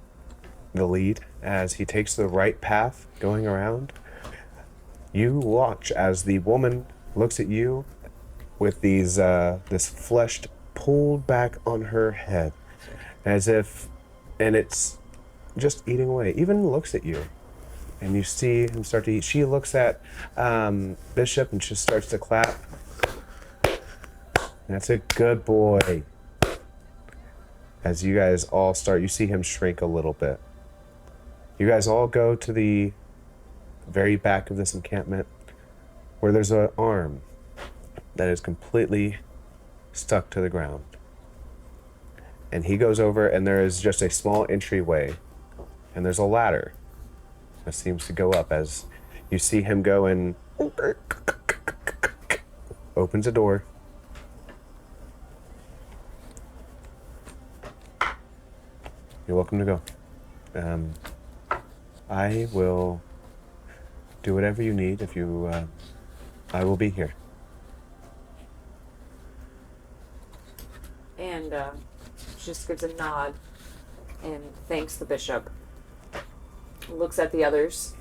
B: the lead as he takes the right path going around. You watch as the woman looks at you with these this flesh pulled back on her head, as if, and it's just eating away. Even looks at you, and you see him start to eat. She looks at Bishop and just starts to clap. That's a good boy. As you guys all start, you see him shrink a little bit. You guys all go to the very back of this encampment, where there's an arm that is completely stuck to the ground. And he goes over, and there is just a small entryway, and there's a ladder that seems to go up as you see him go and opens a door. You're welcome to go. I will do whatever you need. If you, I will be here.
D: And she just gives a nod and thanks the bishop. Looks at the others,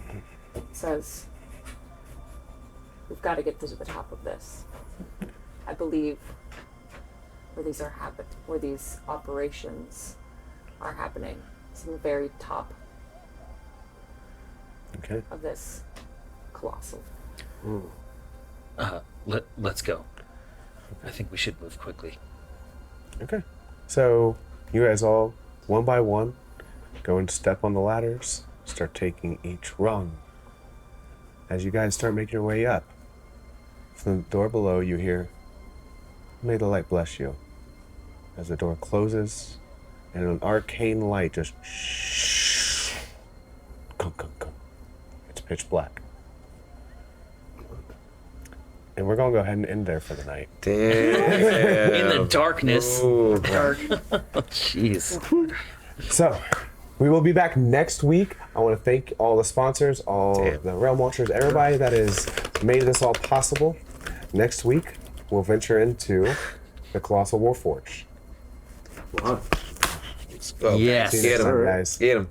D: says, "We've got to get to the top of this. I believe where these operations are happening. It's in the very top of this colossal."
I: Let's go. I think we should move quickly.
B: Okay. So you guys all, one by one, go and step on the ladders, start taking each rung. As you guys start making your way up, from the door below you hear, "May the light bless you." As the door closes, and an arcane light just it's pitch black. And we're gonna go ahead and end there for the night.
K: Damn.
I: In the darkness.
K: Ooh,
I: Dark. Jeez.
B: So, we will be back next week. I want to thank all the sponsors, the Realm Watchers, everybody that has made this all possible. Next week, we'll venture into the Colossal Warforged.
H: Wow.
K: Let's go.
I: Yes.
B: See you next time, guys.
K: Get him.